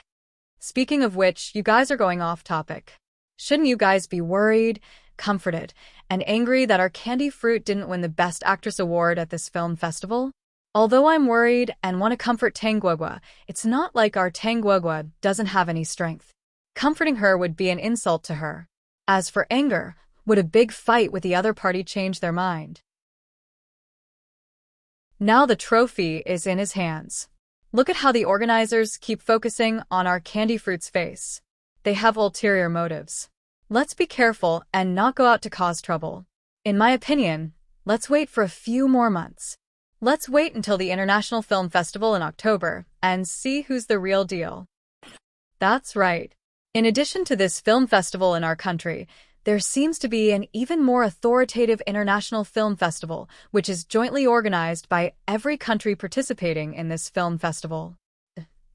Speaking of which, you guys are going off topic. Shouldn't you guys be worried, comforted, and angry that our candy fruit didn't win the Best Actress award at this film festival? Although I'm worried and want to comfort Tangwa, it's not like our Tangwa doesn't have any strength. Comforting her would be an insult to her. As for anger, would a big fight with the other party change their mind? Now the trophy is in his hands. Look at how the organizers keep focusing on our candy fruit's face. They have ulterior motives. Let's be careful and not go out to cause trouble. In my opinion, let's wait for a few more months. Let's wait until the International Film Festival in October and see who's the real deal. That's right. In addition to this film festival in our country, there seems to be an even more authoritative international film festival, which is jointly organized by every country participating in this film festival.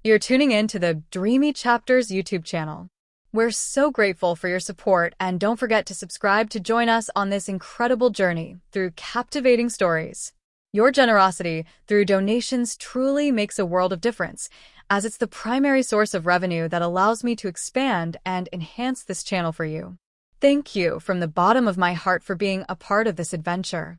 You're tuning in to the Dreamy Chapters YouTube channel. We're so grateful for your support, and don't forget to subscribe to join us on this incredible journey through captivating stories. Your generosity through donations truly makes a world of difference, as it's the primary source of revenue that allows me to expand and enhance this channel for you. Thank you from the bottom of my heart for being a part of this adventure.